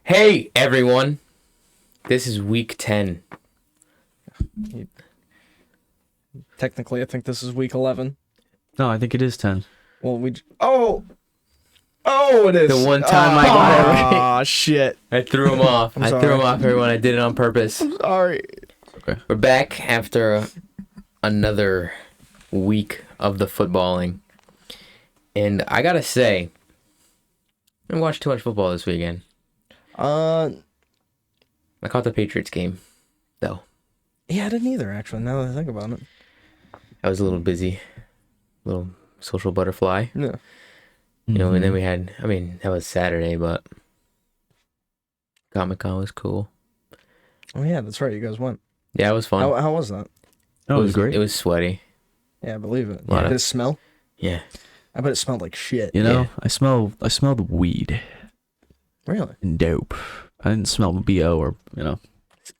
Hey, everyone. This is week 10. Technically, I think this is week 11. No, I think it is 10. Well, it is. The one time I got it. Ah, shit. I threw him off. I sorry. threw him off, everyone. I did it on purpose. I'm sorry. Okay. We're back after another week of the footballing. And I gotta say, I didn't watch too much football this weekend. I caught the Patriots game, though. Yeah, I didn't either, actually, now that I think about it. I was a little busy. Little social butterfly. Yeah. You know, and then we had, that was Saturday, but Comic-Con was cool. Oh, yeah, that's right. You guys went. Yeah, it was fun. How was that? Oh, it was great. It was sweaty. Yeah, I believe it. Lot of- Did it smell? Yeah. I bet it smelled like shit. You know, Yeah. I smelled weed Really? and dope. I didn't smell BO or,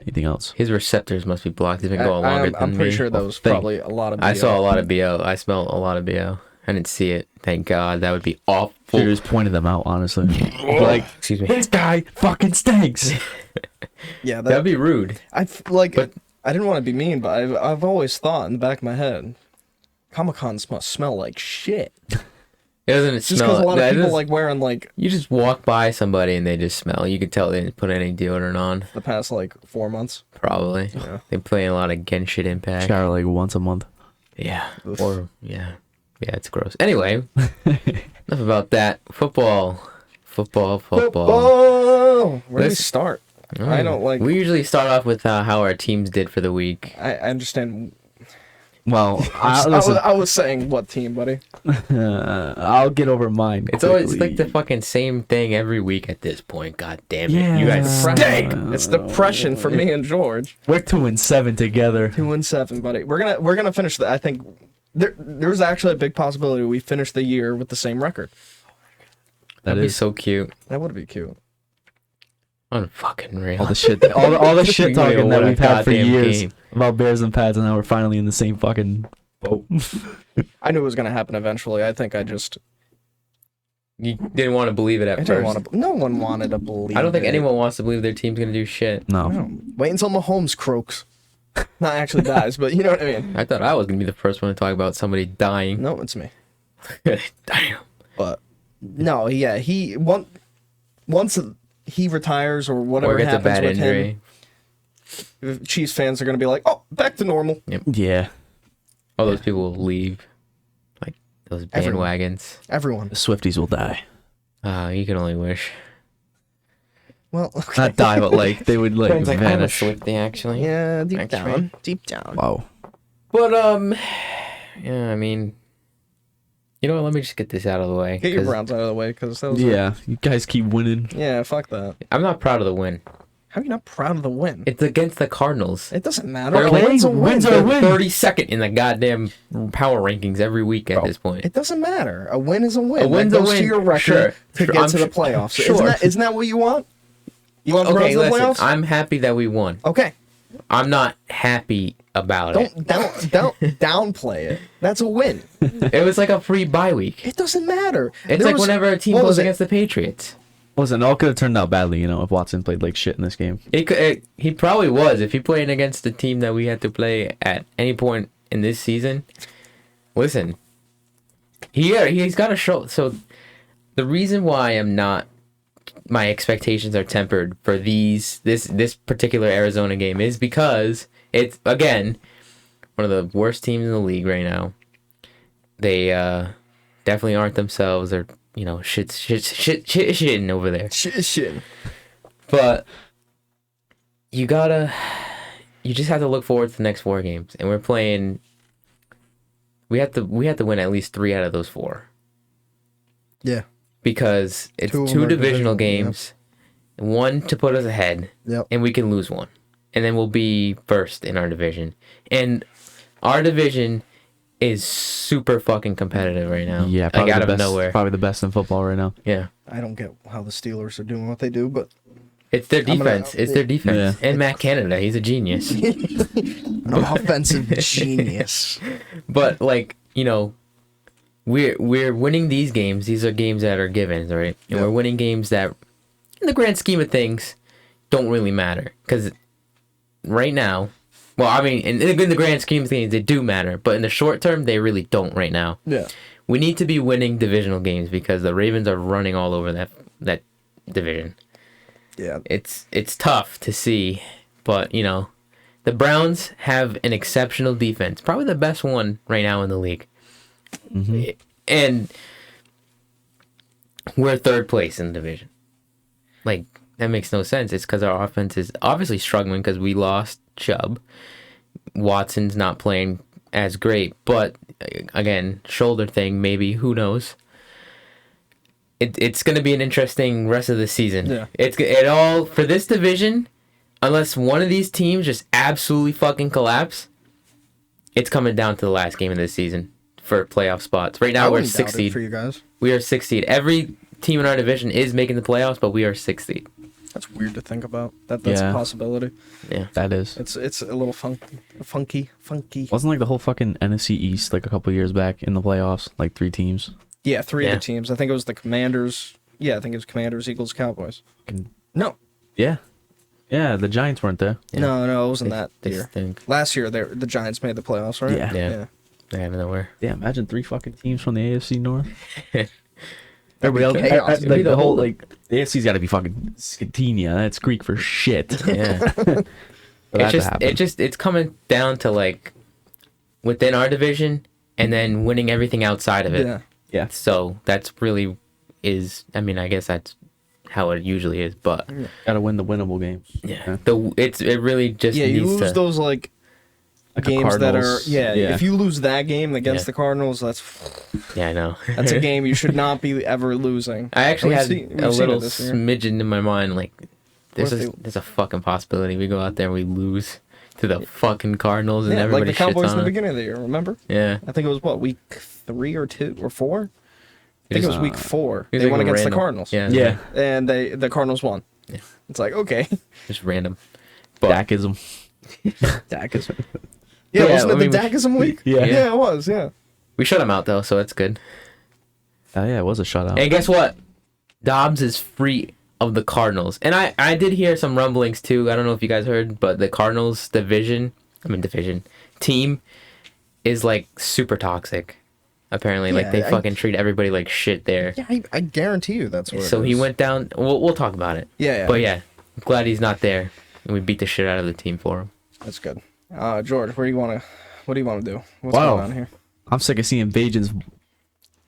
anything else. His receptors must be blocked. He's been going longer than me. I'm pretty sure that was probably a lot of I BO. saw a lot of BO. I smelled a lot of BO. I didn't see it. Thank God. That would be awful. Should have just pointed them out, honestly. Like, Excuse me. this guy fucking stinks. Yeah, That'd be rude. I didn't want to be mean, but I've always thought in the back of my head, Comic-Cons must smell like shit. It doesn't Just smell. because a lot of that people is- like wearing like You just walk by somebody and they just smell. You can tell they didn't put any deodorant on. the past like 4 months. Probably. Yeah. They play a lot of Genshin Impact. Shower like once a month. Yeah. Oof. Or yeah. Yeah, it's gross. Anyway, enough about that. Football. Football! Where do we Let's- start? I don't like. We usually start off with how our teams did for the week. I understand. Well, I was saying what team, buddy? I'll get over mine. It's always quickly. like the fucking same thing every week at this point. God damn it. Yeah. You guys stink. It's depression for me and George. We're 2-7 together. 2-7, buddy. We're gonna finish that. I think there's actually a big possibility we finish the year with the same record. That'd be so cute. That would be cute. Unfucking real. All the shit, all the shit talking that What a we've had for goddamn years game. about Bears and Pats, and now we're finally in the same fucking boat. I knew it was gonna happen eventually. I think I just You didn't want to believe it at I didn't first. want to. No one wanted to believe. I don't think it. anyone wants to believe their team's gonna do shit. No. No. Wait until Mahomes croaks. Not actually dies, but you know what I mean. I thought I was gonna be the first one to talk about somebody dying. No, it's me. Damn. But no, yeah, once he retires or whatever Or gets a happens bad with injury. him, Chiefs fans are gonna be like, "Oh, back to normal." Yeah. All those people will leave. Like those Everyone. bandwagons. Everyone. The Swifties will die. You can only wish. Well, okay. Not die, but like they would like I'm a vanish. Swiftie, actually. Yeah, deep Actually. down, deep down. Wow. But yeah, you know what? Let me just get this out of the way. Get your 'cause Browns out of the way, because that was Yeah, you guys keep winning. yeah, fuck that. I'm not proud of the win. How are you not proud of the win? It's against the Cardinals. It doesn't matter. They're A like- win's a win. wins are They're win. 32nd in the goddamn power rankings every week at this point. It doesn't matter. A win is a win. A win's that a goes win. to your record Sure. to Sure. get I'm to the sure- playoffs. Sure. Isn't that what you want? You want the Okay, Browns in the listen. playoffs? I'm happy that we won. Okay. I'm not happy about it. Don't downplay it. That's a win. It was like a free bye week. It doesn't matter. It's There like was- whenever a team what goes was it? against the Patriots. Listen, it all could have turned out badly, if Watson played like shit in this game. He probably was. If he played against the team that we had to play at any point in this season, listen, he's got to show. So the reason why my expectations are tempered for this particular Arizona game is because it's, again, one of the worst teams in the league right now. They definitely aren't themselves. They're shitting over there. Shit. But you just have to look forward to the next 4 games, and we're playing. We have to win at least 3 out of those 4 Yeah. because it's 2 of 2 them are divisional divisional, games, 1 to put us ahead, Yep. and we can lose 1, and then we'll be first in our division, and our division is super fucking competitive right now. Yeah, like probably out the of best, nowhere. probably the best in football right now. Yeah. I don't get how the Steelers are doing what they do, but It's their I'm gonna- defense. It's their defense. Yeah. And Matt Canada, he's a genius. an offensive genius. But we're winning these games. These are games that are givens, right? And Yep. we're winning games that in the grand scheme of things, don't really matter. Because right now, well, I mean, in the grand scheme of things, they do matter. But in the short term, they really don't right now. Yeah. We need to be winning divisional games because the Ravens are running all over that division. Yeah. It's tough to see, but, you know, the Browns have an exceptional defense. Probably the best one right now in the league. Mm-hmm. And we're third place in the division. Like, that makes no sense. It's because our offense is obviously struggling because we lost Chubb. Watson's not playing as great, but again, shoulder thing, maybe, who knows. It's going to be an interesting rest of the season. Yeah. It all for this division, unless one of these teams just absolutely fucking collapse, it's coming down to the last game of this season for playoff spots. Right now we're 6th seed. For you guys. We are 6th seed. Every team in our division is making the playoffs, but we are 6th seed. That's weird to think about. That's a possibility. Yeah. That is. It's a little funky. Wasn't like the whole fucking NFC East like a couple years back in the playoffs, like 3 teams. Yeah, 3 of the teams. I think it was the Commanders. Yeah, I think it was Commanders, Eagles, Cowboys. No. Yeah. Yeah, the Giants weren't there. Yeah. No, it wasn't that They year. stink. Last year, the Giants made the playoffs, right? Yeah. They have nowhere. Yeah, imagine 3 fucking teams from the AFC North. That'd be Everybody chaos. else, It'd like be the whole like the AFC's got to be fucking Scatini. That's Greek for shit. Yeah. For that to happen. It's coming down to like within our division and then winning everything outside of it. Yeah. Yeah. So that's really is. I mean, I guess that's how it usually is. But Gotta win the winnable games. yeah, it really just Yeah, you needs lose to. those like Like the games that are Cardinals. If you lose that game against Yeah. the Cardinals, that's Yeah, I know. a game you should not be ever losing. I actually had We've a seen little it this year. smidgen in my mind. Like, What if there's a fucking possibility we go out there and we lose to the fucking Cardinals and Yeah, like everybody the Cowboys shits in on the us. beginning of the year. Remember? Yeah. I think it was week 3 or 2 or 4. I think it was week 4. It was They like won a against the random- Cardinals. Yeah. Yeah. And the Cardinals won. Yeah. It's like, okay. Just random. Dakism. Dakism. Yeah, Wasn't I it mean, the Dakism week? Yeah. Yeah, it was, yeah. We shut them out though, so that's good. Oh yeah, it was a shutout. And guess what? Dobbs is free of the Cardinals. And I did hear some rumblings too. I don't know if you guys heard, but the Cardinals division team is like super toxic. Apparently, like they Yeah, fucking treat everybody like shit there. Yeah, I guarantee you that's what So it he is. went down. We'll talk about it. Yeah. But yeah, I'm glad he's not there. And we beat the shit out of the team for him. That's good. George, what do you want to do? What's Wow. going on here? I'm sick of seeing Bajan's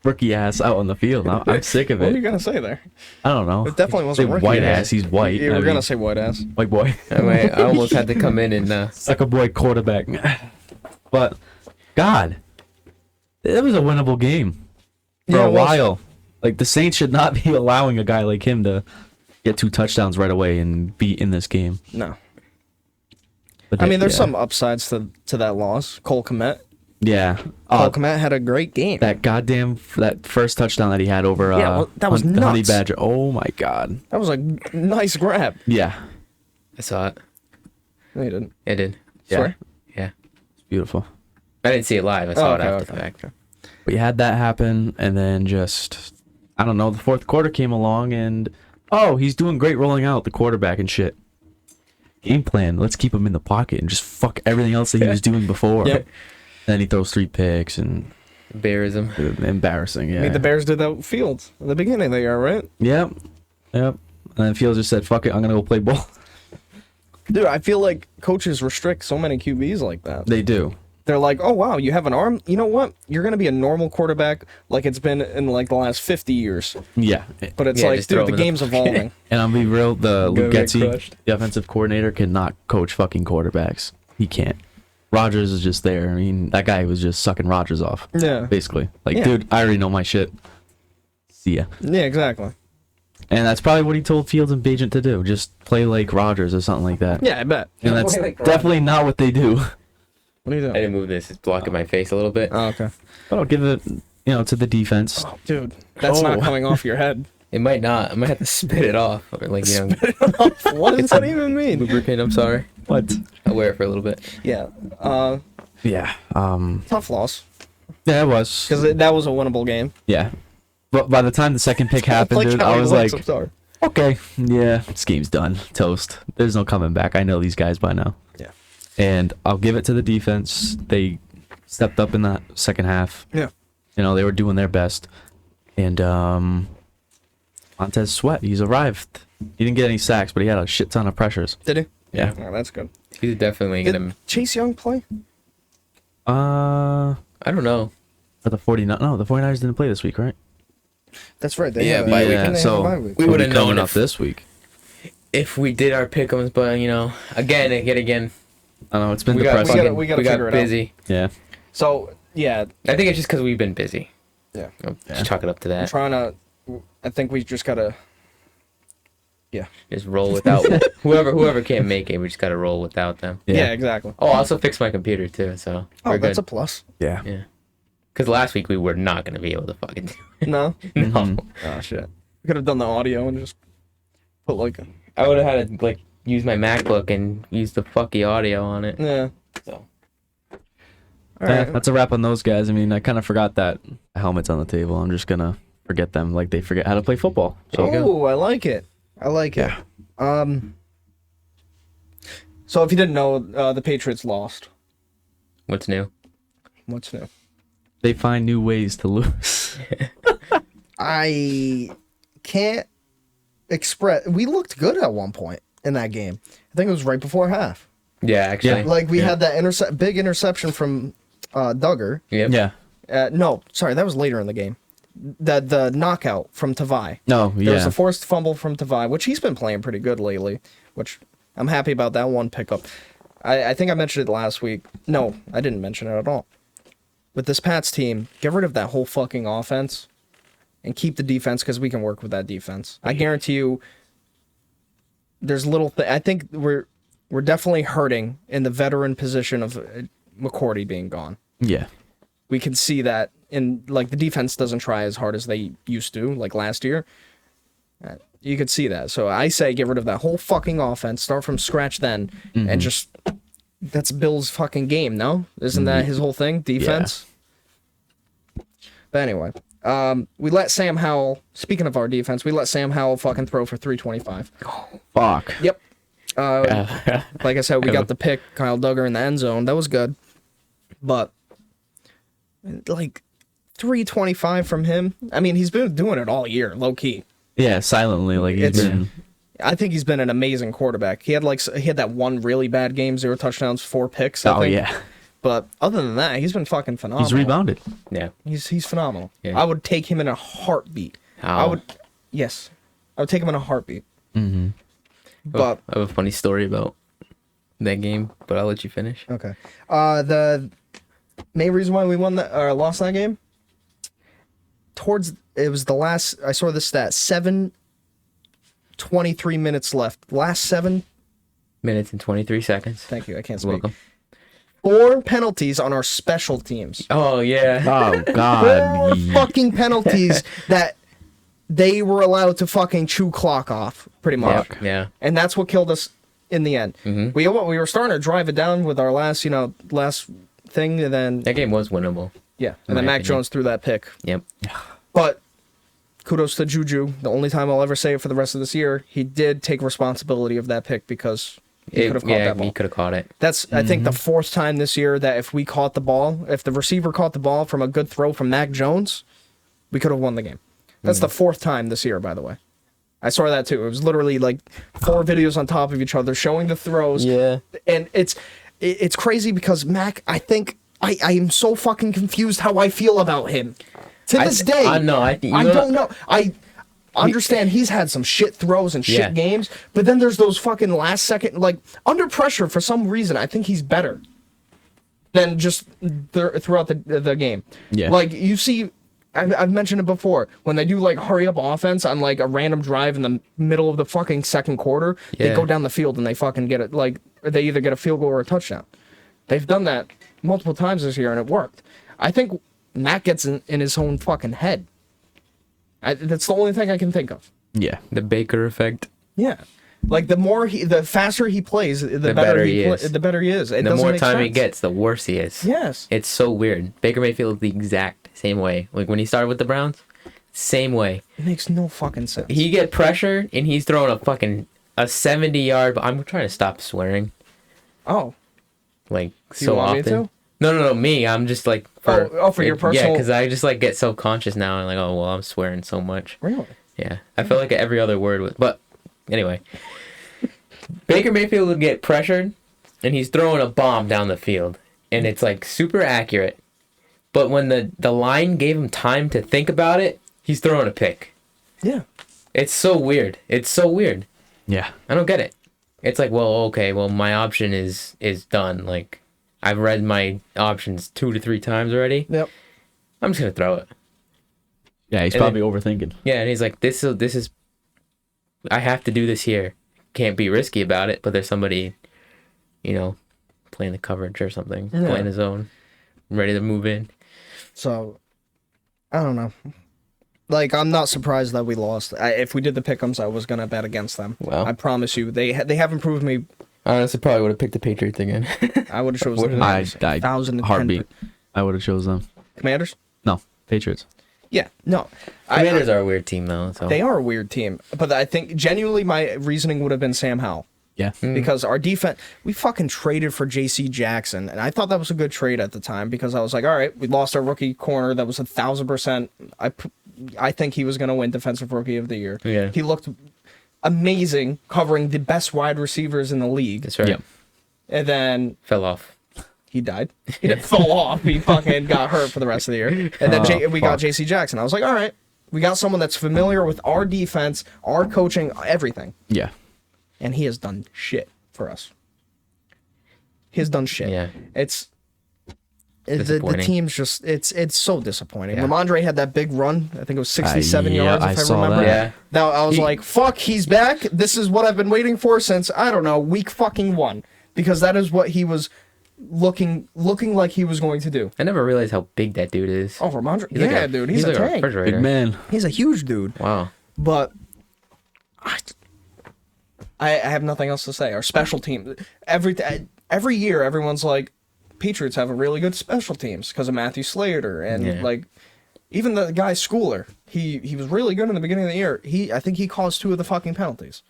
rookie ass out on the field. I'm sick of What are you it. going to say there? I don't know. It definitely Say wasn't rookie white ass. ass. He's white. Yeah, I we're going mean, to say white ass. white boy. I almost had to come in and Sucker boy quarterback. But God, it was a winnable game for Yeah, a it was. while. Like the Saints should not be allowing a guy like him to get 2 touchdowns right away and be in this game. No. But I mean, there's yeah. some upsides to that loss. Cole Kmet. Yeah. Cole Kmet had a great game. That first touchdown that he had over Yeah, well, that was the Honey nuts. Badger. Oh my God. That was a nice grab. Yeah. I saw it. No, you didn't. I did. Yeah. Swear? Yeah. It's beautiful. I didn't see it live. I saw it after the fact. But you had that happen, and then just, I don't know, the fourth quarter came along, and, oh, he's doing great rolling out, the quarterback and shit. Game plan, let's keep him in the pocket and just fuck everything else that he was doing before. Yep. Then he throws 3 picks, and Bearism. embarrassing, yeah. I mean, the Bears did that with Fields in the beginning of the year, right? Yep. And then Fields just said, fuck it, I'm going to go play ball. Dude, I feel like coaches restrict so many QBs like that. They do. They're like, oh, wow, you have an arm? You know what? You're going to be a normal quarterback like it's been in like the last 50 years. Yeah. But it's Yeah, like, just throw dude, the him in game's evolving. And I'll be real, the Go Luke get Getsy, crushed. the offensive coordinator, cannot coach fucking quarterbacks. He can't. Rodgers is just there. I mean, that guy was just sucking Rodgers off, Yeah. basically. Like, Yeah. dude, I already know my shit. See ya. Yeah, exactly. And that's probably what he told Fields and Bagent to do. Just play like Rodgers or something like that. Yeah, I bet. And that's Play like definitely not what they do. What are you I doing? didn't move this. It's blocking my face a little bit. Oh, okay. But I'll give it, to the defense. Dude, that's not Oh. coming off your head. It might not. I might have to spit it off. Or like, What does that even mean? lubricant. I'm sorry. What? I'll wear it for a little bit. Yeah. Yeah. Tough loss. Yeah, it was. Because that was a winnable game. Yeah. But by the time the second pick happened, Like dude, how I he was looks, like, I'm sorry. Okay, yeah, this game's done. Toast. There's no coming back. I know these guys by now. Yeah. And I'll give it to the defense. They stepped up in that second half. Yeah. You know, they were doing their best. And Montez Sweat, he's arrived. He didn't get any sacks, but he had a shit ton of pressures. Did he? Yeah. Oh, that's good. He's definitely Did gonna. Chase Young play? I don't know. For the 49, no, the 49ers didn't play this week, right? That's right. They Yeah, have a bye bye week. week and they so have a bye week. we He'll would've be coming known up if- this week. If we did our pick'ems, but again, I know it's been we got depressing. fucking- we gotta figure it out. busy. Yeah. So yeah, I think it's just because we've been busy. Yeah. I'll Yeah. Just chalk it up to I'm that. trying to. I think we just gotta. Just roll without whoever can't make it. We just gotta roll without them. Yeah, exactly. Oh, I also fixed my computer too, so Oh, we're that's good. a plus. Yeah. Yeah. Because last week we were not gonna be able to fucking do it. No. No. Mhm. Oh shit. We could have done the audio and just put like. I would have had to like use my MacBook and use the fucky audio on it. Yeah. So All Yeah, right. that's a wrap on those guys. I mean, I kind of forgot that the helmet's on the table. I'm just gonna forget them like they forget how to play football. So There you go. Oh, I like it. I like it. So if you didn't know, the Patriots lost. what's new? What's new? they find new ways to lose. I can't express. We looked good at one point in that game. I think it was right before half. Yeah, actually. Like we Yeah. had that big interception from Duggar. Yep. Yeah. No, sorry, that was later in the game. The knockout from Tavai. No. There was Yeah. a forced fumble from Tavai, which he's been playing pretty good lately, which I'm happy about that one pickup. I think I mentioned it last week. No, I didn't mention it at all. With this Pats team, get rid of that whole fucking offense and keep the defense because we can work with that defense. I guarantee you there's I think we're definitely hurting in the veteran position of McCourty being gone. Yeah. We can see that in like the defense doesn't try as hard as they used to, like last year. You could see that. So I say get rid of that whole fucking offense, start from scratch then, and just that's Bill's fucking game, no? Isn't that his whole thing? Defense? But anyway, we let Sam Howell, speaking of our defense, we let Sam Howell fucking throw for 325. Fuck. Yep. Like I said, we got the pick, Kyle Duggar in the end zone. That was good. But like 325 from him. I mean, he's been doing it all year, low key. Yeah. Silently, like he's It's- been. I think he's been an amazing quarterback. He had that one really bad game, 0 touchdowns, 4 picks. I Oh think. yeah. But other than that, he's been fucking phenomenal. He's rebounded. Yeah. He's phenomenal. Yeah. I would take him in a heartbeat. How? I would. Yes, I would take him in a heartbeat. Mm-hmm. But I have a funny story about that game, but I'll let you finish. okay. The main reason why we won that or lost that game. It was the last. I saw this stat. 7:23 minutes left. Last 7. Minutes and 23 seconds. Thank you. I can't You're speak. welcome. 4 penalties on our special teams. Oh, yeah. Oh 4 God. fucking penalties that they were allowed to fucking chew clock off, pretty much. Yeah. And that's what killed us in the end. Mhm. We were starting to drive it down with our last thing, and then That game was winnable. yeah, in and then my Mac opinion. Jones threw that pick. Yep. But kudos to Juju. The only time I'll ever say it for the rest of this year, he did take responsibility of that pick because he could have caught that ball. he could have caught it. That's I think the 4th time this year that if we caught the ball, if the receiver caught the ball from a good throw from Mac Jones, we could have won the game. That's the 4th time this year, by the way. I saw that too. It was literally like 4 videos on top of each other showing the throws. Yeah. And it's crazy because Mac, I think I am so fucking confused how I feel about him. To this day. I know. I don't know. I understand he's had some shit throws and shit Yeah. games, but then there's those fucking last second, like, under pressure for some reason, I think he's better than just throughout the game. Yeah. Like, you see, I've mentioned it before, when they do, like, hurry up offense on, like, a random drive in the middle of the fucking second quarter, they Yeah. go down the field and they fucking get it, like, they either get a field goal or a touchdown. They've done that multiple times this year and it worked. I think Matt gets in his own fucking head. That's the only thing I can think of. Yeah. The Baker effect. Yeah, like the faster he plays, the better better he he is. the better he is. It The doesn't more make time he sense. gets, the worse he is. Yes. It's so weird. Baker Mayfield the exact same way. Like when he started with the Browns, same way. It makes no fucking sense. He get pressure and he's throwing a 70-yard. I'm trying to stop swearing Oh, like do you so want me often. to? No, me. I'm just like For your Yeah, personal. because I just like get self-conscious now and like, oh well, I'm swearing so much. Really? Yeah, I feel like every other word was. But anyway, Baker Mayfield would get pressured, and he's throwing a bomb down the field, and it's like super accurate. But when the line gave him time to think about it, he's throwing a pick. Yeah. It's so weird. It's so weird. Yeah. I don't get it. It's like, well, okay, well, my option is done. Like, I've read my options 2 to 3 times already. Yep. I'm just gonna throw it. Yeah, he's And probably overthinking. Yeah, and he's like, this is. I have to do this here. Can't be risky about it. But there's somebody, playing the coverage or something, Yeah. playing his own, ready to move in. So, I don't know. Like, I'm not surprised that we lost. If we did the pick'ems, I was gonna bet against them. Well. I promise you, they haven't proved me. I honestly probably would have picked the Patriots again. I would have chosen I the died. 1,010 Heartbeat. I would have chose them. Commanders. No, Patriots. Yeah, no. Commanders are a weird team though. So They are a weird team, but I think genuinely my reasoning would have been Sam Howell. Yeah. Because our defense, we fucking traded for J.C. Jackson, and I thought that was a good trade at the time because I was like, all right, we lost our rookie corner that was 1,000%. I think he was going to win Defensive Rookie of the Year. Yeah. He looked amazing covering the best wide receivers in the league. That's right. Yep. And then Fell off. he died. He didn't fall off. He fucking got hurt for the rest of the year. And then we got fuck. J.C. Jackson. I was like, all right, we got someone that's familiar with our defense, our coaching, everything. Yeah. And he has done shit for us. He has done shit. Yeah. The Disappointing. team's just it's so disappointing. Yeah. Ramondre had that big run. I think it was 67 yeah, yards I if I saw remember. that. Yeah. Now I was like, fuck, he's back. This is what I've been waiting for since I don't know, week fucking 1. Because that is what he was looking like he was going to do. I never realized how big that dude is. Oh, Ramondre. He's like Yeah, a- dude, he's a like a tank. refrigerator. Big man. He's a huge dude. Wow. But I have nothing else to say. Our special team, every year, everyone's like, Patriots have a really good special teams because of Matthew Slater and Yeah. like even the guy Schooler. He was really good in the beginning of the year. I think he caused 2 of the fucking penalties.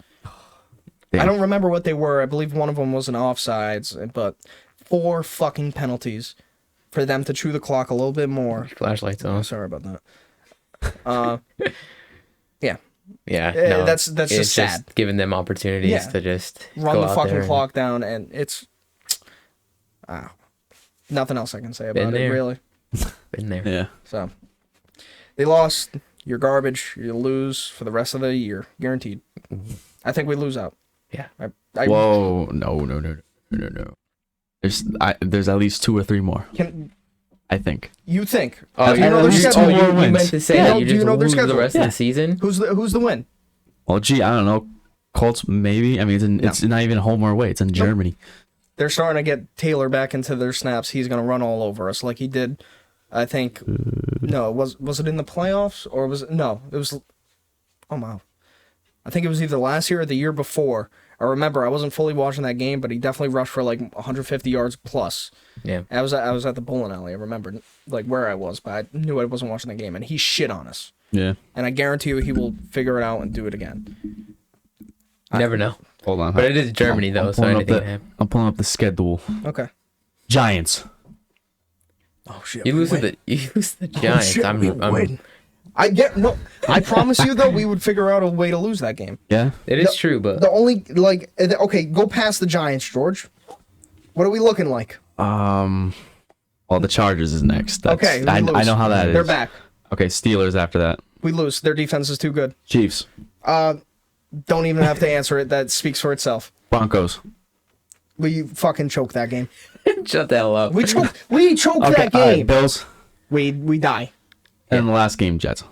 Damn. I don't remember what they were. I believe one of them was an offsides, but 4 fucking penalties for them to chew the clock a little bit more. Flashlights on. Sorry about that. Yeah. Yeah. Eh, No, that's it's just sad. Giving them opportunities Yeah. to just Run go the out fucking there and- clock down, and it's nothing else I can say about Been it, there. really. Been there. Yeah. So they lost. You're garbage. You lose for the rest of the year, guaranteed. I think we lose out. Yeah. Whoa. No. There's at least 2 or 3 more. Can I think. you think? Oh, do you know their you- schedule? two more you wins. meant to say Yeah, that no, you do you just know their lose the schedule? rest of Yeah. the season? Who's the win? Well, gee, I don't know. Colts, maybe. I mean, it's not even home or away. It's in Germany. They're starting to get Taylor back into their snaps. He's gonna run all over us like he did. I think. No, was it in the playoffs or was it? No, it was. Oh wow. I think it was either last year or the year before. I remember I wasn't fully watching that game, but he definitely rushed for like 150 yards plus. Yeah. I was at the bowling alley. I remember like where I was, but I knew I wasn't watching the game, and he shit on us. Yeah. And I guarantee you, he will figure it out and do it again. You never know. Hold on. But it is Germany, though, so anything can happen. I'm pulling up the schedule. Okay. Giants. Oh shit. You we lose to win. the Giants. Shit, we I'm win. I promise you though, we would figure out a way to lose that game. Yeah. It is true, but The only okay, go past the Giants, George. What are we looking like? Well, the Chargers is next. Okay, we I lose. know how that is. They're back. Okay, Steelers after that. We lose. Their defense is too good. Chiefs. Don't even have to answer it. That speaks for itself. Broncos. We fucking choked that game. shut the hell up. We choked Okay, that all right, game. Bills. We die. And the last game, Jets.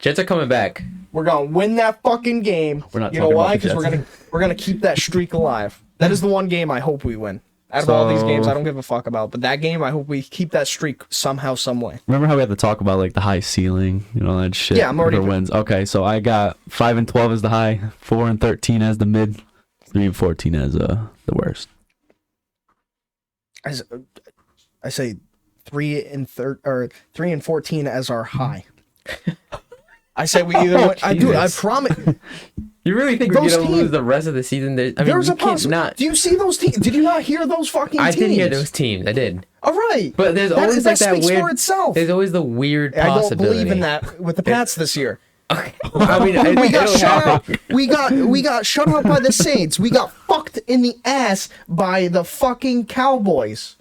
Jets are coming back. We're gonna win that fucking game. We're not You know talking why? about the Because we're gonna keep that streak alive. That is the one game I hope we win. Out of all these games, I don't give a fuck about. But that game, I hope we keep that streak somehow, some way. Remember how we had to talk about like the high ceiling, that shit? Yeah, I'm already- for wins. Okay, so I got 5-12 as the high, 4-13 as the mid, 3-14 as the worst. I say 3-14 as our high. I say we either win. I Jesus. promise. You really think we're Those gonna teams- lose the rest of the season? I mean, There's you a can't possibility. not. Do you see those teams? Did you not hear those fucking teams? I did hear those teams. I did. All right. But there's That- always like that speaks weird. for itself. There's always the weird I don't possibility. believe in that with the Pats this year. Okay. I mean, We got it'll shut happen. out. We got shut out by the Saints. We got fucked in the ass by the fucking Cowboys.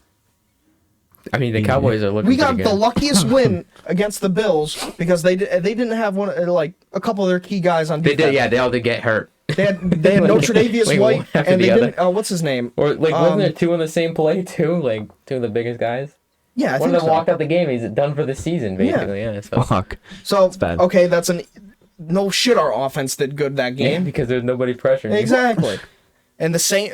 I mean, the Cowboys are looking. We got pretty the good. luckiest win against the Bills because they didn't have like a couple of their key guys on They defense. did. Yeah, they all did get hurt. They had no Tre'Davious Like, White one after and the they other. didn't. What's his name? Or like, wasn't there two in the same play too? Like two of the biggest guys. Yeah, I One think of them so. walked out the game. He's done for the season, basically. Yeah. So. Fuck. So bad. okay, that's an no shit. Our offense did good that Yeah, game. because there's nobody pressuring. you. Exactly. And the same.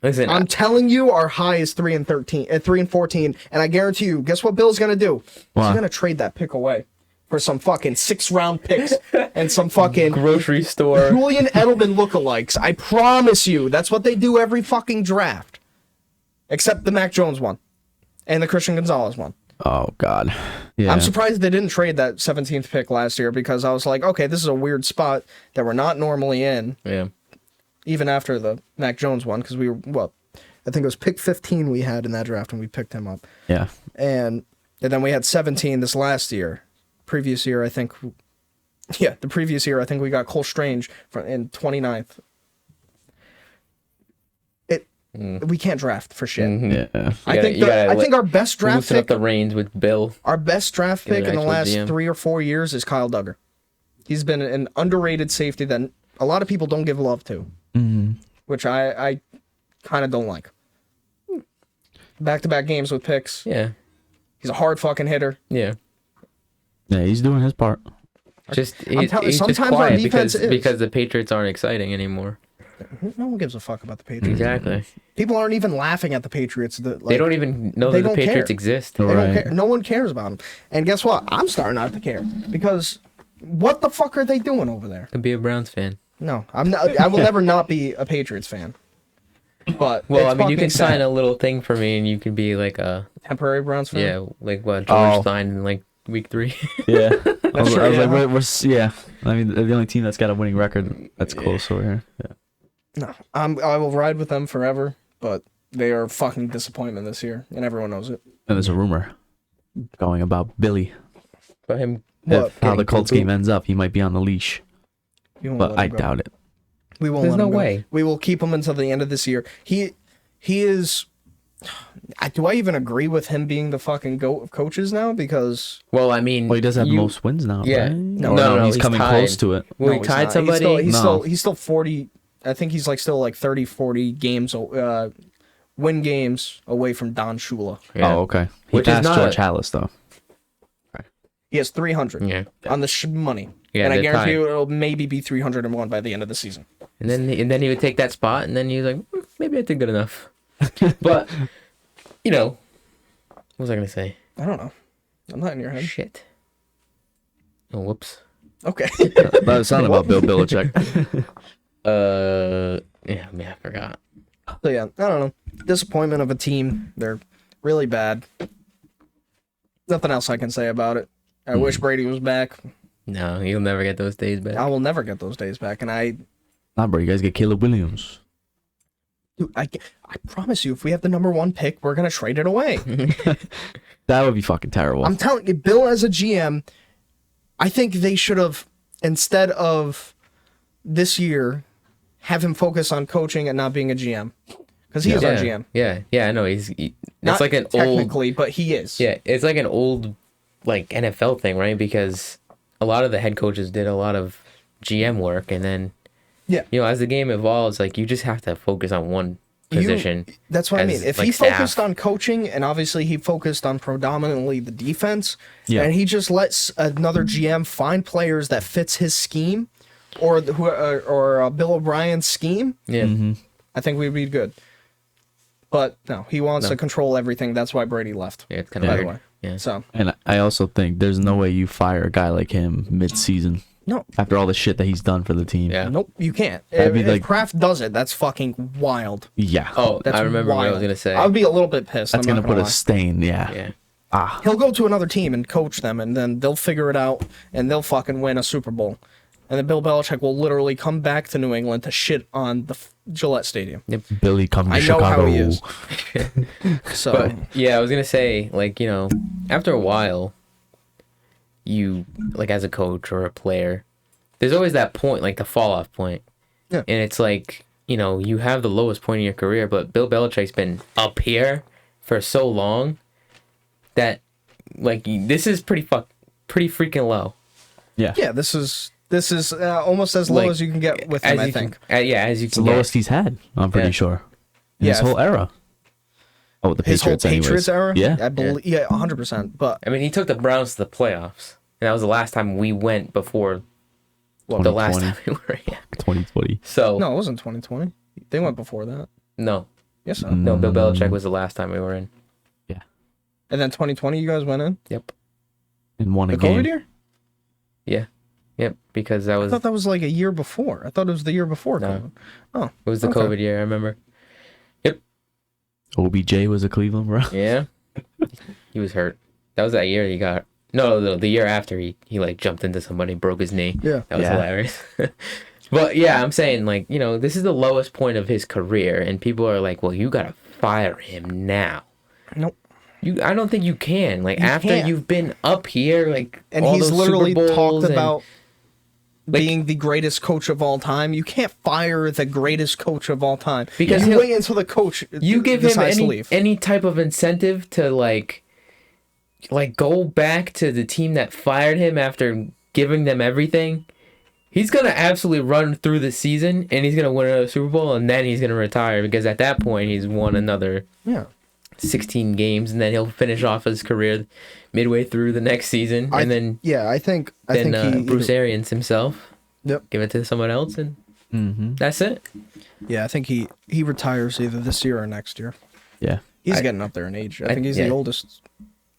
Listen, I'm telling you, our high is 3-14, and I guarantee you, guess what Bill's gonna do? What? He's gonna trade that pick away for some fucking 6-round picks and some fucking grocery store. Julian Edelman lookalikes. I promise you, that's what they do every fucking draft, except the Mac Jones one and the Christian Gonzalez one. Oh God. Yeah. I'm surprised they didn't trade that 17th pick last year because I was like, okay, this is a weird spot that we're not normally in. Yeah. Even after the Mac Jones one, because we were, well, I think it was pick 15 we had in that draft and we picked him up. Yeah. And then we had 17 this last year. Previous year, I think, yeah, the previous year, I think we got Cole Strange in 29th. We can't draft for shit. Yeah. I think our best draft loosen up pick, the reins with Bill. our best draft Get an pick in the actual last GM. 3 or 4 years is Kyle Duggar. He's been an underrated safety that a lot of people don't give love to, which I kind of don't like. Back-to-back games with picks. Yeah. He's a hard fucking hitter. Yeah. Yeah. He's doing his part. Just I'm telling you, he's just sometimes our quiet defense because is. the Patriots aren't exciting anymore. No one gives a fuck about the Patriots. Exactly. People aren't even laughing at the Patriots. They don't even know they that the don't Patriots care. exist. They don't Right. care. No one cares about them. And guess what? I'm starting not to care because what the fuck are they doing over there? Could be a Browns fan. No, I'm not. I will never not be a Patriots fan. But Well, it's I mean, you fucking can sign sad. a little thing for me, and you can be like a temporary Browns fan. yeah, like what George Oh. signed in like week 3. Yeah. I was, true, I was yeah. like, yeah. I mean, they're the only team that's got a winning record that's close over here. Yeah. No, I will ride with them forever. But they are a fucking disappointment this year, and everyone knows it. And there's a rumor going about Billy. But him, What? How the getting Colts cuckoo. game ends up, he might be on the leash, We won't but let I him go. doubt it. We won't. There's let no him go. way. We will keep him until the end of this year. He is. Do I even agree with him being the fucking goat of coaches now? Because well, I mean, Well, he does have the you- most wins now. Yeah. Right? No, Or no, he's he's coming tied. close to it. Well, he he's tied not. somebody. He's still 40. I think he's like still like 30, 40 games, win games away from Don Shula. Yeah. Oh, okay. He Which is passed not George a- Hallis though. He has 300 Yeah. on the money. Yeah, and I they're guarantee tied. you it'll maybe be 301 by the end of the season. And then he would take that spot, and then he was like, maybe I did good enough. But you know, what was I gonna say? I don't know. I'm not in your head. Shit. Oh, whoops. Okay. That sounded about Bill Belichick. Yeah, I mean, I forgot. So yeah, I don't know. Disappointment of a team. They're really bad. Nothing else I can say about it. I wish Brady was back. No, you'll never get those days back. I will never get those days back. And Nah, bro, you guys get Caleb Williams. dude, I promise you, if we have the number 1 pick, we're gonna trade it away. That would be fucking terrible. I'm telling you, Bill as a GM, I think they should have, instead of this year, have him focus on coaching and not being a GM. Because he is our GM. Yeah, I know. Not It's like an old. technically, but he is. Yeah, it's like an old, like NFL thing, right? Because a lot of the head coaches did a lot of GM work, and then Yeah. you know, as the game evolves, like you just have to focus on one position. That's what I as, mean. If like, he focused staff. on coaching, and obviously he focused on predominantly the defense, Yeah. and he just lets another GM find players that fits his scheme, or Bill O'Brien's scheme, Yeah, I think we'd be good. But no, he wants to control everything. That's why Brady left. yeah, it's kind of By weird. the way. Yeah. So And I also think there's no way you fire a guy like him mid-season no, after all the shit that he's done for the team. Yeah. nope, you can't. That'd be If like- Kraft does it, that's fucking wild. Yeah. Oh, That's I remember what I was wild. gonna say. I would be a little bit pissed. That's I'm gonna not put a lie. stain. Yeah. Yeah, He'll go to another team and coach them, and then they'll figure it out, and they'll fucking win a Super Bowl. And then Bill Belichick will literally come back to New England to shit on the Gillette Stadium. Yep. Billy come to I know Chicago. how he is. So, But yeah, I was gonna say, like, after a while, you, like, as a coach or a player, there's always that point, like the fall off point. Yeah. And it's like, you have the lowest point in your career, but Bill Belichick's been up here for so long that, like, this is pretty freaking low. Yeah. yeah, this is almost as low Like, as you can get with him, I think. As you It's the can get. lowest he's had, I'm pretty Yeah. sure. In Yeah, his whole era. Oh, the His Patriots whole anyways. Patriots era? Yeah. I believe, yeah, 100%. But I mean, he took the Browns to the playoffs, and that was the last time we went before Well, the last 2020. time we were. Yeah. 2020. So no, it wasn't 2020. They went before that. no, Yes, so. no. Bill Belichick was the last time we were in. And then 2020, you guys went in? Yep. And won a The game. COVID year? Yep. Because that I was thought that was like a year before. I thought it was the year before No. COVID. it was the Okay. COVID year. I remember. OBJ was a Cleveland, bro. Yeah. He was hurt. That was that year he got. No, the year after he like jumped into somebody, broke his knee. Yeah. That was Yeah. hilarious. But yeah, I'm saying, like, this is the lowest point of his career, and people are like, well, you gotta fire him now. Nope. I don't think you can. Like, You after can't. you've been up here, like, And all he's those literally Super Bowls talked and- about like- being the greatest coach of all time. You can't fire the greatest coach of all time. Because you he'll- wait until the coach you give him decides to leave. any type of incentive to like go back to the team that fired him after giving them everything. He's gonna absolutely run through the season, and he's gonna win another Super Bowl, and then he's gonna retire, because at that point he's won another Yeah. 16 games, and then he'll finish off his career midway through the next season, and then I think he Bruce Arians himself, Yep. give it to someone else, and Mm-hmm. that's it. Yeah, I think he retires either this year or next year. Yeah. He's getting up there in age. I think he's yeah. the oldest.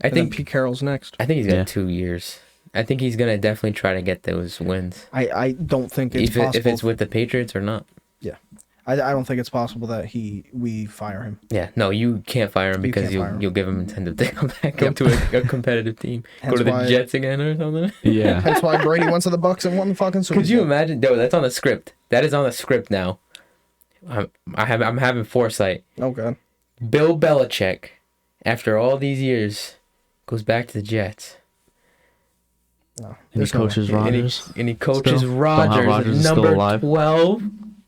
I And then think Pete Carroll's next. he's got Yeah. 2 years. I think he's gonna definitely try to get those wins. I don't think it's possible. If it's with the Patriots or not. Yeah. I don't think it's possible that we fire him. Yeah, no, you can't fire him You because can't fire him. you'll give him incentive to come back, go to a competitive team, go Hence to the why- Jets again or something. Yeah. That's why Brady went to the Bucks and won the fucking Super Bowl. Could you imagine? No, that's on the script. That is on the script now. I'm having foresight. Oh god. Bill Belichick, after all these years, goes back to the Jets. No. And he there's no way. coaches Rodgers. And he coaches Still? Rodgers, Somehow Rodgers is still number alive. 12.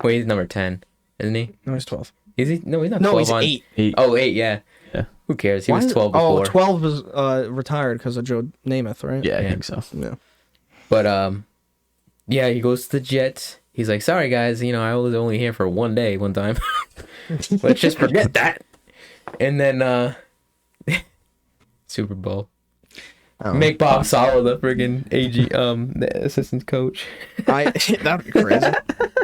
Wait, he's number 10, isn't he? No, he's 12. Is he? No, he's not 12 No, he's on. 8. Oh, 8, yeah. Yeah. Who cares? He Why was is- 12 before. Oh, 12 was retired because of Joe Namath, right? Yeah, I Yeah. think so. Yeah. But yeah, he goes to the Jets. He's like, sorry guys, I was only here for one day, one time. Let's just forget that. And then Super Bowl. Make Bob Sala the friggin' AG, the assistant coach. That'd be crazy.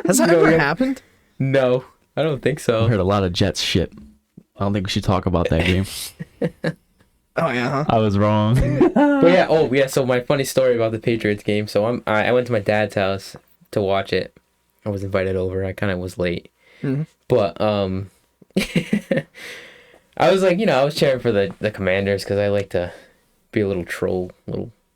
Has that No, ever yeah. happened? No, I don't think I so. heard a lot of Jets shit. I don't think we should talk about that game. Oh yeah, huh? I was wrong. But yeah, so my funny story about the Patriots game. So I went to my dad's house to watch it. I was invited over. I kind of was late. Mhm. But I was like, I was cheering for the Commanders because I like to be a little troll,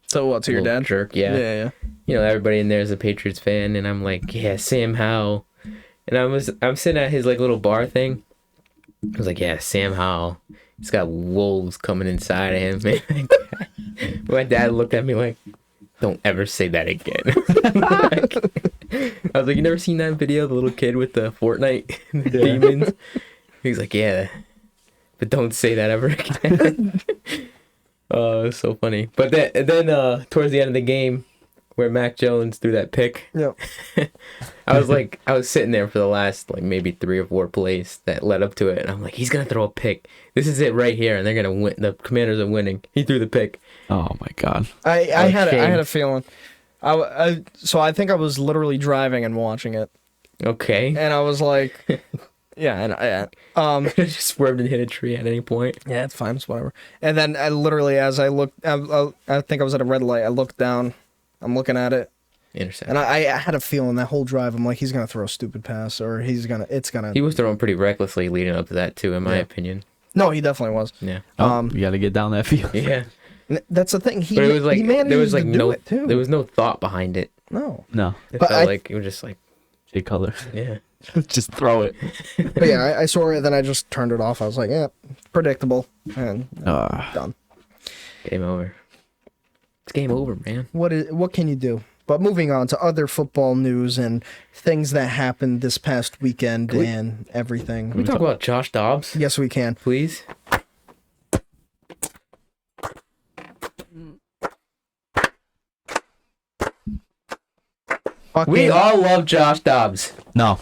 So what, to your little dad? jerk, yeah. Everybody in there is a Patriots fan, and I'm like, yeah, Sam Howell, and I'm sitting at his like little bar thing. I was like, yeah, Sam Howell. He's got wolves coming inside of him. My dad looked at me like, don't ever say that again. I was like, you never seen that video, the little kid with the Fortnite and the demons? He's like, yeah, but don't say that ever again. Oh, it's so funny. But then towards the end of the game, where Mac Jones threw that pick, Yep. I was sitting there for the last like maybe 3 or 4 plays that led up to it, and I'm like, he's gonna throw a pick. This is it right here, and they're gonna win. The Commanders are winning. He threw the pick. Oh my god. I had ashamed. a feeling. So I think I was literally driving and watching it, Okay. and I was like, yeah, and Just swerved and hit a tree at any point. yeah, it's fine, it's whatever. And then I literally, as I looked, I think I was at a red light. I looked down, I'm looking at it, Intercept. and I had a feeling that whole drive. I'm like, he's gonna throw a stupid pass, or it's gonna. He was throwing pretty recklessly leading up to that too, in my Yeah. opinion. No, he definitely was. Yeah. You got to get down that field. Yeah. That's the thing. He But it was like he managed there was like to do no it too. there was no thought behind it. No. No, It But felt I- like it was just like J Color. yeah. Just throw it. But yeah, I saw it, then I just turned it off. I was like, yeah, predictable. And done. Game over. It's game over, man. What can you do? But moving on to other football news and things that happened this past weekend and everything. Can we talk about Josh Dobbs, Yes, we can. please? We all love Josh Dobbs. No.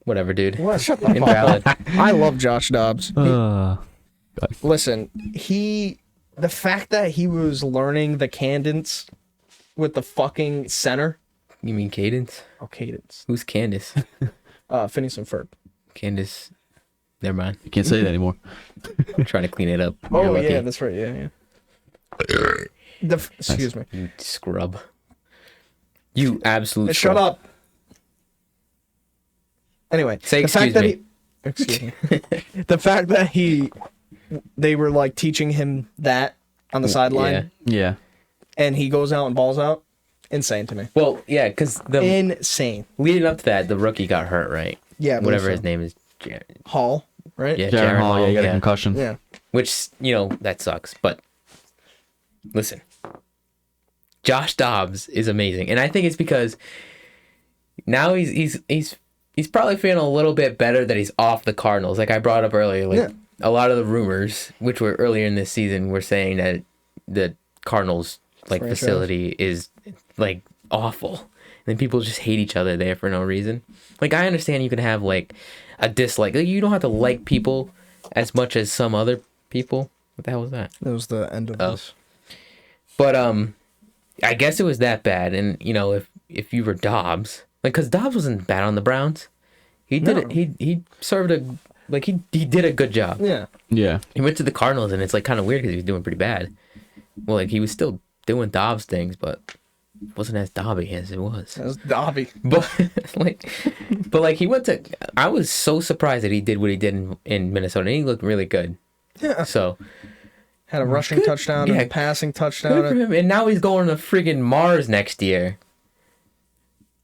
Whatever, dude. Well, shut the fuck Invalid. up. I love Josh Dobbs. Listen, the fact that he was learning the cadence with the fucking center. You mean Cadence? Oh, cadence. Who's Candace? Phineas and Ferb. Candace. Never mind. You can't say that anymore. I'm trying to clean it up. Oh, You're lucky. yeah, that's right. Yeah. Excuse me. You scrub. You absolute Shut scrub. up. Anyway, Say the fact excuse that excuse me. The fact that they were like teaching him that on the sideline, Yeah. and he goes out and balls out. Insane to me. Well, yeah, because Insane. leading up to that, the rookie got hurt, right? Yeah, I believe Whatever so. his name is. Hall, right? Yeah, Jaron Hall, yeah, you got a yeah. concussion. Yeah. Which, that sucks. But listen, Josh Dobbs is amazing. And I think it's because now he's probably feeling a little bit better that he's off the Cardinals. Like I brought up earlier, like a lot of the rumors, which were earlier in this season, were saying that the Cardinals Franchise. facility is like awful. And then people just hate each other there for no reason. Like I understand you can have like a dislike. Like, you don't have to like people as much as some other people. What the hell was that? That was the end of this. But I guess it was that bad. And if you were Dobbs, like, because Dobbs wasn't bad on the Browns, he did it. He served he did a good job. Yeah. Yeah. He went to the Cardinals, and it's like kind of weird because he was doing pretty bad. Well, like he was still doing Dobbs things, but it wasn't as Dobby as it was. That was Dobby. But like he went to. I was so surprised that he did what he did in Minnesota. And he looked really good. Yeah. So Had a rushing touchdown and a passing good for touchdown. him. And now he's going to friggin' Mars next year.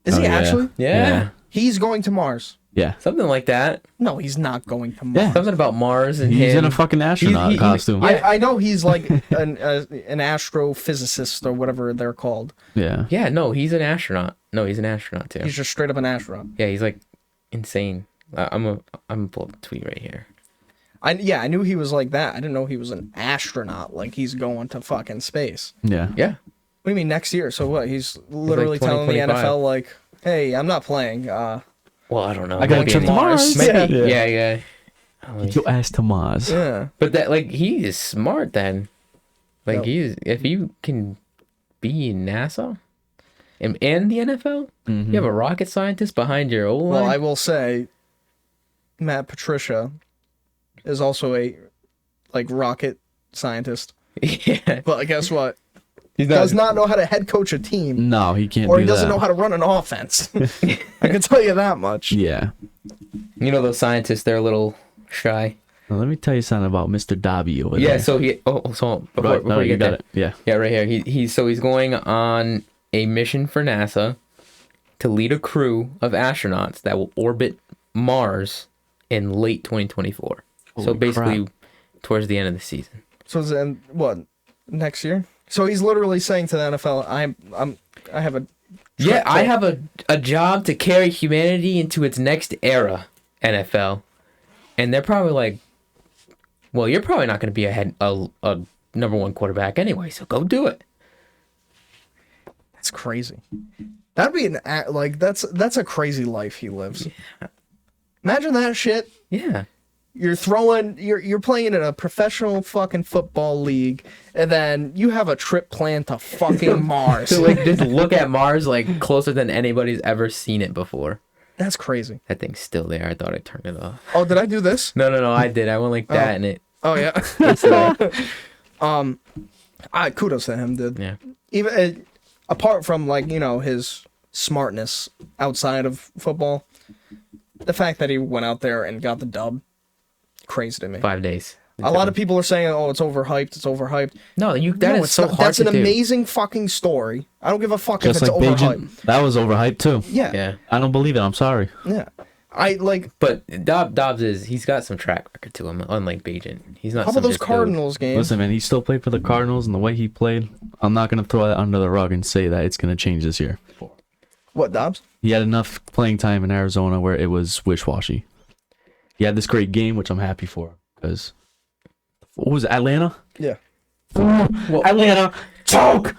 Is he Oh, yeah. actually? Yeah. He's going to Mars. Yeah. Something like that. No, he's not going to Mars. Yeah. Something about Mars and He's him. in a fucking astronaut costume. I know he's like an astrophysicist or whatever they're called. Yeah. Yeah, no, he's an astronaut. No, he's an astronaut too. He's just straight up an astronaut. Yeah, he's like insane. I'm gonna pull up the tweet right here. I knew he was like that. I didn't know he was an astronaut. Like he's going to fucking space. Yeah. Yeah. What do you mean next year? So what? He's literally telling the 2025. NFL like, "Hey, I'm not playing." Well, I don't know. I got a Maybe trip to Mars. Maybe. Yeah. Yeah. Get your ass to Mars. Yeah. But that, like, he is smart then. Like, Yep. if you can be in NASA and the NFL, you have a rocket scientist behind your old Well, line. I will say, Matt Patricia is also a rocket scientist. Yeah. But guess what? He's Does not know how to head coach a team, No, he can't or do he doesn't that. know how to run an offense. I can tell you that much. Yeah. You know those scientists, they're a little shy. Well, let me tell you something about Mr. Dobby over Yeah, there. so he... Oh, so before, Right, before no, you you get got there. it. Yeah. Yeah, right here. He's going on a mission for NASA to lead a crew of astronauts that will orbit Mars in late 2024. So Holy basically, crap. towards the end of the season. So is it, what, next year? So he's literally saying to the NFL, I have a Yeah, I have a job to carry humanity into its next era, NFL. And they're probably like, well, you're probably not going to be a number one quarterback anyway, so go do it. That's crazy. That'd be that's a crazy life he lives. Imagine that shit. Yeah. You're playing in a professional fucking football league, and then you have a trip planned to fucking Mars. So like just look at Mars like closer than anybody's ever seen it before. That's crazy. That thing's still there. I thought I turned it off. Oh, did I do this? No, I did. I went like that and it. Oh yeah. It's there. Kudos to him, dude. Yeah. Even apart from his smartness outside of football, the fact that he went out there and got the dub, crazy to me. 5 days. A lot of people are saying, "Oh, it's overhyped. It's overhyped." No, that No, is so not. hard That's to an do. amazing fucking story. I don't give a fuck Just if it's like overhyped. Bajan, that was overhyped too. Yeah. Yeah. I don't believe it. I'm sorry. I like. But Dobbs he's got some track record to him, unlike Bajan. He's not How some about those just dude. Cardinals games? Listen, man, he still played for the Cardinals, and the way he played, I'm not gonna throw that under the rug and say that it's gonna change this year. What, Dobbs? He had enough playing time in Arizona where it was wish-washy. He had this great game, which I'm happy for, because what was it, Atlanta? Yeah. Atlanta choke.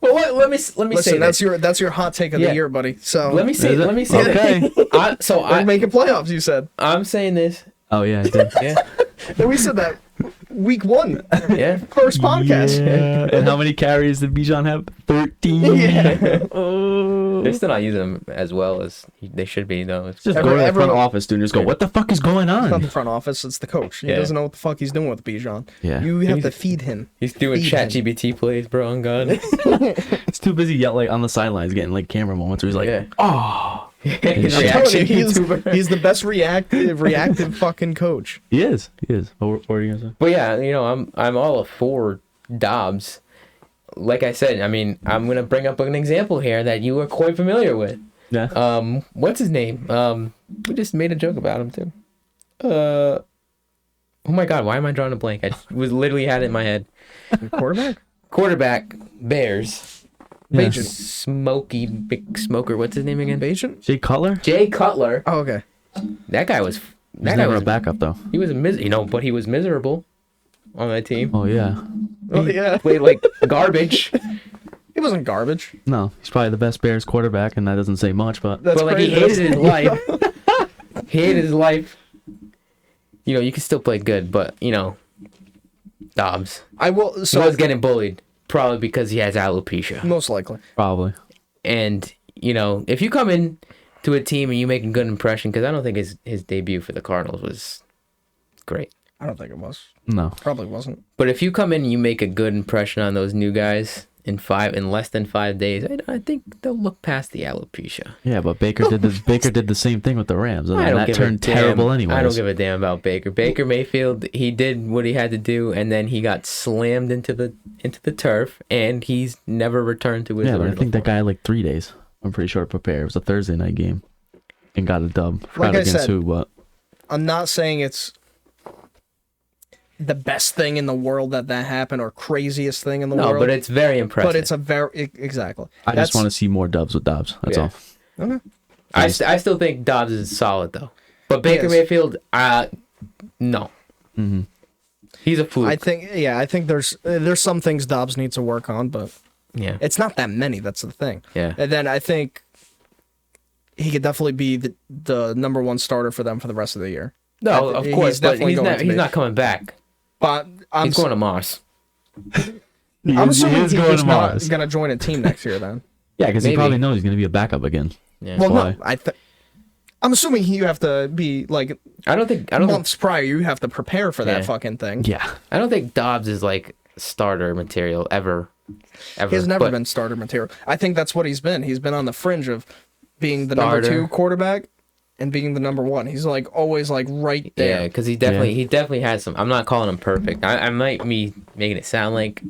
Well, let me say Listen, this. that's your hot take of Yeah. the year, buddy. So Let me say Is it? Okay. this. we're making playoffs. You said. I'm saying this. Oh yeah, I did. Yeah. And we said that week 1, Yeah. first podcast. Yeah. And how many carries did Bijan have? 13. Yeah. Oh. They're still not using them as well as they should be, though. It's Just Every- go to the front everyone- office, dude, and just go, what the fuck is going It's not on? the front office. It's the coach. He Yeah. doesn't know what the fuck he's doing with Bijan. Yeah. You have to feed him. he's doing Feed chat him. GBT plays, bro. On God. He's too busy yelling on the sidelines, getting like camera moments where he's like, Yeah. oh. He's I'm a telling you, reaction he's, YouTuber. he's the best reactive fucking coach. He is. What are you gonna say? But yeah, I'm all for Dobbs. Like I said, I mean, I'm gonna bring up an example here that you are quite familiar with. Yeah. What's his name? We just made a joke about him too. Oh my God, why am I drawing a blank? I was literally had it in my head. Quarterback? Quarterback, Bears. Yeah. Bajan. Smoky big smoker. What's his name again? Bajan? Jay Cutler? Jay Cutler. Oh, okay. That guy was. He's That guy never was. a backup though. He was but he was miserable on that team. Oh yeah. Oh, yeah. Played like garbage. He wasn't garbage. No, he's probably the best Bears quarterback, and that doesn't say much, but That's But like he crazy. hated his life. He hated his life. You can still play good, but Dobbs. I will. He So was getting bullied, probably because he has alopecia. most likely. probably. And if you come in to a team and you make a good impression, because I don't think his debut for the Cardinals was great. I don't think it was. No. Probably wasn't. But if you come in and you make a good impression on those new guys in less than 5 days, I think they'll look past the alopecia. Yeah, but Baker did the same thing with the Rams, and I don't that give turned a damn. terrible anyways. I don't give a damn about Baker. Baker Mayfield, he did what he had to do, and then he got slammed into the turf, and he's never returned to his Yeah, but I original think that form. guy had like 3 days. I'm pretty sure to prepare. It was a Thursday night game, and got a dub. Like Forgot I against said, who, but I'm not saying it's the best thing in the world that happened or craziest thing in the No, world. but it's very impressive. But it's a very exactly. I just want to see more dubs with Dobbs. That's Yeah. all. Okay. I still think Dobbs is solid though, but Baker Yes. Mayfield, no, Mm-hmm. he's a fluke. I think there's some things Dobbs needs to work on, but yeah, it's not that many. That's the thing. yeah. And then I think he could definitely be the number one starter for them for the rest of the year. No, I of think course, he's but definitely he's going not. to He's be. not coming back. But I'm He's going to Mars. I'm assuming is he's going to not Mars. going to join a team next year then. Yeah, because he Maybe. probably knows he's going to be a backup again. Yeah. Well, why. no, I'm assuming you have to be like I don't think. I don't. months prior. You have to prepare for that Yeah. fucking thing. Yeah. I don't think Dobbs is like starter material ever. He has never but- been starter material. I think that's what he's been. He's been on the fringe of being the number Starter. 2 quarterback and being the number 1. He's like always like right Yeah, there. because he definitely has some. I'm not calling him perfect. I might be making it sound like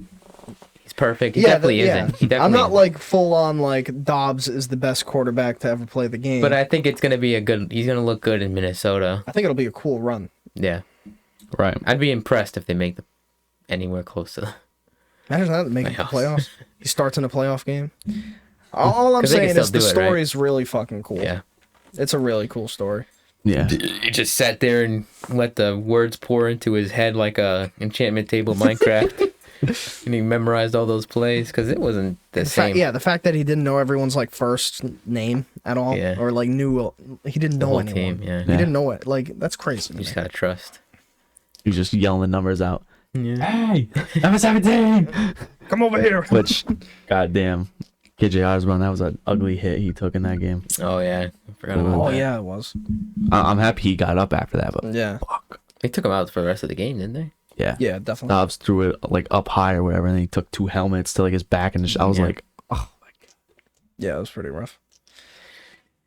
he's perfect. He definitely isn't. He definitely I'm not isn't. like full on like Dobbs is the best quarterback to ever play the game. But I think it's gonna be a good. He's gonna look good in Minnesota. I think it'll be a cool run. Yeah, Right. I'd be impressed if they make anywhere close to. Imagine that making the Playoffs. playoffs. He starts in a playoff game. All I'm 'Cause they can saying is still the do it, right? story is really fucking cool. Yeah, It's a really cool story. Yeah. he just sat there and let the words pour into his head like a enchantment table Minecraft, and he memorized all those plays because it wasn't the same. The fact that he didn't know everyone's like first name at all, Yeah. or like knew he didn't The know whole anyone. team. Yeah, He didn't know it. Like that's crazy. to you just me. gotta trust. He's just yelling the numbers out. Yeah. Hey, number 17. Come over here. Which, goddamn, KJ Osborne, that was an ugly hit he took in that game. Oh yeah, I forgot about Oh that. yeah, it was. I'm happy he got up after that, but Yeah. fuck. They took him out for the rest of the game, didn't they? Yeah. Yeah, definitely. Dobbs threw it like up high or whatever, and then he took 2 helmets to like his back, and I was Yeah. like, oh my god. Yeah, it was pretty rough.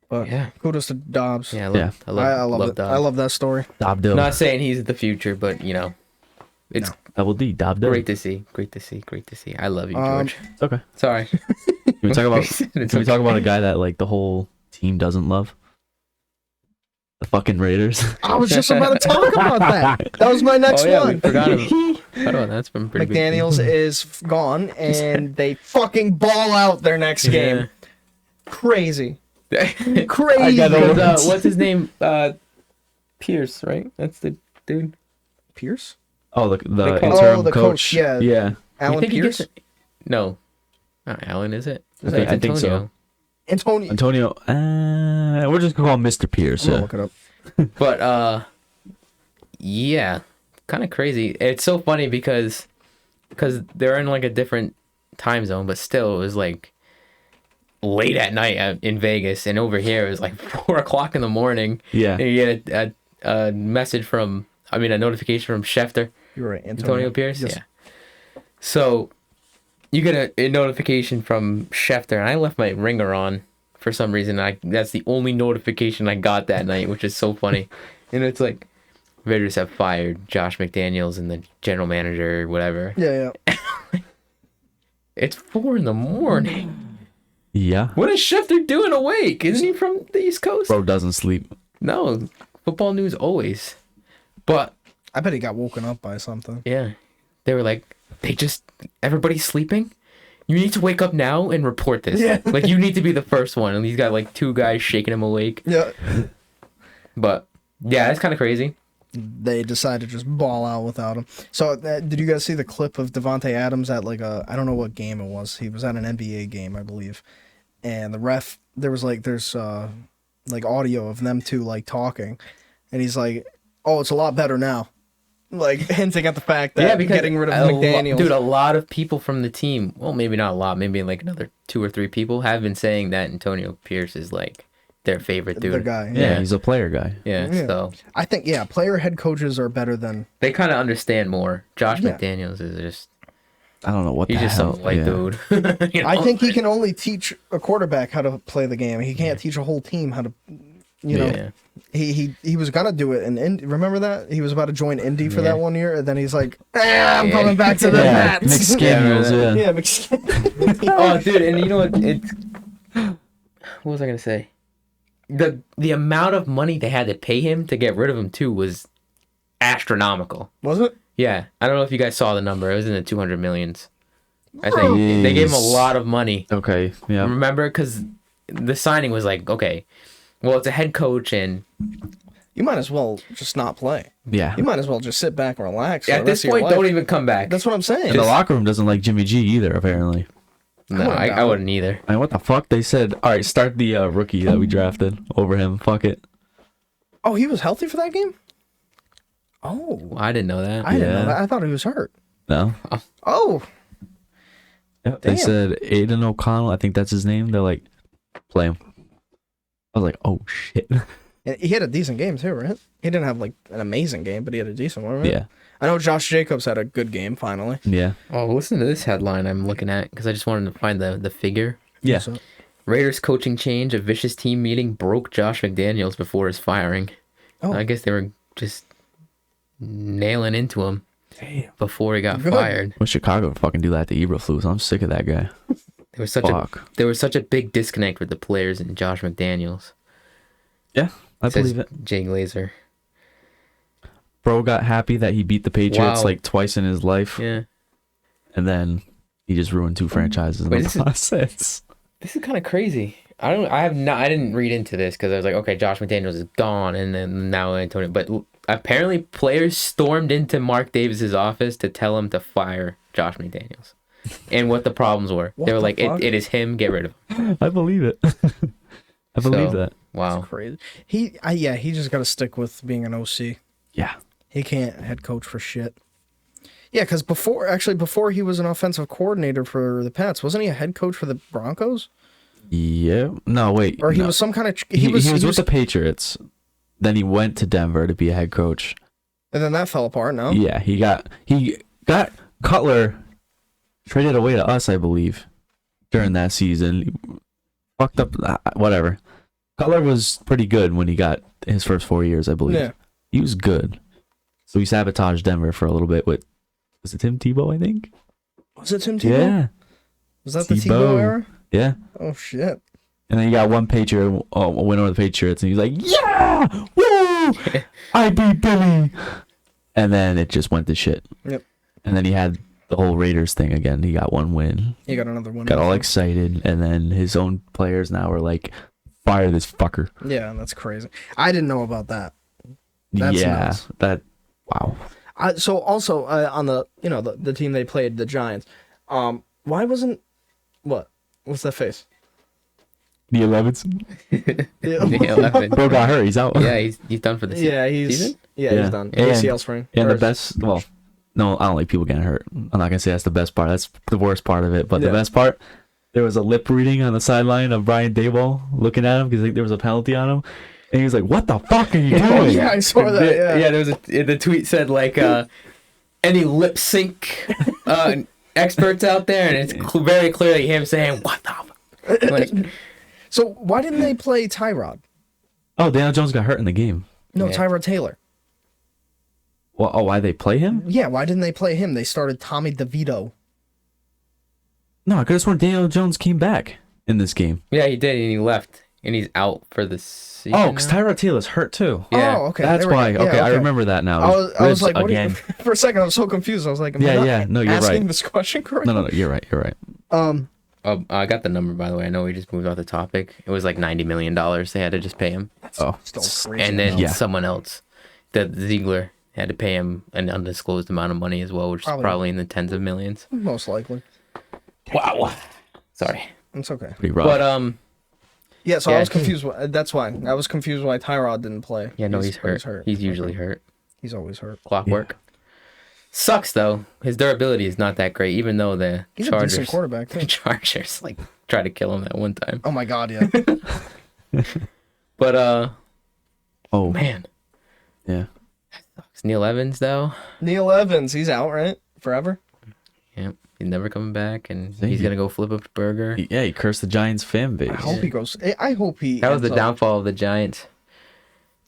But Yeah. kudos to Dobbs. Yeah, Yeah. I love it. Dobbs. I love that story. Dob Dill. Not saying he's the future, but you know, it's No. Double D. Dob Dill. great to see. Great to see. Great to see. I love you, Um, George. Okay. Sorry. Can we talk about? It's Can we talk okay. about a guy that like the whole team doesn't love? The fucking Raiders. I was just about to talk about that. That was my next Oh yeah, we one. forgot about that's been pretty McDaniels is gone, and they fucking ball out their next game. Crazy. big. Crazy. What's his name? Pierce, right? That's the dude. Pierce? Oh, the They call- interim the coach, yeah. Yeah. You Alan think he Pierce? gets? No, not Alan, is it? I think- It's I think so. Antonio. Antonio. Antonio. We're just gonna call him Mr. Pierce. I'm gonna Yeah. look it up. But yeah, kind of crazy. It's so funny because they're in like a different time zone, but still it was like late at night in Vegas, and over here it was like 4 o'clock in the morning. Yeah. And you get a message from, a notification from Schefter, You're right. Antonio Pierce. Yes. Yeah. So you get a notification from Schefter, and I left my ringer on for some reason. That's the only notification I got that night, which is so funny. And it's like, Raiders have fired Josh McDaniels and the general manager or whatever. Yeah. It's 4 a.m. Yeah. What is Schefter doing awake? Isn't he from the East Coast? Bro doesn't sleep. No, football news always. But I bet he got woken up by something. yeah, they were like, everybody's sleeping. You need to wake up now and report this. Yeah. Like, you need to be the first one. And he's got like 2 guys shaking him awake. Yeah. But yeah, that's kind of crazy. They decided to just ball out without him. So, did you guys see the clip of Devontae Adams at like I don't know what game it was. He was at an NBA game, I believe. And the ref, there's audio of them two like talking. And he's like, "Oh, it's a lot better now." Like hinting at the fact that getting rid of McDaniels. Dude, a lot of people from the team, well, maybe not a lot, maybe like another 2 or 3 people have been saying that Antonio Pierce is like their favorite dude. the guy. Yeah, he's a player guy. Yeah, Yeah. so I think player head coaches are better than they kind of understand more. Josh Yeah. McDaniels is just, I don't know what he's the just hell. some white yeah. dude. You know? I think he can only teach a quarterback how to play the game. He can't teach a whole team how to, you know. Yeah. He was gonna do it in Indy. Remember that he was about to join Indy for Yeah. that one year, and then he's like, "I'm coming back to the Yeah, Pats." McScaniels, yeah. Yeah, McScaniels. Oh, dude, and you know what? What was I gonna say? The amount of money they had to pay him to get rid of him too was astronomical. Was it? Yeah, I don't know if you guys saw the number. It was in the 200 millions. I think they gave him a Jeez. lot of money. Okay. Yeah. Remember, because the signing was like, okay, well, it's a head coach, and You might as well just not play. Yeah. You might as well just sit back and relax. For at the this rest of your point, don't life. even come back. That's what I'm saying. And the locker room doesn't like Jimmy G either, apparently. No, I wouldn't either. I mean, what the fuck? They said, all right, start the rookie that we drafted over him. Fuck it. Oh, he was healthy for that game. Oh, Well, I didn't know that. I didn't know Yeah. that. I thought he was hurt. No. Oh, They Damn. said Aiden O'Connell, I think that's his name. They're like, play him. I was like, oh shit. and he had a decent game too, right? He didn't have like an amazing game, but he had a decent one, right? Yeah. I know Josh Jacobs had a good game finally. Yeah. Oh, listen to this headline I'm looking at because I just wanted to find the figure. Yeah. So, Raiders coaching change. A vicious team meeting broke Josh McDaniels before his firing. Oh. I guess they were just nailing into him damn. before he got Good. fired. Well, Chicago would fucking do that to Eberflus. I'm sick of that guy. Fuck. There was such a big disconnect with the players and Josh McDaniels. Yeah, I Says believe it. Jay Glazer. Bro got happy that he beat the Patriots Wow. like twice in his life, Yeah. and then he just ruined 2 franchises in Wait, the this is- process. This is kind of crazy. I didn't read into this because I was like, okay, Josh McDaniels is gone, and then now Antonio. But apparently, players stormed into Mark Davis's office to tell him to fire Josh McDaniels, and what the problems were. What They were the like, fuck? it is him. Get rid of him. I believe it. I believe So, that. Wow. Crazy. He just got to stick with being an OC. Yeah. He can't head coach for shit. Yeah, because before he was an offensive coordinator for the Pats, wasn't he a head coach for the Broncos? Yeah. No, wait. Or he no. was some kind of He was with the Patriots. Then he went to Denver to be a head coach. and then that fell apart. No, Yeah, he got Cutler traded away to us, I believe, during that season. Fucked up, whatever. Cutler was pretty good when he got his first 4 years, I believe. Yeah. He was good. So he sabotaged Denver for a little bit with, was it Tim Tebow, I think? Was it Tim Tebow? Yeah. Was that the Tebow era? Yeah. Oh shit. And then you got one Patriot, a win over the Patriots, and he's like, yeah! Woo! I beat Billy! And then it just went to shit. Yep. And then he had the whole Raiders thing again. He got one win. He got another one. Got all excited, and then his own players now are like, fire this fucker. Yeah, that's crazy. I didn't know about that. That's yeah, nuts. Wow. So also on the team they played, the Giants. Why wasn't what's that face? The 11th. The 11. Bro got hurt. He's out. Yeah, he's done for the season. Yeah, he's Season? he's done. And- ACL sprain. And Or- the best, well, no, I don't like people getting hurt. I'm not gonna say that's the best part. That's the worst part of it. But Yeah. the best part, there was a lip reading on the sideline of Brian Daboll looking at him because there was a penalty on him, and he was like, "What the fuck are you doing?" Oh, yeah, I saw that. Yeah. There was the tweet said like any lip sync experts out there, and it's very clearly him saying what the fuck? Like, So why didn't they play Tyrod? Oh, Daniel Jones got hurt in the game. No, Yeah. Tyrod Taylor. Well, why they play him? Yeah, why didn't they play him? They started Tommy DeVito. No, I could have sworn Daniel Jones came back in this game. yeah, he did, and he left, and he's out for the season. Oh, because now? Tyrod Taylor's hurt too. Yeah. Oh, okay. That's there we why. go. Yeah, Okay, I remember that now. I was Ribs like, what again. for a second, I was so confused. I was like, am I Yeah, not no, you're asking right. this question correctly? No, you're right. You're right. Oh, I got the number, by the way. I know we just moved off the topic. It was like $90 million they had to just pay him. Oh, Still crazy. And then Yeah. someone else, the Ziegler, had to pay him an undisclosed amount of money as well, which is probably in the tens of millions. Most likely. Wow. Sorry. It's okay. pretty rough. But, Yeah, so Yeah, I was confused. That's why. I was confused why Tyrod didn't play. yeah, no, he's hurt. He's usually hurt. He's always hurt. Clockwork. Sucks, though. His durability is not that great, even though the He's a Chargers, decent quarterback, the too. Chargers, like, tried to kill him that one time. Oh my god, yeah. But, oh man. yeah. Sucks. Neil Evans, though. Neil Evans, he's out, right? Forever? Yep. He's never coming back, and Thank he's you. going to go flip a burger. Yeah, he cursed the Giants fan base. I hope he goes. I hope he. That was the ends up- downfall of the Giants,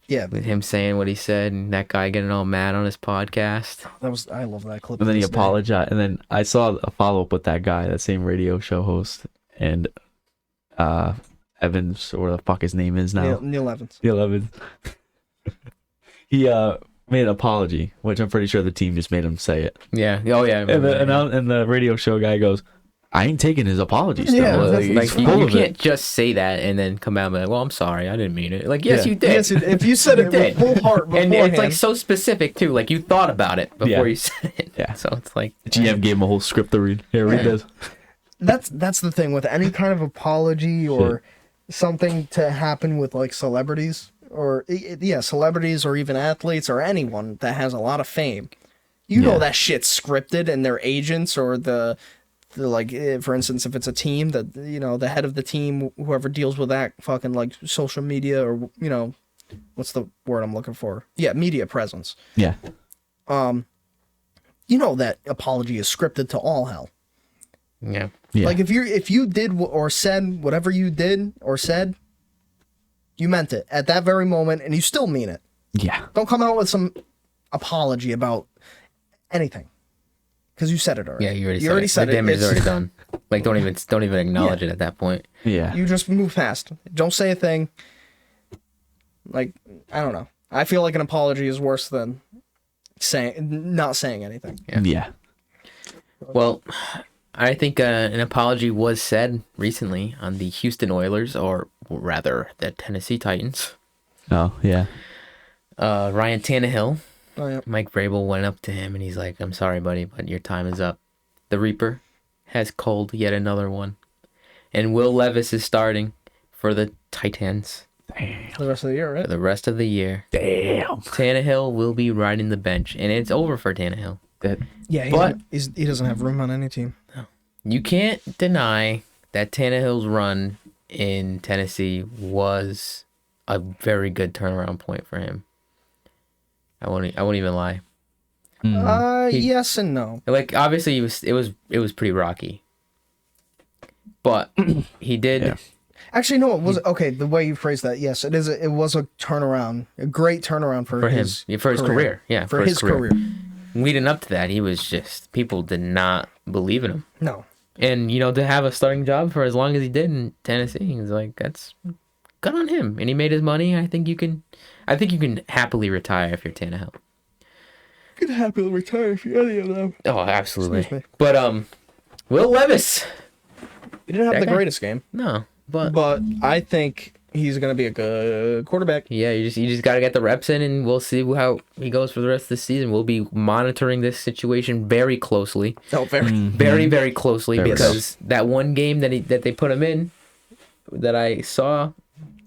Yeah, with him saying what he said, and that guy getting all mad on his podcast. that was. I love that clip. And then he to this day. apologized. And then I saw a follow up with that guy, that same radio show host, and Evans, or what the fuck his name is now. Neil Evans. Neil Evans. He made an apology, which I'm pretty sure the team just made him say it. Yeah. Oh, yeah. I And remember that. and the radio show guy goes, "I ain't taking his apology still." Yeah, Well, that's- He's like, you full of can't it. just say that and then come out and be like, well, I'm sorry, I didn't mean it. Like, yes, Yeah. you did. Yes, if you said it did. with full heart And beforehand, it's like so specific, too. Like, you thought about it before Yeah. you said it. Yeah. So it's like, GM gave him a whole script to read. Here, read Yeah. this. that's the thing with any kind of apology or something to happen with like celebrities or celebrities or even athletes or anyone that has a lot of fame. You know Yeah. that shit's scripted, and their agents or the like, for instance, if it's a team that the head of the team, whoever deals with that fucking like social media or what's the word I'm looking for? Yeah, media presence. Yeah. That apology is scripted to all hell. yeah. Yeah. Like if you did or said whatever you did or said, you meant it at that very moment, and you still mean it. Yeah. Don't come out with some apology about anything because you said it already. Yeah, you already already said said it. The damage is It's- already done. Like, don't even acknowledge it at that point. Yeah. You just move past. Don't say a thing. Like, I don't know. I feel like an apology is worse than not saying anything. Yeah. Well, I think an apology was said recently on the Houston Oilers, or rather, the Tennessee Titans. Oh, yeah. Ryan Tannehill, Oh, yeah. Mike Vrabel went up to him and he's like, I'm sorry, buddy, but your time is up. The Reaper has culled yet another one. And Will Levis is starting for the Titans The rest of the year, for right? the rest of the year. Damn. Tannehill will be riding the bench, and it's over for Tannehill. Yeah, But- he doesn't have room on any team. You can't deny that Tannehill's run in Tennessee was a very good turnaround point for him. I won't even lie. Yes and no. Like, obviously it was pretty rocky. But he did Yeah. Actually, no, it was okay. The way you phrased that, yes, it is. It was a turnaround, a great turnaround for him. his Yeah, for his career. Yeah, for his career. Leading up to that, he was just people did not believe in him. No, And to have a starting job for as long as he did in Tennessee, he's like that's good on him. And he made his money. I think you can happily retire if you're Tannehill. you could happily retire if you're any of them. Oh, absolutely. Excuse me. But Will Levis. He didn't have That the guy? greatest game, No, but I think he's gonna be a good quarterback. yeah, you just got to get the reps in, and we'll see how he goes for the rest of the season. We'll be monitoring this situation very closely, Oh, very. very very closely, Very because that one game that they put him in, that I saw,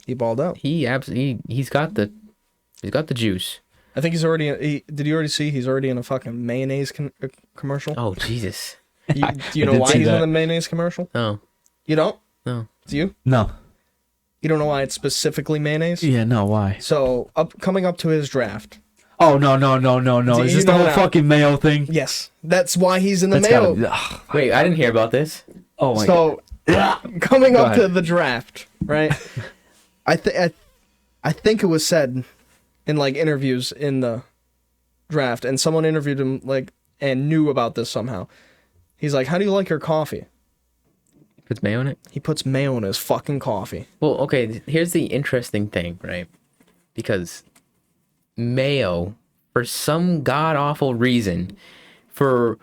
He balled out. he's got the juice. I think he's already. Did you already see? He's already in a fucking mayonnaise commercial. Oh Jesus! Do you know did why see he's in that. the mayonnaise commercial? Oh You don't? no! Do you? No. You don't know why it's specifically mayonnaise? Yeah, no, why? So coming up to his draft. Oh, no. Do Is you this the know whole that? fucking Mayo thing? Yes, that's why he's in the That's mayo. gotta, ugh. Wait, I didn't hear about this. Oh, my God. So coming Go up to ahead. the draft, right? I think it was said in like interviews in the draft, and someone interviewed him like and knew about this somehow. He's like, "How do you like your coffee?" Puts mayo in it. He puts mayo in his fucking coffee. Well, okay. Here's the interesting thing, right? Because mayo, for some god awful reason, for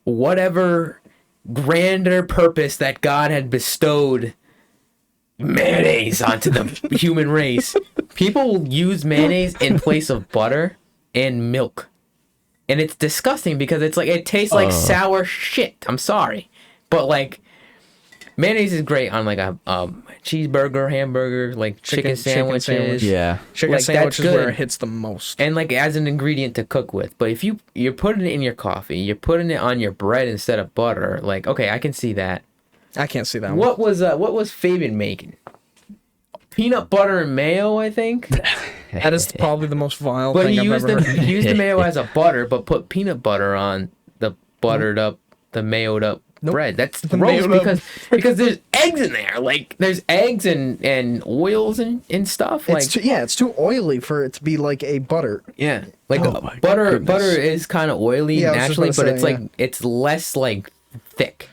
whatever grander purpose that God had bestowed mayonnaise onto the human race, people use mayonnaise in place of butter and milk. And it's disgusting because it's like it tastes like sour shit. I'm sorry. But like mayonnaise is great on like a cheeseburger, hamburger, like chicken sandwiches. sandwich. Yeah. Chicken Like, sandwich that's is where good. it hits the most. And like as an ingredient to cook with. But if you're putting it in your coffee, you're putting it on your bread instead of butter, like okay, I can see that. I can't see that one. What was Fabian making? Peanut butter and mayo, I think. That is probably the most vile But thing he I've used ever the heard. he used the mayo as a butter, but put peanut butter on the buttered up, the mayoed up bread. That's gross mayoed up because there's eggs in there. Like there's eggs and oils and stuff. Like It's too oily for it to be like a butter. yeah, like Oh my butter. goodness. Butter is kind of oily Yeah, I was just naturally, gonna but it's say, like it's less like thick.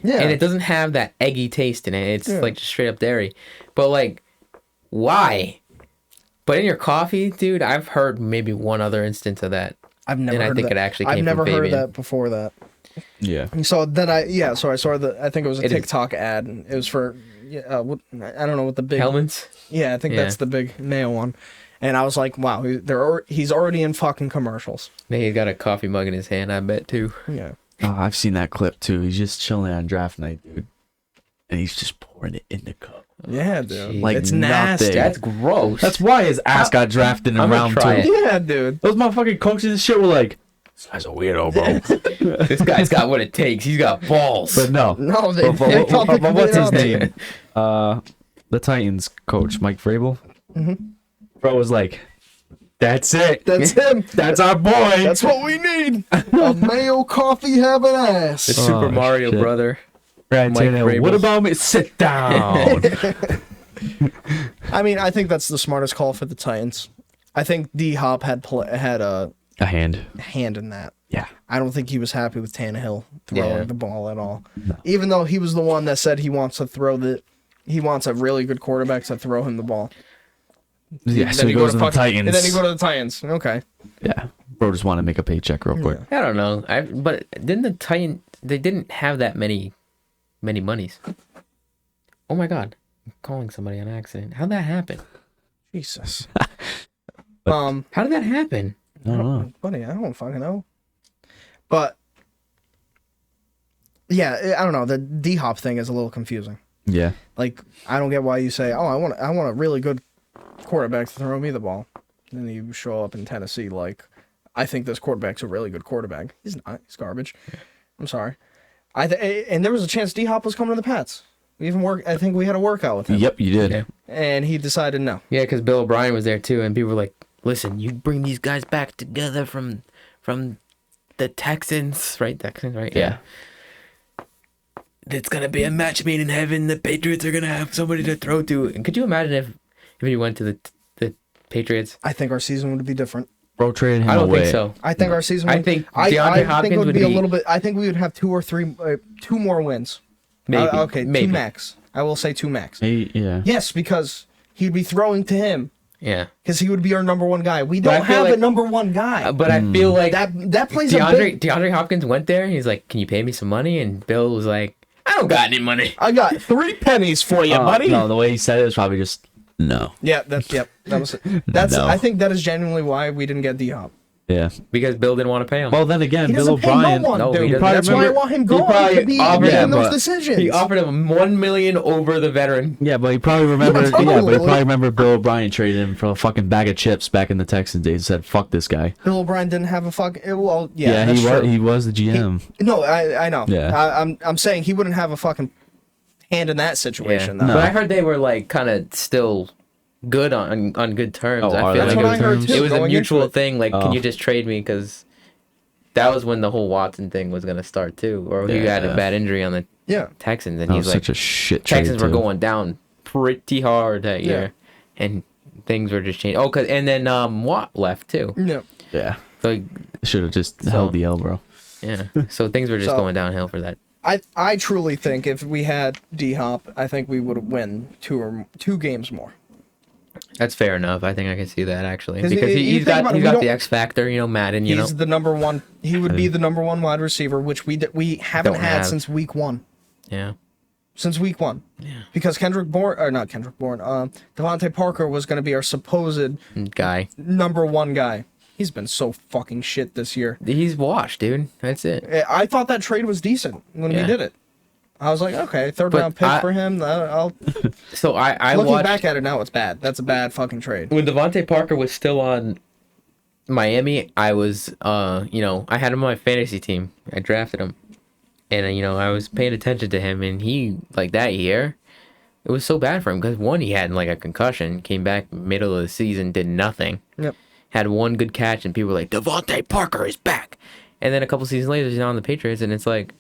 Yeah. And it doesn't have that eggy taste in it. It's Yeah. like just straight up dairy. But like, why? But in your coffee, dude, I've heard maybe one other instance of that. I've never and I heard think of that. it actually I've came never from heard of Fabian. that before that. Yeah. So then I saw I think it was a It is. TikTok ad. It was for I don't know what the big Hellman's? Yeah, I think that's the big mayo one. And I was like, wow, he's already in fucking commercials. Maybe he's got a coffee mug in his hand, I bet, too. Yeah. Oh, I've seen that clip too. He's just chilling on draft night, dude. And he's just pouring it in the cup. Yeah, dude. Like it's nasty. nothing. That's gross. That's why his ass got drafted in I'm gonna round try 2. it. Yeah, dude. Those motherfucking coaches and shit were like, this guy's a weirdo, bro. This guy's got what it takes. He's got balls. But no. No, they But called the what's his complete name? The Titans coach, Mike Vrabel. Bro was like, that's it. That's him. That's our boy. That's what we need. A mayo coffee having ass. the Super Mario shit. brother. Ryan Mike Tannehill, Vrabel. what about me? Sit down. I mean, I think that's the smartest call for the Titans. I think D Hop had a A hand. hand in that. Yeah. I don't think he was happy with Tannehill throwing Yeah. the ball at all. Even though he was the one that said he wants a really good quarterback to throw him the ball. Yeah, Then so he you go goes to the fucking- Titans. And then you go to the Titans. Okay. Yeah. Bro just want to make a paycheck real quick. I don't know. But didn't the Titans, they didn't have that many monies. Oh my God. I'm calling somebody on accident. How'd that happen? Jesus. How did that happen? I don't know. Buddy, I don't fucking know. But yeah, I don't know. The D Hop thing is a little confusing. Yeah. Like, I don't get why you say, "Oh, I want a really good quarterback to throw me the ball." And then you show up in Tennessee like, "I think this quarterback's a really good quarterback." He's not. He's garbage. I'm sorry. And there was a chance D Hop was coming to the Pats. I think we had a workout with him. Yep, you did. Yeah. And he decided no. Yeah, because Bill O'Brien was there too, and people were like, "Listen, you bring these guys back together from the Texans, right? Texans, right? Yeah. it's gonna be a match made in heaven. The Patriots are gonna have somebody to throw to. And could you imagine if he went to the Patriots? I think our season would be different. Bro traded him I don't away. think so. I think our season. I Would, think I DeAndre Hopkins think it would would be a be- little bit. I think we would have 2 or 3, 2 more wins. Maybe. Okay, maybe. 2 max. I will say 2 max. Yeah. Yes, because he'd be throwing to him Yeah. because he would be our number 1 guy. We But I don't feel have like- a number 1 guy. But I feel like that plays a big. DeAndre Hopkins went there. He's like, "Can you pay me some money?" And Bill was like, "I don't got any money." I got 3 pennies for you, buddy. No, the way he said it was probably just no. Yeah, that was it. That's. No. I think that is genuinely why we didn't get D-Hop. Yeah. Because Bill didn't want to pay him. Well, then again, He Bill doesn't pay O'Brien. no one, No, he dude. doesn't. That's why I Remember- want him he gone probably to be offered making him, those but decisions. he offered him $1 million over the veteran. Yeah, but he probably remembered. totally. Yeah, but he probably remembered Bill O'Brien traded him for a fucking bag of chips back in the Texans days. And said, "Fuck this guy." Bill O'Brien didn't have a fuck. Well, yeah, he that's was. true. He was the GM. No, I know. Yeah. I'm saying he wouldn't have a fucking hand in that situation. Yeah. Though. But I heard they were like kind of still good on good terms. Oh, I are feel they like That's what I heard too. it was a going mutual into it. thing. Like, can Oh. you just trade me? Because that was when the whole Watson thing was gonna start too, or he had a Yeah. bad injury on the Yeah. Texans, and That he's was like, such a shit trade. Texans were too. going down pretty hard that year, and things were just changing. Oh, and then Watt left too. Yeah. Yeah. So Should have just held the L, bro. yeah, so things were just So- going downhill for that. I truly think if we had D-Hop, I think we would win 2 games more. That's fair enough. I think I can see that actually 'Cause because you he's think about got it, he's we got the don't- X factor, Madden. You know, He's the number 1. He would be the number 1 wide receiver, which we haven't Don't had have. since week 1. yeah. Since week 1. Yeah. Because Devontae Parker was going to be our supposed Guy, number 1 guy. He's been so fucking shit this year. he's washed, dude. That's it. I thought that trade was decent when we Yeah. did it. I was like, okay, third But round pick I- for him. I'll So I looking watched back at it now, it's bad. That's a bad fucking trade. when Devontae Parker was still on Miami. I was I had him on my fantasy team. I drafted him, and I was paying attention to him, and he like that year. It was so bad for him because one, he had like a concussion, came back middle of the season, did nothing. Yep. Had one good catch, and people were like, Devontae Parker is back. And then a couple seasons later, he's on the Patriots, and it's like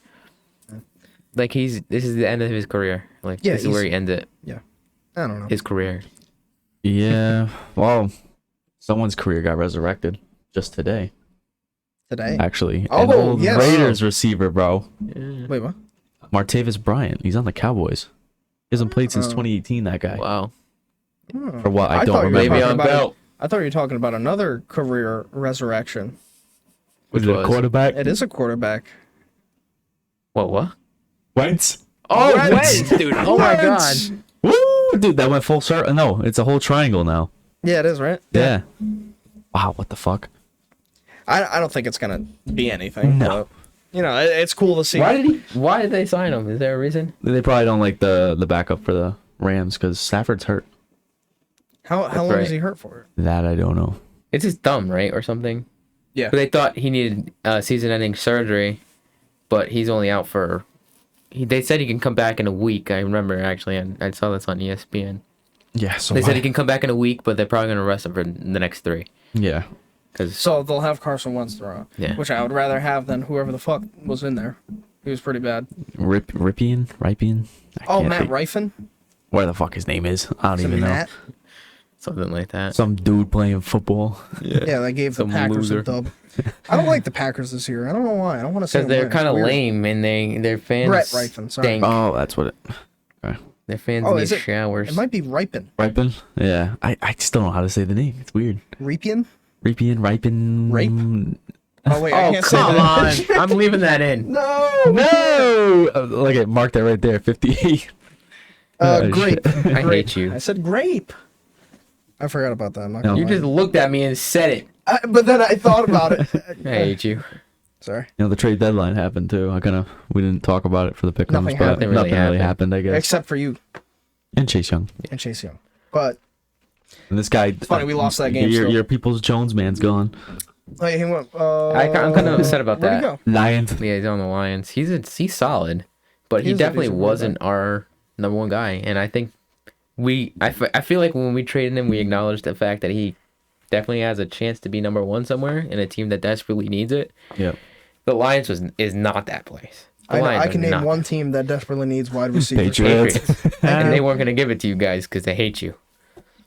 this is the end of his career. Like, Yeah, this is where he ends it, Yeah. I don't know. his career. Yeah. Well, someone's career got resurrected just today. Today. Actually, Oh, an old yes. Raiders receiver, bro. Wait, what? Martavis Bryant. He's on the Cowboys. He hasn't played since Oh. 2018. That guy. Wow. For what? I don't thought you were remember. Maybe talking on about- Bell. I thought you were talking about another career resurrection. Was Which it a was? quarterback? It is a quarterback. What? Wentz. Oh, Wentz. Wentz, dude. Oh my God. Wentz. Woo, dude, that went full circle. No, it's a whole triangle now. Yeah, it is, right? Yeah. Wow, what the fuck? I don't think it's gonna be anything. No. But, it's cool to see. Why did they sign him? Is there a reason? They probably don't like the backup for the Rams because Stafford's hurt. How long right. is he hurt for? That I don't know. It's his thumb, right, or something. Yeah. But they thought he needed season-ending surgery, but he's only out for. They said he can come back in a week. I remember actually, I saw this on ESPN. Yeah, so They said he can come back in a week, but they're probably gonna rest him for the next 3. Yeah. Cause So they'll have Carson Wentz throw. Yeah. Which I would rather have than whoever the fuck was in there. He was pretty bad. Ripien? I Oh, can't Matt think Rifen? where the fuck his name is. I don't Is it even know. Matt? something like that. Some dude playing football. Yeah, they gave the Some Packers loser. a dub. I don't like the Packers this year. I don't know why. I don't want to say Because they're kind of lame and their fans Brett Rifen, sorry. stink. Oh, that's what it. Okay. Their fans Oh, need is it? showers. It might be Ripen. Ripien? Yeah. I still don't know how to say the name. It's weird. Ripien? Ripien. Rape? Oh, wait, I Oh, can't say come that. on. I'm leaving that in. No! No! Look at mark that right there. 58. Grape. I Grape. hate you. I said grape. I forgot about that. I'm not No. gonna You lie. just looked at me and said it. But then I thought about it. I hate you. Sorry. You know, the trade deadline happened too. We didn't talk about it for the pick'ems, Nothing but happened. nothing really Really happened, I guess. Except for you And Chase Young. and Chase Young. But And this guy. It's funny, we lost that game Your, still. your People's Jones man's gone. like, he went. I'm kind of upset about Where'd he that. go? Lions. Yeah, he's on the Lions. He's solid, but he He's a definitely decent wasn't our number one guy. And I think I feel like when we traded him, we acknowledged the fact that he definitely has a chance to be number one somewhere in a team that desperately needs it. Yep. The Lions is not that place. The I Lions are can name not. one team that desperately needs wide receivers. Patriots. Patriots. And they weren't going to give it to you guys because they hate you.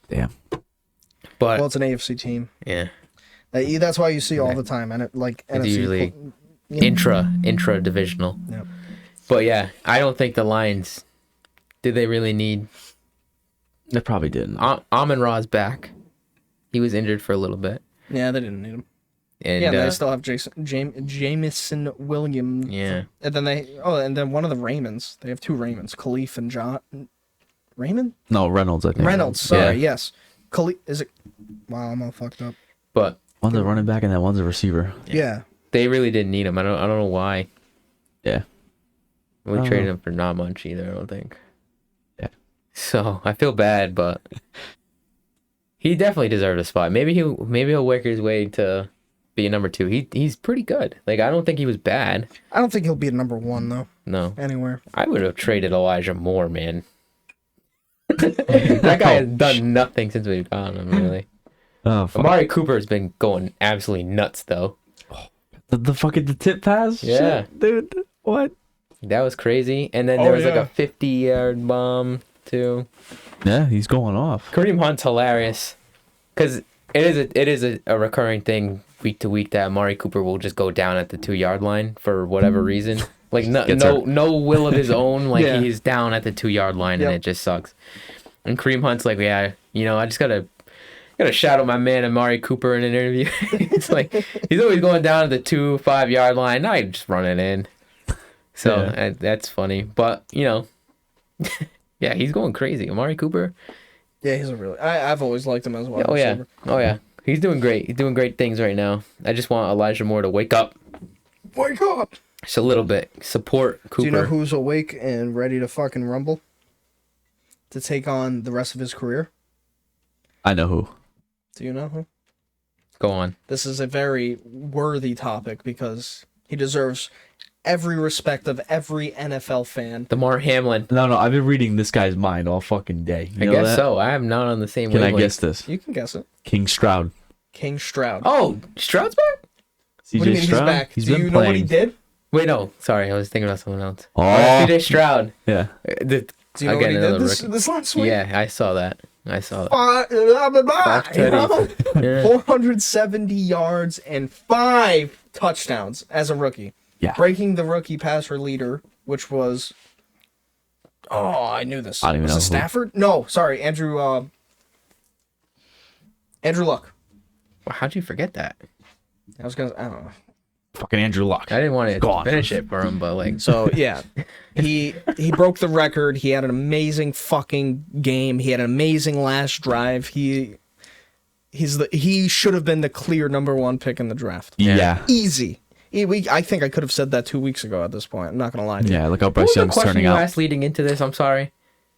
Damn. But Well, it's an AFC team. yeah, That's why you see all the time, and like it's NFC. usually you know, intra divisional. Yep. But yeah, I don't think the Lions. Did they really need? They probably didn't. Amon Ra's back. He was injured for a little bit. Yeah, they didn't need him. And Yeah, they still have Jameson Williams. yeah. And then one of the Raymonds. They have two Raymonds, Khalif and John. Raymond? No, Reynolds, I think. Reynolds, sorry, Yeah. yes. Khalif, is it? Wow, I'm all fucked up. But One's a running back and that one's a receiver. Yeah. they really didn't need him. I don't know why. Yeah. We Oh. traded him for not much either, I don't think. Yeah. So I feel bad, but he definitely deserved a spot. Maybe he'll work his way to be a number 2. He's pretty good. Like, I don't think he was bad. I don't think he'll be a number 1, though, No. anywhere. I would have traded Elijah Moore, man. That guy has done nothing since we've gotten him, really. Oh, fuck. Amari Cooper has been going absolutely nuts, though. The fucking tip pass? Yeah. Shit, dude. What? That was crazy. And then Oh, there was yeah. like a 50-yard bomb, too. Yeah, he's going off. Kareem Hunt's hilarious. Because it is a recurring thing week to week that Amari Cooper will just go down at the 2-yard line for whatever reason. Like, Gets hurt. no will of his own. Like, Yeah. he's down at the 2-yard line, and Yep. it just sucks. And Kareem Hunt's like, yeah, I just gotta shout out my man Amari Cooper in an interview. It's like, he's always going down at the 2-5-yard line. Now he's just running in. So that's funny. But, yeah, he's going crazy. Amari Cooper. Yeah, he's a really. I've always liked him as well. Oh yeah. He's doing great. He's doing great things right now. I just want Elijah Moore to wake up Wake up! just a little bit. Support Cooper. Do you know who's awake and ready to fucking rumble? To take on the rest of his career? I know who. Do you know who? Go on. This is a very worthy topic because he deserves every respect of every NFL fan. DeMar Hamlin. No, I've been reading this guy's mind all fucking day. You I know guess that? so. I am not on the same Can I wavelength. guess this? You can guess it. King Stroud. King Stroud. Oh, Stroud's back? CJ What do you mean Stroud? he's back? He's Do been you know playing. what he did? Wait, no. Sorry, I was thinking about someone else. Oh. CJ Stroud. Yeah. Do you know what he Again, did another this, rookie. this last week? Yeah, I saw that. I saw that. You know? Yeah. 470 yards and 5 touchdowns as a rookie. Yeah. Breaking the rookie passer leader, which was... Oh, I knew this. I don't even was know it who. Stafford? No, sorry, Andrew Luck. How'd you forget that? I don't know. Fucking Andrew Luck. I didn't want to Gone. finish it for him, but like, So yeah, he broke the record. He had an amazing fucking game. He had an amazing last drive. He should have been the clear number 1 pick in the draft. Yeah. Easy. I think I could have said that 2 weeks ago at this point. I'm not gonna lie to you. Yeah, look how what was Bryce the Young's question turning you out. asked leading into this? I'm sorry.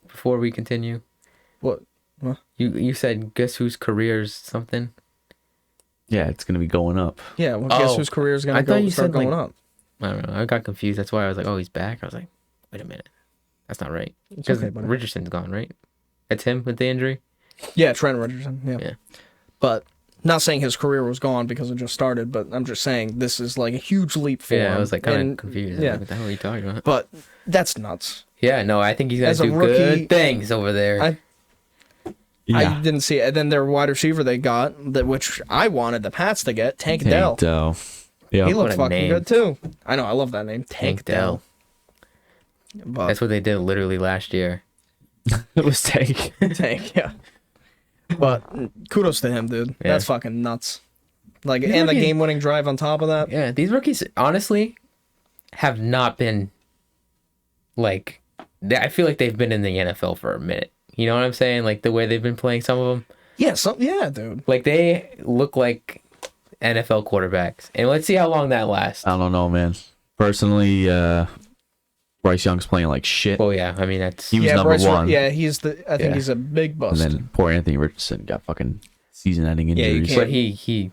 Before we continue, What? you said guess whose career's something. Yeah, it's gonna be going up. Yeah. Well, guess Oh, whose career is I gonna thought you start said, going like- up? I don't know. I got confused. That's why I was like, oh, he's back. I was like, wait a minute, that's not right. It's Because okay, buddy. Richardson's gone, right? That's him with the injury. Yeah, Trent Richardson. Yeah. Yeah. But not saying his career was gone because it just started, but I'm just saying this is like a huge leap for him. Yeah, I was like kind And- of confused. Yeah. Like, what the hell are you talking about? But that's nuts. Yeah, no, I think he's gonna As a do rookie, good things over there. I Yeah. didn't see it. And then their wide receiver they got, which I wanted the Pats to get, Tank Dell. Dell. Yeah. He What looked a fucking name. good too. I know, I love that name. Tank Dell. But That's what they did literally last year. It was Tank. Tank, yeah. But kudos to him, dude. Yeah. That's fucking nuts. Like, These and the rookies- game-winning drive on top of that. Yeah, these rookies honestly have not been like. I feel like they've been in the NFL for a minute. You know what I'm saying? Like the way they've been playing some of them. Yeah, yeah, dude. Like they look like NFL quarterbacks, and let's see how long that lasts. I don't know, man. Personally, Bryce Young's playing like shit. Well, yeah, I mean that's He was Yeah, number Bryce, one. yeah, he's the. I think Yeah. he's a big And bust. then poor Anthony Richardson got fucking season-ending Yeah, you injuries. can't- but he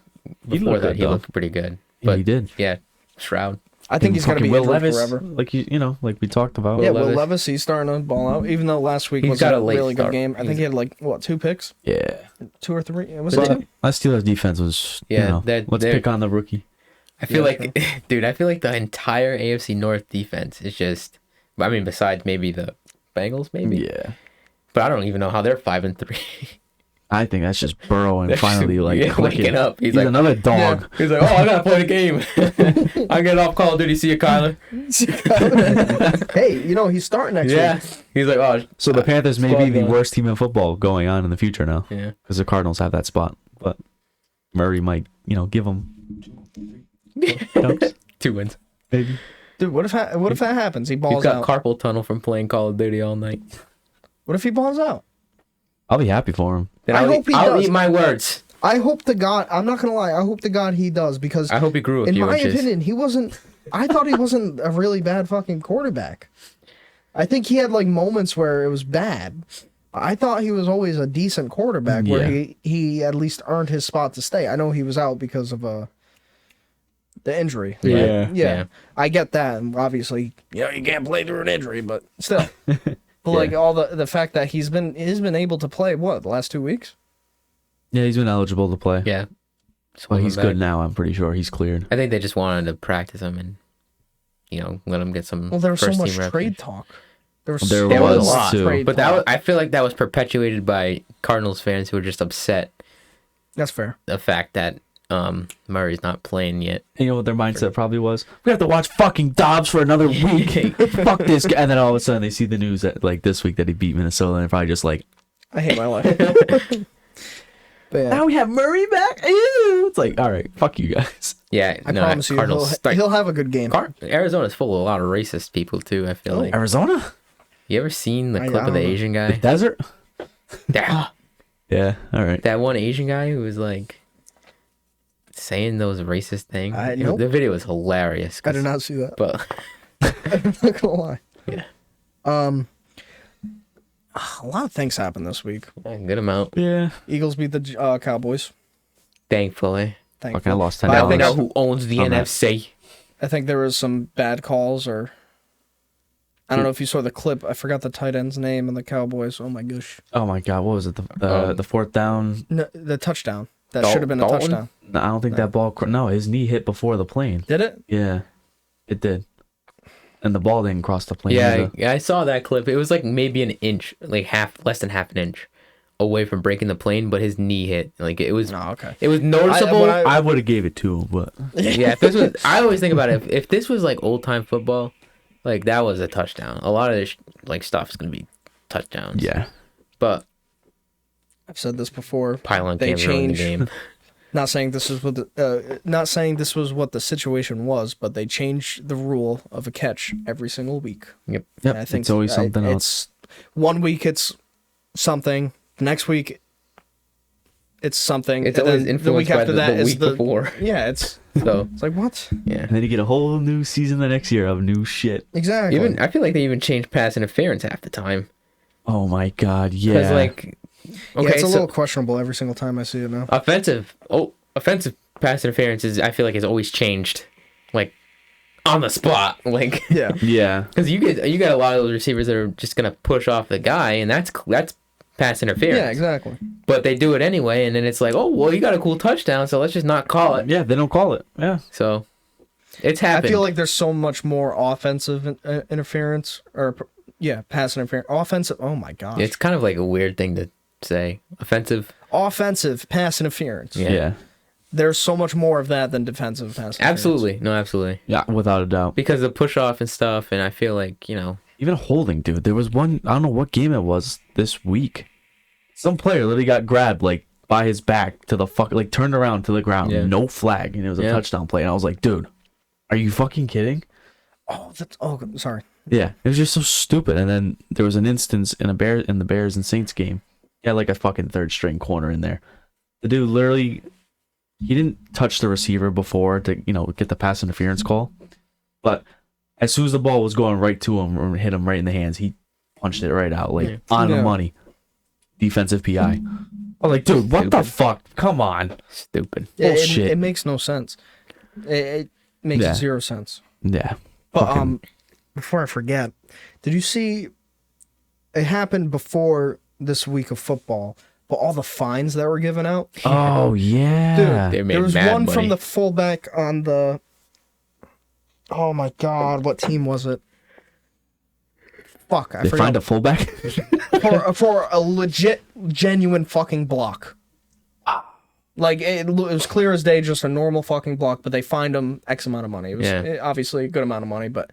before looked that good, he though. looked pretty good. Yeah, But he did. yeah, Shroud. I think he's gonna be Fucking Will injured Levis, forever. like you know, like we talked about. Yeah, Will Will Levis. Levis, he's starting to ball out. Even though last week He's was got a a late really good start. game. I think He's- he had like what 2 picks, Yeah. 2 or 3. Was But it 2? That Steelers defense was, Yeah, you know, let's they're- pick on the rookie. I feel Yeah, like, dude, I feel like the entire AFC North defense is just. I mean, besides maybe the Bengals, maybe. Yeah. But I don't even know how they're 5-3. I think that's just Burrow and finally like Yeah, clicking. waking up. He's He's like, another dog. He's like, oh, I gotta play the game. I get off Call of Duty. See you, Kyler. Hey, he's starting next Yeah. week. He's like, oh. So the Panthers may be the Squad worst team in football going on in the future now. Yeah. Because the Cardinals have that spot. But Murray might, give them dumps, 2 wins. maybe. Dude, what if that happens? He He's balls got out. carpal tunnel from playing Call of Duty all night. What if he balls out? I'll be happy for him. Then I I'll hope he I'll does. eat my words. I hope to God, I'm not gonna lie, I hope to God he does, because I hope he grew a in few my inches. opinion, I thought he wasn't a really bad fucking quarterback. I think he had like moments where it was bad. I thought he was always a decent quarterback where Yeah. he at least earned his spot to stay. I know he was out because of the injury. right? Yeah. Yeah. I get that. And obviously, you can't play through an injury, but still. But like all the fact that he's been able to play the last 2 weeks? Yeah, he's been eligible to play. Yeah. Well, he's Welcome good back. now. I'm pretty sure he's cleared. I think they just wanted to practice him and, let him get some. Well, there was so first much team reps. trade talk. There There was so a much lot, too. trade But talk. I feel like that was perpetuated by Cardinals fans who were just upset That's fair. the fact that Murray's not playing yet. And you know what their mindset probably was? We have to watch fucking Dobbs for another week. Fuck this guy. And then all of a sudden they see the news that like this week that he beat Minnesota, and they're probably just like, I hate my life. But yeah, now we have Murray back. Ew. It's like, all right, fuck you guys. Yeah, I promise you, Cardinals. he'll have a good game. Arizona's full of a lot of racist people too. I feel like. Arizona, You ever seen the I clip of the don't know. Asian the guy? desert. Yeah. Yeah, all right. That one Asian guy who was like saying those racist things. Nope. The video was hilarious. I did not see that. But I'm not gonna lie. yeah, A lot of things happened this week. a good amount. Yeah. Eagles beat the Cowboys. Thankfully, Thankfully. Fucking I lost $10. But I think I- who owns the on that. NFC. I think there was some bad calls, or I don't know if you saw the clip. I forgot the tight end's name in the Cowboys. Oh my gosh. Oh my god, what was it? The fourth down? No, the touchdown. That Dal- should have been a Dalton? touchdown. No, I don't think that ball. No, his knee hit before the plane. Did it? Yeah, it did. And the ball didn't cross the plane. Yeah, either. I saw that clip. It was like maybe an inch, like less than half an inch away from breaking the plane, but his knee hit. Like it was. Oh, okay. It was noticeable. I would have gave it to him, but Yeah, if this was, I always think about it. If this was like old time football, like that was a touchdown. A lot of this like stuff is gonna be touchdowns. yeah. But I've said this before. pylon They can't ruin the changed. game. Not saying this is what not saying this was what the situation was, but they changed the rule of a catch every single week. Yep. Yep. And I think it's always something else. It's 1 week it's something. The next week it's something. It's and always then the week influenced by after the that is week the before. Yeah, it's So like what? yeah. And then you get a whole new season the next year of new shit. Exactly. Even I feel like they even changed pass interference half the time. Oh my god, yeah. Because like, okay, it's a so little questionable every single time I see it now. offensive pass interference is I feel like has always changed, like on the spot, like Yeah. yeah. because you get a lot of those receivers that are just gonna push off the guy, and that's pass interference. Yeah, exactly. But they do it anyway, and then it's like, oh well, you got a cool touchdown, so let's just not call it. Yeah, they don't call it. Yeah. So it's I happened. feel like there's so much more offensive interference or pass interference. Offensive. Oh my gosh. it's kind of like a weird thing to say. Offensive. offensive pass interference. Yeah. Yeah. There's so much more of that than defensive pass interference. Absolutely. No, absolutely. Yeah, without a doubt. Because of push off and stuff, and I feel like, Even holding, dude. There was one, I don't know what game it was this week. Some player literally got grabbed, like, by his back to the like, turned around to the ground. Yeah. No flag. And it was a Yeah. touchdown play. And I was like, dude, are you fucking kidding? Oh, sorry. Yeah. It was just so stupid. And then there was an instance in the Bears and Saints game. He had, like, a fucking third string corner in there. The dude literally, he didn't touch the receiver before to, get the pass interference call. But as soon as the ball was going right to him or hit him right in the hands, he punched it right out, like on the Yeah. money. Defensive PI. I'm like, dude, what the fuck? Come on. stupid. Yeah, Bullshit. it makes no sense. It makes Yeah. zero sense. Yeah. But Fucking- before I forget, did you see? It happened before this week of football. but all the fines that were given out. Oh yeah. They made There was mad one money. from the fullback on the. Oh my God! What team was it? Fuck, I They forgot. find a fullback. for a legit, genuine fucking block. Like it was clear as day, just a normal fucking block, but they fined him X amount of money. It was obviously a good amount of money, but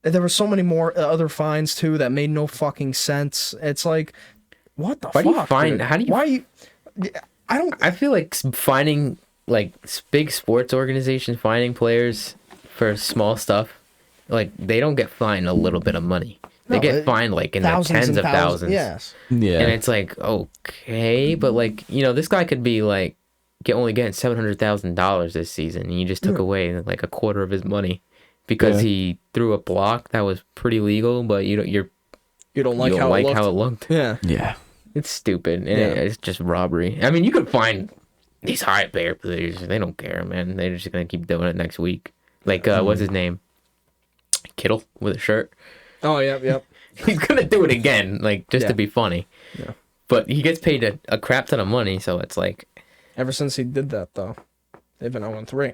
there were so many more other fines too that made no fucking sense. It's like, what the Why fuck? do you find? Dude? How do you? Why you? I don't. I feel like finding like big sports organizations finding players for small stuff, like they don't get fined a little bit of money. They No, get fined like in the Thousands tens and of thousands. Yes. Yeah. And it's like, okay, but like, this guy could be like only getting $700,000 this season, and you just took away like a quarter of his money because he threw a block that was pretty legal, but you don't like, you don't like how it looked. Yeah. Yeah. It's stupid, and it's just robbery. I mean, you could find these high payer players; they don't care, man. They're just gonna keep doing it next week. Like, what's his name? Kittle with a shirt. Oh, yep. He's gonna do it again, like just to be funny. Yeah. But he gets paid a crap ton of money, so it's like, Ever since he did that, though, they've been 0-3.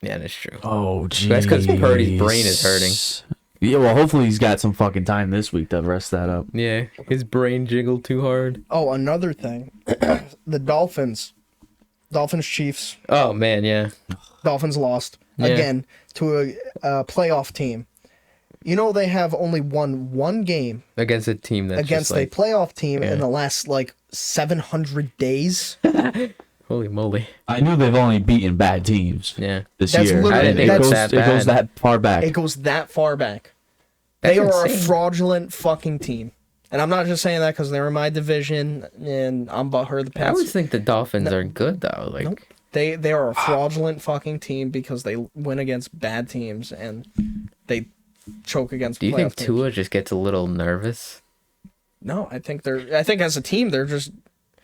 yeah, that's true. Oh, geez. That's 'cause Purdy's brain is hurting. Yeah, well, hopefully he's got some fucking time this week to rest that up. Yeah, his brain jiggled too hard. Oh, another thing. The Dolphins, Chiefs. Oh man, yeah. Dolphins lost again to a playoff team. They have only won one game Against a team that's against just like, a playoff team in the last 700 days. holy moly. I knew they've only beaten bad teams Yeah. this That's year. literally- And it that's- goes that far back. It goes that far back. That's They are a insane. fraudulent fucking team. And I'm not just saying that because they're in my division and I'm butthurt the I Pats. always think the Dolphins are good though. Like, Nope. They are a fraudulent fucking team because they win against bad teams and they choke against do you playoff think teams. Tua just gets a little nervous? No, I think as a team they're just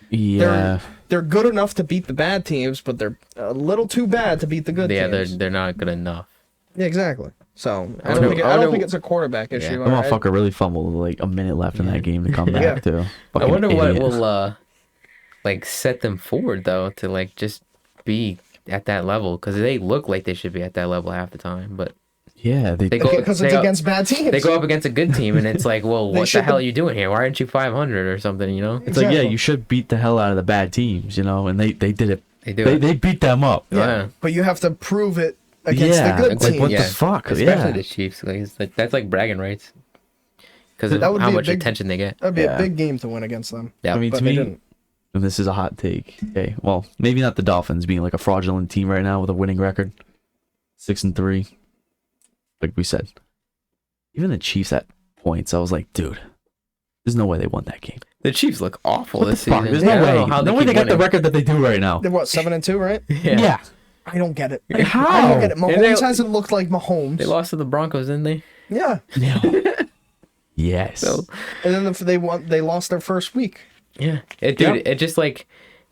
Yeah. they're good enough to beat the bad teams, but they're a little too bad to beat the good Yeah, teams. they're not good enough. Yeah, exactly. So I wonder- don't think I wonder- it's a quarterback issue. The motherfucker really fumbled with like a minute left in that game to come back Yeah. too. I Fucking wonder what idiot. will like set them forward though to like just be at that level, because they look like they should be at that level half the time, but Yeah, they go because it's they, against bad teams. they go up against a good team, and it's like, well, They what the should- hell are you doing here? Why aren't you 500 or something? It's like, yeah, Exactly. you should beat the hell out of the bad teams, and they did it. They do They it. they beat them up. Yeah. But you have to prove it against Yeah, the good it's like, team. what Yeah. the fuck? Especially Yeah. the Chiefs. Like, it's like, that's like bragging rights because That of would how be a much big- attention they get. That'd be Yeah. a big game to win against them. Yeah. I mean, But to they me, didn't. and this is a hot take. Okay, well, maybe not the Dolphins being like a fraudulent team right now with a winning record, 6-3. Like we said, even the Chiefs at points, I was like, dude, there's no way they won that game. The Chiefs look awful What the this fuck? season. There's I no don't way. know how No way keep they got the winning. record that they do right now. They're what, 7-2, right? Yeah. I don't get it. How? I don't get it. And Mahomes they- hasn't looked like Mahomes. They lost to the Broncos, didn't they? Yeah. Yes. So And then they lost their first week. yeah, dude, Yep. it just like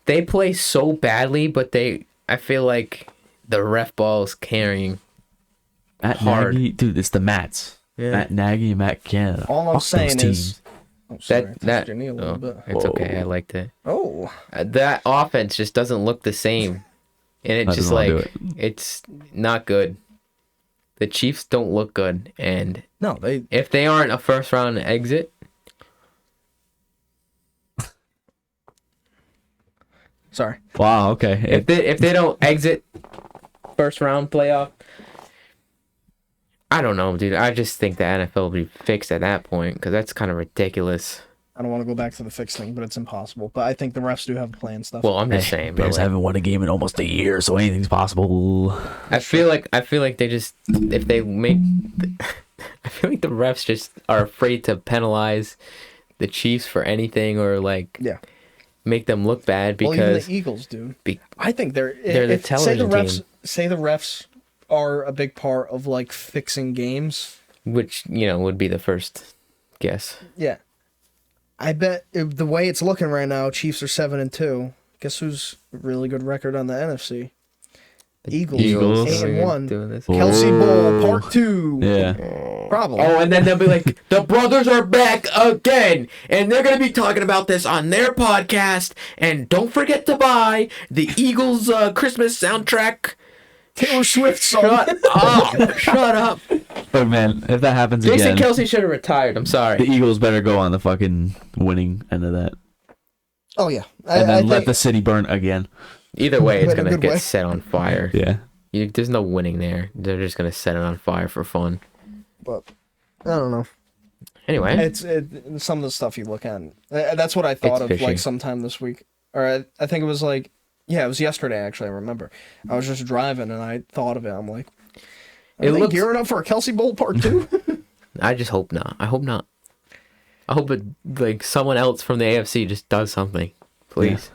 they play so badly, but I feel like the ref ball's carrying. Matt hard. Nagy, dude, it's the Mats. Yeah. Matt Nagy and Matt Canada. All I'm Fuck saying those is teams. oh, sorry, I touched that your knee a little oh, bit. it's okay. I Whoa. liked it. Oh. That offense just doesn't look the same, and it That just doesn't wanna like do it's not good. The Chiefs don't look good, and No, they if they aren't a first round exit, sorry. Wow. Okay. if they don't exit first round playoff, I don't know, dude. I just think the NFL will be fixed at that point, because that's kind of ridiculous. I don't want to go back to the fixed thing, but it's impossible. But I think the refs do have a plan and stuff. Well, I'm just saying, but Bears like, haven't won a game in almost a year, so anything's possible. I feel like they just, if they make, I feel like the refs just are afraid to penalize the Chiefs for anything, or like yeah. make them look bad, Well, even because the Eagles do. be- I think they're the if, say the television refs team. say the refs are a big part of like fixing games. which would be the first guess. Yeah. I bet the way it's looking right now, Chiefs are 7-2. Guess who's a really good record on the NFC? Eagles. Eagles. 8-1. Doing this. Kelsey Bowl Part 2. Yeah. Probably. Oh, and then they'll be like, the brothers are back again, and they're gonna be talking about this on their podcast. And don't forget to buy the Eagles Christmas soundtrack. Taylor Swift song. Shut up! Shut up! But man, if that happens Jason again, Kelsey should have retired. I'm the sorry. Eagles better go on the fucking winning end of that, Oh, yeah. and then let think- the city burn again. Either way, it's In a gonna good get way. set on fire. Yeah. There's no winning there. They're just gonna set it on fire for fun. But I don't know. Anyway, It's some of the stuff you look at. That's what I thought It's of fishy. like sometime this week, or I think it was like, yeah, it was yesterday actually. I remember I was just driving and I thought of it. I'm like, are It they looks- gearing up for a Kelsey Bowl Part 2? I just hope not. I hope not. I hope it, like someone else from the AFC just does something, please.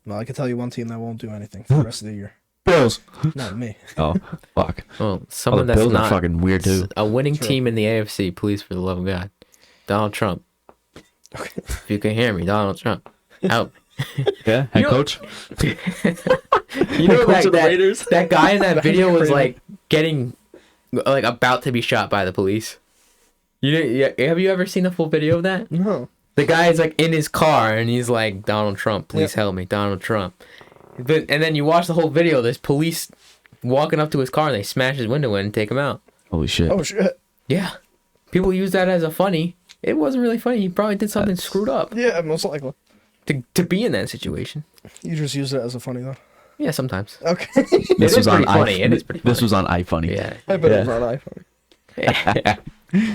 Well, I can tell you one team that won't do anything for the rest of the year. Bills. Not me. Oh fuck. Well, Oh, someone the that's Bills are not fucking weird too. a winning True. team in the AFC, please, for the love of God. Donald Trump. Okay. If you can hear me, Donald Trump. Help. Yeah, head know- coach. You know Coach of the that Raiders? that guy in that video was crazy. like getting like about to be shot by the police. Have you ever seen the full video of that? No. The guy is like in his car and he's like, Donald Trump, please help me, Donald Trump. And then you watch the whole video, there's police walking up to his car and they smash his window in and take him out. Holy shit. Oh shit. Yeah. People use that as a funny. It wasn't really funny. He probably did something screwed up Yeah, most likely. to be in that situation. You just used it as a funny though. Yeah, sometimes. Okay. This is was on pretty funny. It is pretty This funny. was on iFunny. Yeah. I bet Yeah. it's on iPhone.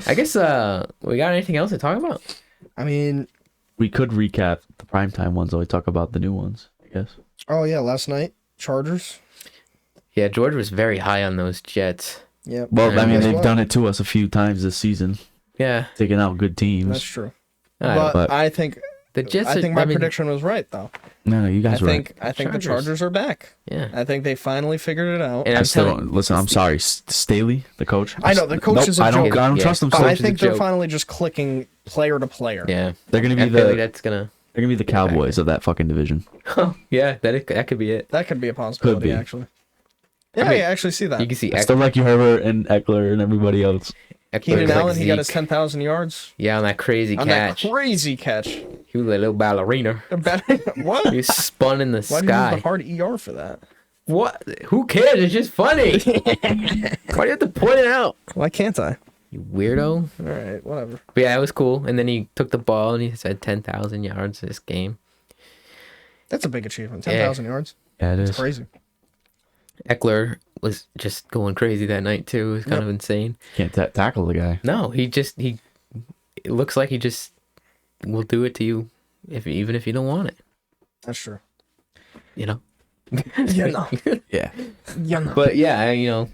I guess we got anything else to talk about? I mean, We could recap the primetime ones while we talk about the new ones, I guess. oh yeah, last night Chargers. Yeah, George was very high on those Jets. Yeah. Well, I mean, Guess they've what? done it to us a few times this season, Yeah. taking out good That's teams. true. I But but- I think The Jets I are- think my I mean, prediction was right though. No, you I guys were right. think the Chargers. Chargers are back. Yeah. I think they finally figured it out. And I I'm still telling don't listen. I'm sorry, Staley, the coach. I know, the coach is a I don't. joke. I don't Yeah. trust him. But So I is a think they're joke. finally just clicking player to player. Yeah. they're gonna I be feel like the that's gonna. they're gonna be the Cowboys of that fucking division. Yeah, that could be it. That could be a possibility be. actually. Yeah, mean, I actually see that. You can see I still like you, Herbert and Eckler and everybody else. Keenan like Allen, he got his Zeke. 10,000 yards Yeah, on that crazy on catch. that crazy catch. He was a little ballerina. What? He spun in the Why do you use sky. the hard ER for that? What? Who cares? It's just funny. Why do you have to point it out? Why can't I? You weirdo. All right, whatever. But yeah, it was cool. And then he took the ball and he said 10,000 yards this game. That's a big achievement. 10,000 yards. Yeah, it is. It's crazy. Eckler was just going crazy that night too. It was kind of insane. Can't tackle the guy. No, it looks like he just will do it to you even if you don't want it, That's true. you know. Yeah, no. Yeah. Yeah, no. But yeah, yeah.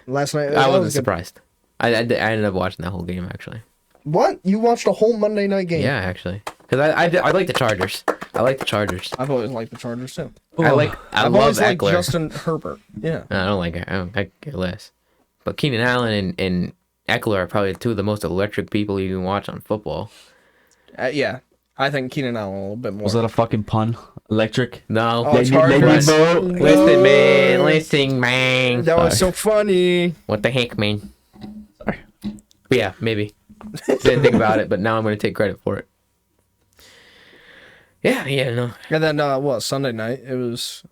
Last night, I that wasn't was good. surprised. I ended up watching that whole game actually. What? You watched a whole Monday night game? Yeah, actually, because I like the Chargers. I like the Chargers. I've always liked the Chargers too. I I've love always liked Eckler. Justin Herbert. Yeah. I don't like it. I care less. But Keenan Allen and Eckler are probably two of the most electric people you can watch on football. Yeah. I think Keenan Allen a little bit more. Was that a fucking pun? Electric. No, Oh, They need Chargers. Bo. listen, man. That was so funny. What the heck, man? Sorry. But yeah, maybe. Didn't think about it, but now I'm going to take credit for it. Yeah, no. And then, Sunday night, it was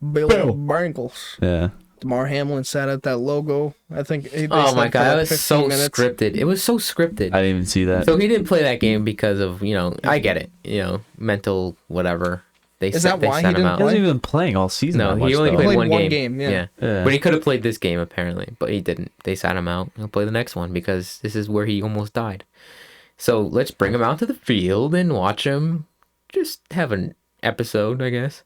Bill Bill. Bengals. Yeah. DeMar Hamlin sat at that logo. I think he Oh my god, it it was so scripted. It was so scripted. I didn't even see that. So he didn't play that game because of, I get it, mental whatever. They Is set, that why they he set him didn't out. He wasn't even playing all season. No, that much, he only though. played Played one one game. game, yeah. Yeah. But he could have played this game apparently, but he didn't. They sat him out. He'll play the next one because this is where he almost died. So let's bring him out to the field and watch him just have an episode, I guess.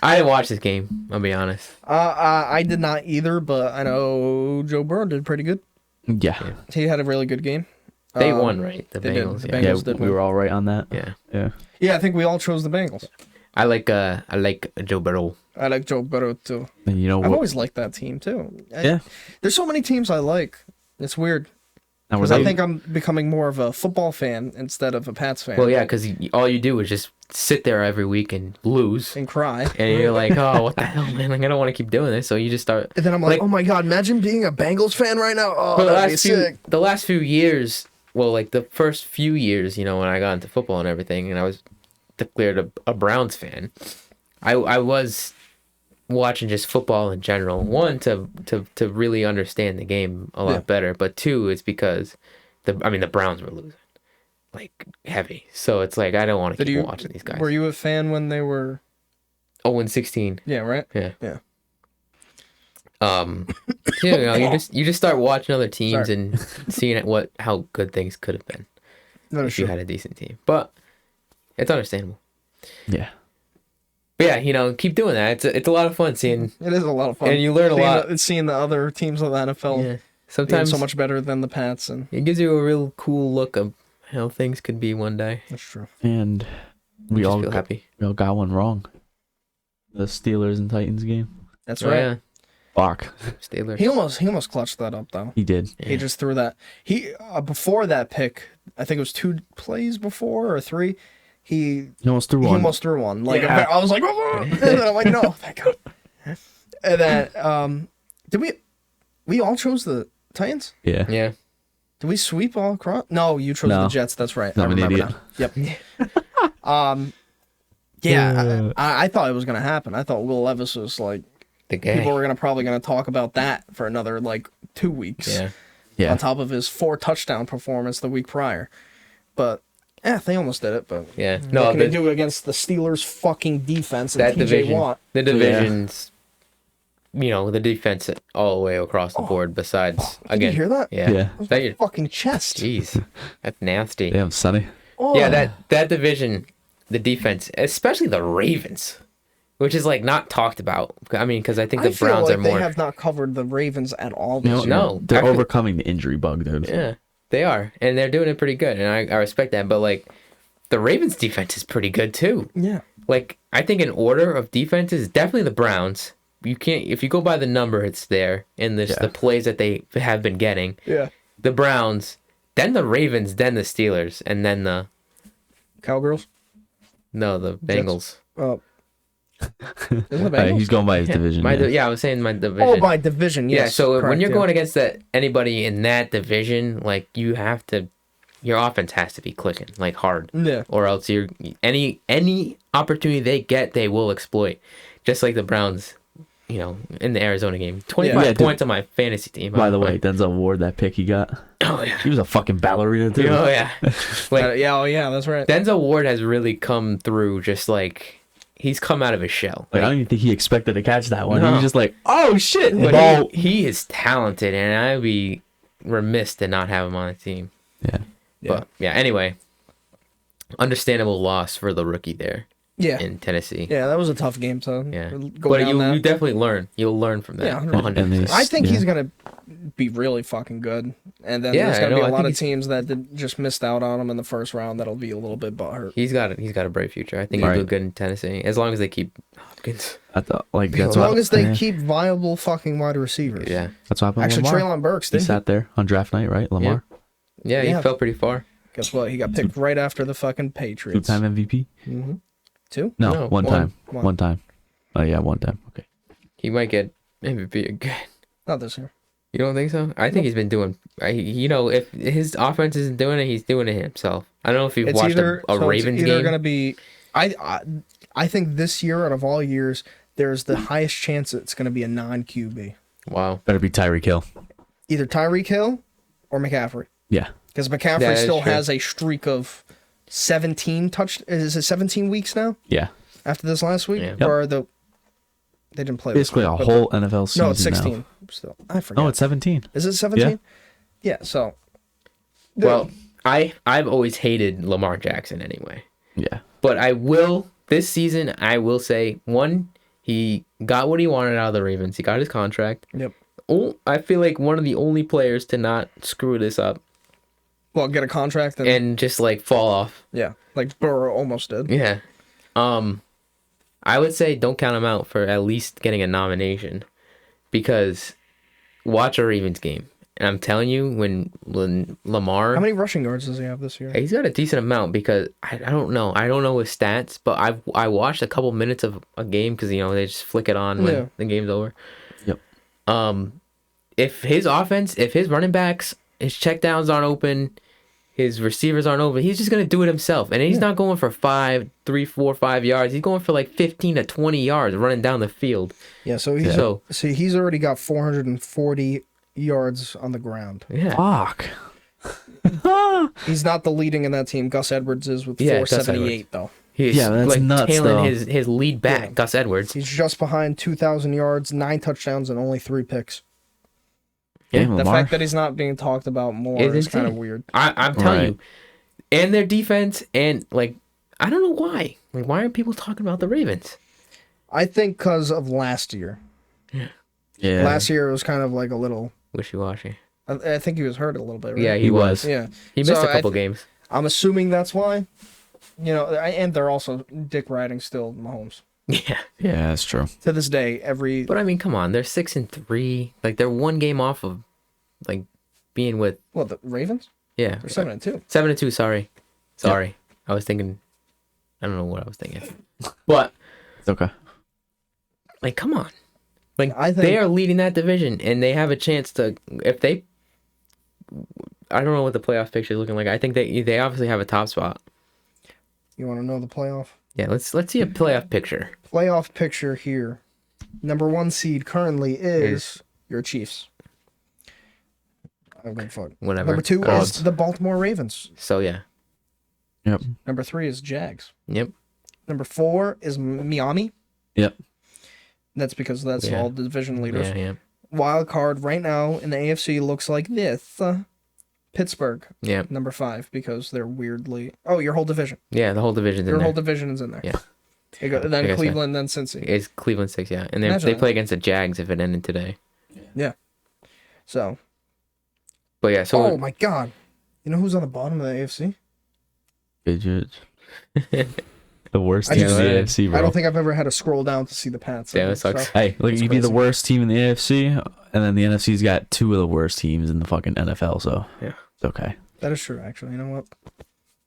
I didn't watch this game, I'll be honest. I did not either, but I know Joe Burrow did pretty good. Yeah. He had a really good game. They won, right? The they did. Bengals. The Yeah. Bengals Yeah, did we win. were all right on that. Yeah. Yeah. Yeah, I think we all chose the Bengals. I like Joe Burrow. I like Joe Burrow too. And you know I've what? always liked that team too. Yeah. There's so many teams I like. It's weird. Now Because I think I'm becoming more of a football fan instead of a Pats fan. Well, yeah, because all you do is just sit there every week and lose. And cry. And you're like, oh, what the hell, man? Like, I don't want to keep doing this. So you just start. And then I'm like, oh my God, imagine being a Bengals fan right now. Oh, For that'd be sick. the last few years, well, like the first few years, when I got into football and everything, and I was declared a Browns fan, I was watching just football in general. One, to really understand the game a lot better, but two, it's because the Browns were losing like heavy, so it's like I don't want to keep watching these guys. Were you a fan when they were 0-16? Yeah, right. Yeah. Yeah. You just start watching other teams Sorry. and seeing how good things could have been if you had a decent team, but it's understandable. Yeah. But yeah, keep doing that. It's a lot of fun seeing. It is a lot of fun, and you learn a lot. Seeing the other teams of the NFL. Yeah. Being Sometimes so much better than the Pats, and it gives you a real cool look of how things could be one day. that's true. And we Just all feel happy. We all got one wrong. The Steelers and Titans game. That's Oh, right. yeah. Fuck. Steelers. He almost clutched that up though. He did. Yeah. He just threw that. He before that pick, I think it was 2 plays before or 3. He almost threw he one. almost threw one. Like Yeah. I was like, oh, and then I'm like, no, thank God. And then did we all chose the Titans? Yeah. Yeah. Did we sweep all across? No, you chose No. the Jets. That's right. I'm an remember idiot. now. Yep. Yeah, I thought it was gonna happen. I thought Will Levis was like The guy. people were probably gonna talk about that for another like 2 weeks. Yeah. Yeah. On top of his 4 touchdown performance the week prior, but they almost did it. But Yeah. what No, can they do against the Steelers' fucking defense and that TJ division. Watt? The divisions. The defense all the way across the board. Besides, Did you hear that? Yeah. Yeah. That was my fucking chest. Jeez, that's nasty. Damn, Sonny. Oh. Yeah, that division, the defense, especially the Ravens, which is like not talked about. I mean, because I think the feel Browns like are more. They have not covered the Ravens at all this year. No, They're actually- overcoming the injury bug, dude. Yeah, they are, and they're doing it pretty good, and I respect that. But like, the Ravens' defense is pretty good too. Yeah. Like, I think in order of defenses, definitely the Browns. You can't, if you go by the number, it's there, and the plays that they have been getting. Yeah. The Browns, then the Ravens, then the Steelers, and then the Cowgirls. the Bengals. Isn't the Bengals? He's going by his division. I was saying my division. Oh, by division, yes. Yeah, so correct, when you're yeah. going against anybody in that division, like you have to, your offense has to be clicking like hard, Yeah. or else any opportunity they get, they will exploit. Just like the Browns, in the Arizona game, 25 Yeah, dude. points on my fantasy team. By the way, Denzel Ward, that pick he got. Oh yeah, He was a fucking ballerina too. oh yeah. Like Yeah, that's right. Denzel Ward has really come through. Just like he's come out of his shell. Like, I don't even think he expected to catch that one. He No. was just like, "Oh shit!" But ball. he is talented, and I'd be remiss to not have him on the team. Yeah. But yeah, anyway, understandable loss for the rookie there Yeah. in Tennessee. Yeah, that was a tough game to Yeah, go but down you that. definitely learn. You'll learn from that. Yeah, 100%. And these- I think yeah. he's gonna be really fucking good, and then Yeah, there's I gonna know, be I a lot think of he's- teams that just missed out on him in the first round. That'll be a little bit butthurt. He's got a bright future. I think he'll Right. do good in Tennessee as long as they keep Hopkins. I thought, like As that's As what. long as they yeah. keep viable fucking wide receivers. Yeah, That's what happened. Actually, with Lamar. Traylon Burks He did. sat there on draft night, right? Lamar, yeah, he Yeah. fell pretty far. Guess what? He got picked right after the fucking Patriots. two-time MVP. Mm-hmm. 2? No, No, one one. time. One. One time. Oh yeah, one time. Okay. He might get MVP again. Not this year. You don't think so? I think he's been doing. If his offense isn't doing it, he's doing it himself. I don't know if you've It's watched either a so Ravens it's either game. gonna be. I think this year out of all years, there's the highest chance it's gonna be a non-QB. Wow. Better be Tyreek Hill. Either Tyreek Hill or McCaffrey. Yeah. Because McCaffrey That is still true. has a streak of 17 touch. Is it 17 weeks now Yeah. after this last week? Yeah. Or they didn't play. this Basically week, a but- whole NFL season. No, it's 16. Now. Still, I forget. No, it's 17. Is it 17? Yeah. So. Well, I've always hated Lamar Jackson anyway. Yeah. But this season, I will say, one, he got what he wanted out of the Ravens. He got his contract. Yep. Oh, I feel like one of the only players to not screw this up Well, get a contract and just like fall off. yeah, like Burrow almost did. Yeah. I would say don't count him out for at least getting a nomination, because watch a Ravens game And I'm telling you, when Lamar, How many rushing yards does he have this year? he's got a decent amount because I don't know. I don't know his stats, but I watched a couple minutes of a game because they just flick it on when the game's over. Yep. If his offense, if his running backs, his checkdowns aren't open, his receivers aren't open, he's just gonna do it himself. And he's not going for 5 yards. He's going for like 15 to 20 yards running down the field. Yeah, so he's already got 440 yards on the ground. Yeah. Fuck. He's not the leading in that team. Gus Edwards is with Yeah, Gus 478 though. He's that's like nuts, tailing though. his lead back, Gus Edwards. He's just behind 2,000 yards, 9 touchdowns, and only 3 picks. Damn, The Lamar. fact that he's not being talked about more is kind of weird. I'm telling Right. you. And their defense, and like, I don't know why. Like, why aren't people talking about the Ravens? I think because of last year. Yeah. Last year it was kind of like a little. Wishy-washy. I think he was hurt a little bit. Right? Yeah, he was. Yeah, He missed So a couple games. I'm assuming that's why. And they're also dick riding still Mahomes. Yeah. Yeah, that's true. To this day, every But I mean, come on. They're 6-3. Like, they're one game off of, like, being with, the Ravens? yeah. They're 7-2. 7-2, sorry. Sorry. I was thinking, I don't know what I was thinking. But, It's okay. like, come on. Like, I think- they are leading that division, and they have a chance to, if they, I don't know what the playoff picture is looking like. I think they obviously have a top spot. You want to know the playoff? Yeah, let's see a playoff picture. Playoff picture here. Number 1 seed currently is your Chiefs. I don't give a fuck. Whatever. Number 2 is the Baltimore Ravens. So, yeah. Yep. Number 3 is Jags. Yep. Number 4 is Miami. Yep. That's because that's Yeah. all division leaders. Yeah, yeah. Wild card right now in the AFC looks like this. Pittsburgh, Yeah. number 5, because they're weirdly. Oh, your whole division. Yeah, the whole division's in Your there. whole division is in there. Yeah. Then I guess Cleveland, then Cincy. It's Cleveland 6, yeah. And then Imagine they that. play against the Jags if it ended today. Yeah. So. But yeah, so Oh my God. You know who's on the bottom of the AFC? Patriots. The worst I team in just- the AFC, bro. I don't think I've ever had to scroll down to see the Pats. Yeah, it sucks. Hey, look, It's you'd be the crazy. worst team in the AFC, and then the NFC's got 2 of the worst teams in the fucking NFL, so Yeah. it's okay. That is true, actually. You know what?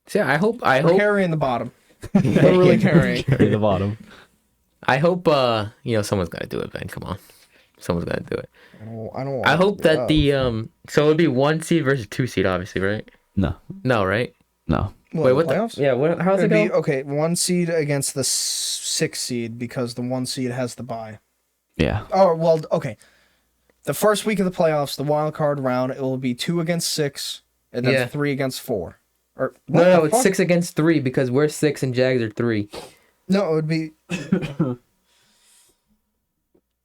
So yeah, I hope We're carrying the bottom. We're really carrying. Carry the bottom. I hope someone's got to do it, Ben. Come on. Someone's got to do it. I don't. I hope that so it would be 1 seed versus 2 seed, obviously, right? No, No, right? no. Wait, what playoffs? the? Yeah, how's it It'd go? be okay. 1 seed against the 6 seed because the 1 seed has the bye. Yeah. Oh well, okay. The first week of the playoffs, the wild card round, it will be 2 against 6, and then Yeah. 3 against 4. Or No, what the it's fuck? 6 against 3 because we're 6 and Jags are 3. No, it would be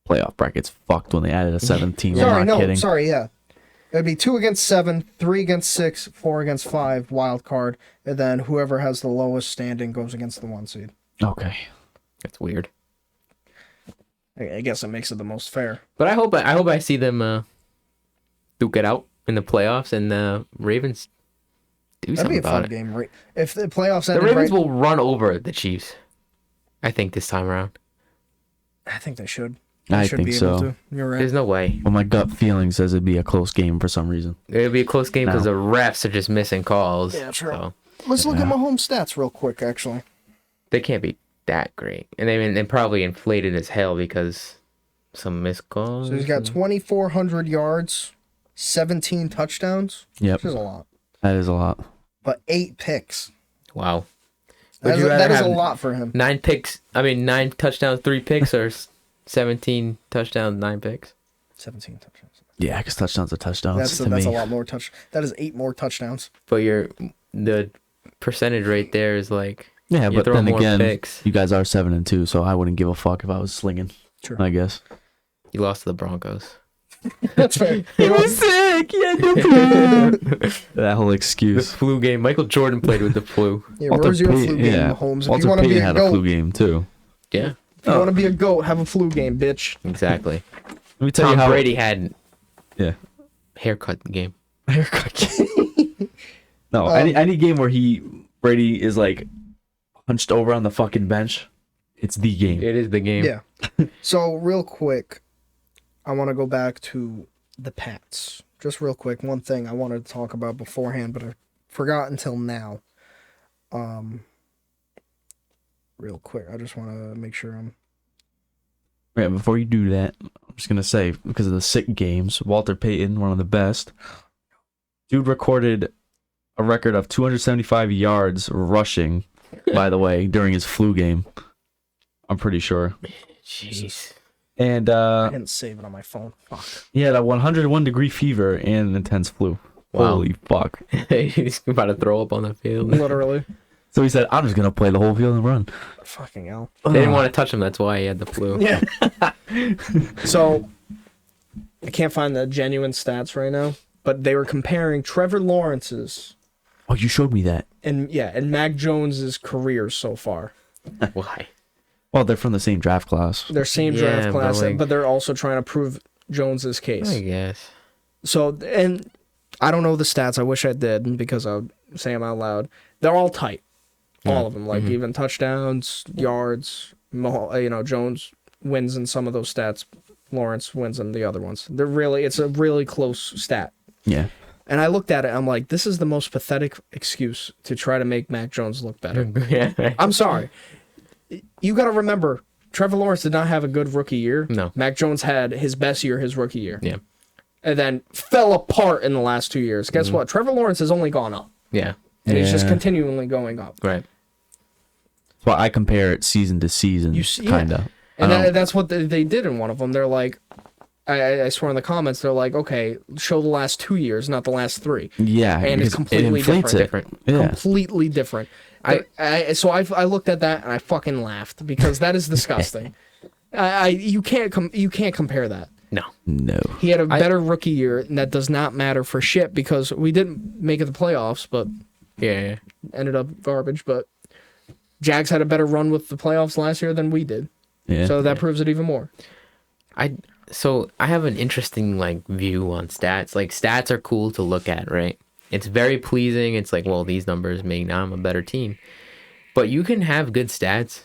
Playoff bracket's fucked when they added a 7th team. sorry. I'm not No, kidding. sorry. Yeah, it would be 2 against 7, 3 against 6, 4 against 5 wild card, and then whoever has the lowest standing goes against the 1 seed. Okay. That's weird. I guess it makes it the most fair. But I hope I see them duke it out in the playoffs and the Ravens do That'd be something a about fun it. game, right? If the playoffs The ended Ravens right, will run over the Chiefs. I think this time around. I think they should. I They should think be able so. to. You're right. There's no way. Well, my gut feeling says it'd be a close game for some reason. It'll be a close game because No. the refs are just missing calls. Yeah, true. So Let's look at Yeah. Mahomes' stats real quick, actually. they can't be that great. And they're probably inflated as hell because some missed calls. So he's got 2,400 yards, 17 touchdowns, Yep. which is a lot, That is a lot. but 8 picks. Wow. Would That you is, rather that is have a lot for him. 9 touchdowns, 3 picks, or 17 touchdowns, 9 picks? 17 touchdowns. Yeah, because touchdowns are touchdowns That's to a me. lot more That is 8 more touchdowns. But the percentage rate there is like Yeah, you but throw then more again, picks. you guys are 7-2, so I wouldn't give a fuck if I was slinging. True. I guess. You lost to the Broncos. That's fair. You know, sick. Yeah, that whole The excuse. flu game. Michael Jordan played with the flu. yeah, where's your flu game, Mahomes? If Walter you want to be Payton a had a flu goat, game too. Yeah, if you want to be a goat, have a flu game, bitch. exactly. Let me tell Tom you how Brady had Yeah. haircut game. Haircut. No, any game where Brady is like hunched over on the fucking bench, it's the game. It is the game. Yeah. So real quick, I want to go back to the Pats just real quick, one thing I wanted to talk about beforehand, but I forgot until now. Real quick, I just want to make sure I'm. Yeah, before you do that, I'm just gonna say, because of the sick games, Walter Payton, one of the best, dude recorded a record of 275 yards rushing, by the way, during his flu game. I'm pretty sure. Jeez. And I didn't save it on my phone. Fuck. he had a 101-degree fever and an intense flu. Wow. Holy fuck. He's about to throw up on the field. Literally. So he said, I'm just gonna play the whole field and run. Fucking hell. They didn't want to touch him. That's why he had the flu. Yeah. So, I can't find the genuine stats right now, but they were comparing Trevor Lawrence's Oh, you showed me that. and Mac Jones's careers so far. Why? Well, they're from the same draft class. They're same Yeah, draft but class, like- but they're also trying to prove Jones's case. I guess. So, and I don't know the stats. I wish I did because I would say them out loud. They're all tight. All of them. Like even touchdowns, yards. Jones wins in some of those stats. Lawrence wins in the other ones. It's a really close stat. Yeah. And I looked at it. I'm like, this is the most pathetic excuse to try to make Mac Jones look better. Yeah. I'm sorry. You got to remember, Trevor Lawrence did not have a good rookie year. No. Mac Jones had his best year, his rookie year. Yeah. And then fell apart in the last 2 years. Guess what? Trevor Lawrence has only gone up. Yeah. And he's just Yeah. continually going up. Right. Well, I compare it season to season, kind of. And that's what they did in one of them. They're like, I swear in the comments, they're like, okay, show the last 2 years, not the last 3. Yeah, And it's because completely it inflates different. it. Yeah. Completely different. So I looked at that and I fucking laughed because that is disgusting. You can't compare that. No. He had a better rookie year, and that does not matter for shit because we didn't make it the playoffs, but Yeah. ended up garbage. But Jags had a better run with the playoffs last year than we did, Yeah. so that proves it even more. So I have an interesting view on stats. Like stats are cool to look at, right? It's very pleasing. It's like, well, these numbers make now I'm a better team. But you can have good stats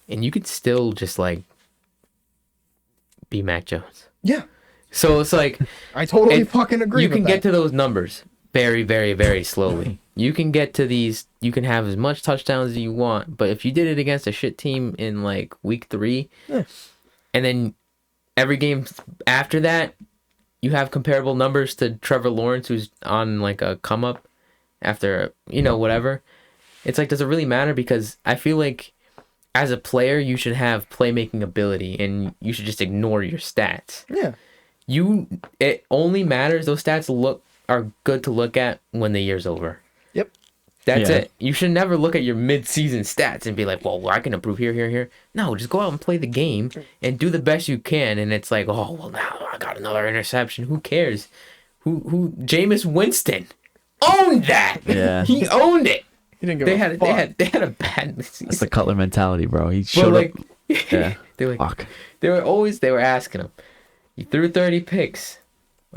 and you could still just be Mac Jones. Yeah, So it's like I totally fucking agree. you with can that. get to those numbers very, very, very slowly. You can get to these, you can have as much touchdowns as you want, but if you did it against a shit team in week 3, Yeah. and then every game after that, you have comparable numbers to Trevor Lawrence, who's on a come up after, whatever. It's does it really matter? Because I feel like as a player, you should have playmaking ability and you should just ignore your stats. Yeah, It only matters, those stats are good to look at when the year's over. yep. That's Yeah. it. You should never look at your mid-season stats and be like, well, I can improve here, here, here. No, just go out and play the game and do the best you can. And it's like, oh, well, now I got another interception. Who cares? Who? Jameis Winston owned that. Yeah. He owned it. He didn't give They a had fuck. they had a bad season. That's the Cutler mentality, bro. He But showed up. Yeah. they were Fuck. they were asking him, you threw 30 picks.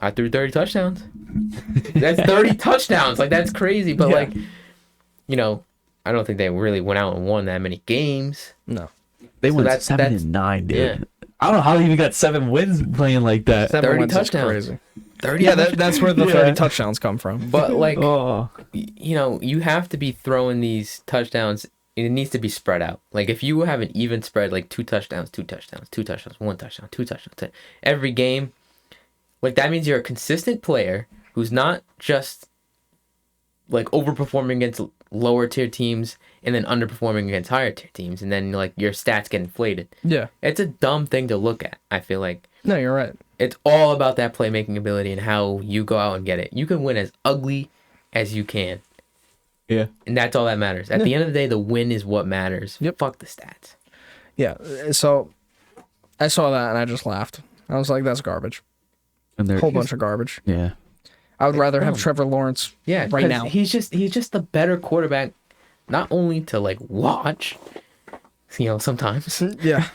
I threw 30 touchdowns. That's 30 touchdowns. That's crazy. But Yeah. I don't think they really went out and won that many games. No, They went that's- 7-9, dude. yeah. I don't know how they even got 7 wins playing like that. 7 30 wins is touchdowns. crazy. 30 Yeah, that's where the Yeah. 30 touchdowns come from. But Oh. you have to be throwing these touchdowns. It needs to be spread out. If you have an even spread, 2 touchdowns, 2 touchdowns, 2 touchdowns, 1 touchdown, 2 touchdowns, every game, that means you're a consistent player who's not just overperforming against lower tier teams and then underperforming against higher tier teams, and then your stats get inflated. Yeah. It's a dumb thing to look at. I feel like No, you're right. it's all about that playmaking ability and how you go out and get it. You can win as ugly as you can, Yeah. and that's all that matters. At the end of the day, the win is what matters. Yep. Fuck the stats. Yeah. So I saw that and I just laughed. I was like, that's garbage. And they're Whole bunch of garbage. Yeah. I would rather have Trevor Lawrence Yeah, right 'cause now. he's just the better quarterback, not only to watch, sometimes, Yeah.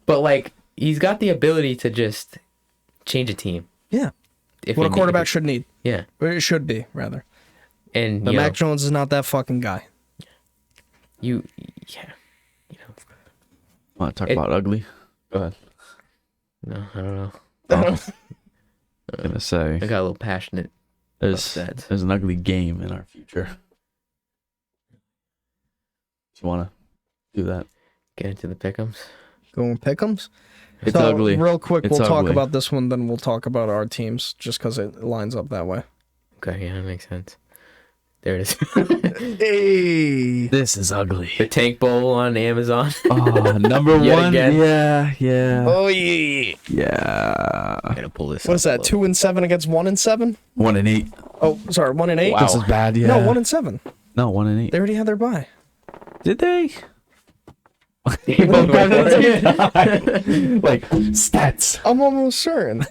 but he's got the ability to just change a team. Yeah. If What he a need- quarterback should need. Yeah, Or it should be, rather. and But Mac Jones is not that fucking guy. yeah. Want to talk It- about ugly? Go ahead. No, I don't know. Oh. I'm gonna say I got a little passionate. there's that. an ugly game in our future. Do you want to do that? Get into the pick'ems. Going pick'ems. It's So, ugly. Real quick, It's we'll talk ugly. about this one, then we'll talk about our teams, just because it lines up that way. Okay, yeah, that makes sense. There it is. Hey. This is ugly. The Tank Bowl on Amazon. Oh, number Yet one. again. Yeah. Oh yeah. Yeah. I'm gonna pull this. What is up that? a little. 2-7 against 1-7? 1-8. Oh, sorry, 1-8. Wow. This is bad. Yeah. No, 1-7. No, 1-8. They already had their bye. Did they? They both went for it. Like stats. I'm almost certain.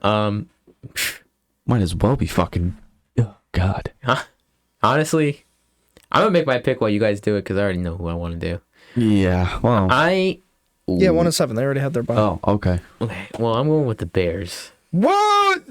Might as well be fucking. Oh God. Honestly, I'm gonna make my pick while you guys do it because I already know who I want to do. Yeah. Well. Yeah, 1-7. They already had their bye. Oh. Okay. Okay, well, I'm going with the Bears. What?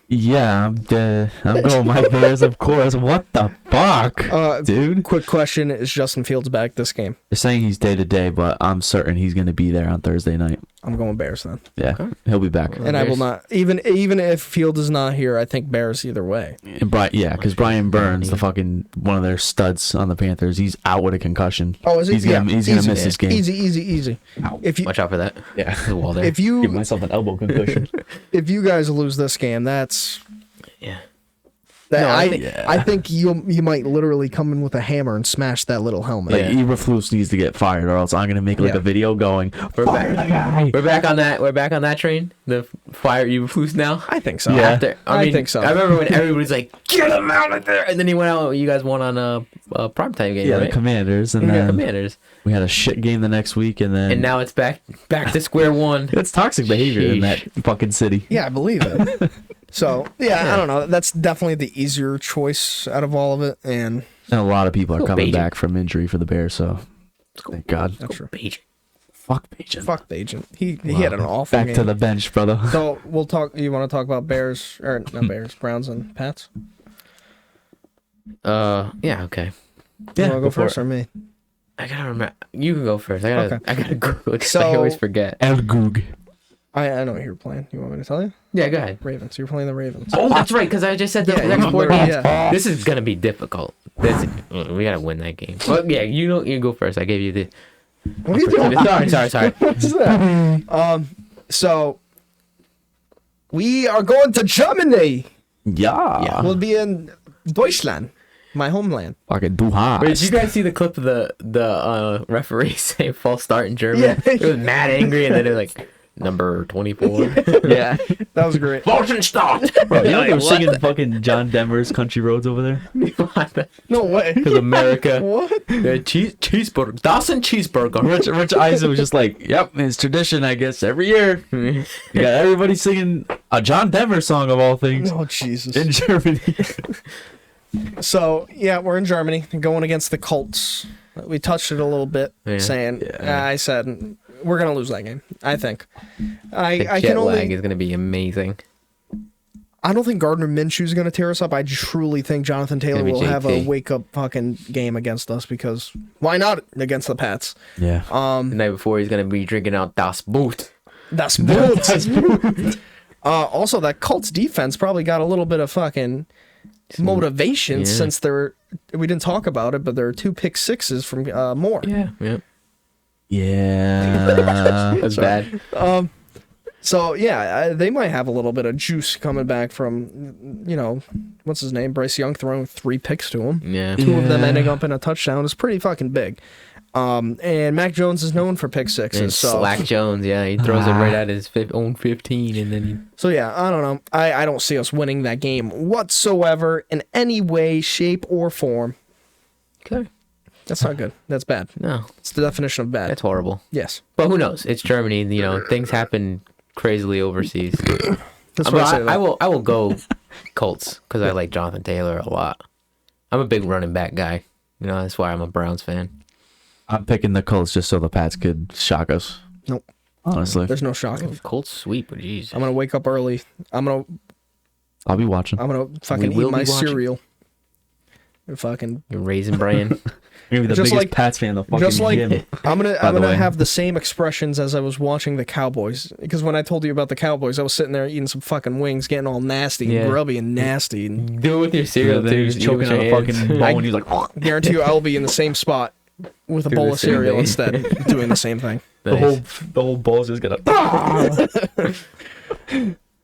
Yeah. I'm going my Bears, of course. What the fuck, dude? Quick question: is Justin Fields back this game? They're saying he's day to day, but I'm certain he's gonna be there on Thursday night. I'm going Bears then. Yeah. Okay. He'll be back. And I will Bears. not even if Fields is not here. I think Bears either way. And because Brian Burns, the fucking one of their studs on the Panthers, he's out with a concussion. Oh, is he? He's gonna Yeah, he's gonna easy. miss this game. Easy. Ow. If you Watch out for that. Yeah. The wall there. if Give you myself an elbow concussion. if you guys lose this game, that's Yeah. that. No, I think you might literally come in with a hammer and smash that little helmet. Like Yeah. Eberflus needs to get fired, or else I'm gonna make like Yeah. a video going. We're "Fire back. the guy." We're back on that. We're back on that train. The fire Eberflus now. I think so. Yeah. After, I think so. I remember when everybody's like, "Get him out of there!" And then he went out. You guys won on a primetime game, Yeah, right? the Commanders, and Yeah, then Commanders. we had a shit game the next week, and then And now it's back to square one. it's toxic behavior in that Sheesh. fucking city. Yeah, I believe it. So yeah, I don't know. That's definitely the easier choice out of all of it, and And a lot of people are Go coming Bajan. back from injury for the Bears, so thank God. that's true. Beijing. Fuck Bajan. Fuck Bajan. He had an awful Back game. to the bench, brother. So we'll talk. You want to talk about Bears or not Bears, Browns and Pats? Yeah, okay. You Yeah, want to go go for first it. or me? I gotta remember. You can go first. I gotta Google it 'cause I So- always forget. El Goog. I know what you're playing. You want me to tell you? Yeah, go ahead. Ravens. You're playing the Ravens. Oh, that's right. Because I just said the Yeah, next you four literally- games. yeah. This is gonna be difficult. We gotta win that game. Well, yeah, you go first. I gave you the. What are you doing? Sorry. What's that? So we are going to Germany. Yeah. We'll be in Deutschland, my homeland. Fucking du hast. Wait, did you guys see the clip of the referee saying false start in German? Yeah. He was mad angry, and then it was like number 24. Yeah. That was great. False start. Bro, you know they were Like, singing fucking John Denver's Country Roads over there? what? No way. Because America. What? The cheeseburger. Dawson cheeseburger. Rich Eisen was just like, yep, it's tradition, I guess, every year. You got everybody singing a John Denver song of all things Oh Jesus. in Germany. So yeah, we're in Germany going against the Colts. We touched it a little bit, Yeah. saying I said we're gonna lose that game. I think. The I jet can lag only. is gonna be amazing. I don't think Gardner Minshew is gonna tear us up. I truly think Jonathan Taylor Gonna be will have a JT. wake up fucking game against us because why not against the Pats? Yeah. The night before, he's gonna be drinking out Das Boot. That's boot. Also, that Colts defense probably got a little bit of fucking motivation yeah. since we didn't talk about it, but there are 2 pick sixes from Moore. Yeah. Yeah. That's bad. So yeah, they might have a little bit of juice coming back from, what's his name, Bryce Young throwing 3 picks to him. Yeah. 2 of them Yeah. ending up in a touchdown is pretty fucking big. And Mac Jones is known for pick sixes. And So Slack Jones, yeah, he throws it right at his own 15, and then he. So yeah, I don't know. I don't see us winning that game whatsoever in any way, shape, or form. Okay. That's not good. That's bad. No, It's the definition of bad. that's horrible. Yes. But who knows? It's Germany. Things happen crazily overseas. That's But what I say. I will go Colts because I like Jonathan Taylor a lot. I'm a big running back guy. That's why I'm a Browns fan. I'm picking the Colts just so the Pats could shock us. Nope. Honestly. There's no shocking. Colts sweep, but jeez. I'm gonna wake up early. I'm gonna I'll be watching. fucking We will eat my be watching. cereal. And fucking Your Raisin Bran. You're gonna be the Just biggest like- Pats fan in the fucking Just like gym. I'm the gonna way. have the same expressions as I was watching the Cowboys. Because when I told you about the Cowboys, I was sitting there eating some fucking wings, getting all nasty Yeah. and grubby and nasty. And Do it with your cereal Then too. he's Eat it choking with on a your fucking hands. bowl, and he's like, guarantee you, I'll be in the same spot with a Do bowl the of same cereal thing. instead, doing the same thing. Nice. the whole bowl's just gonna.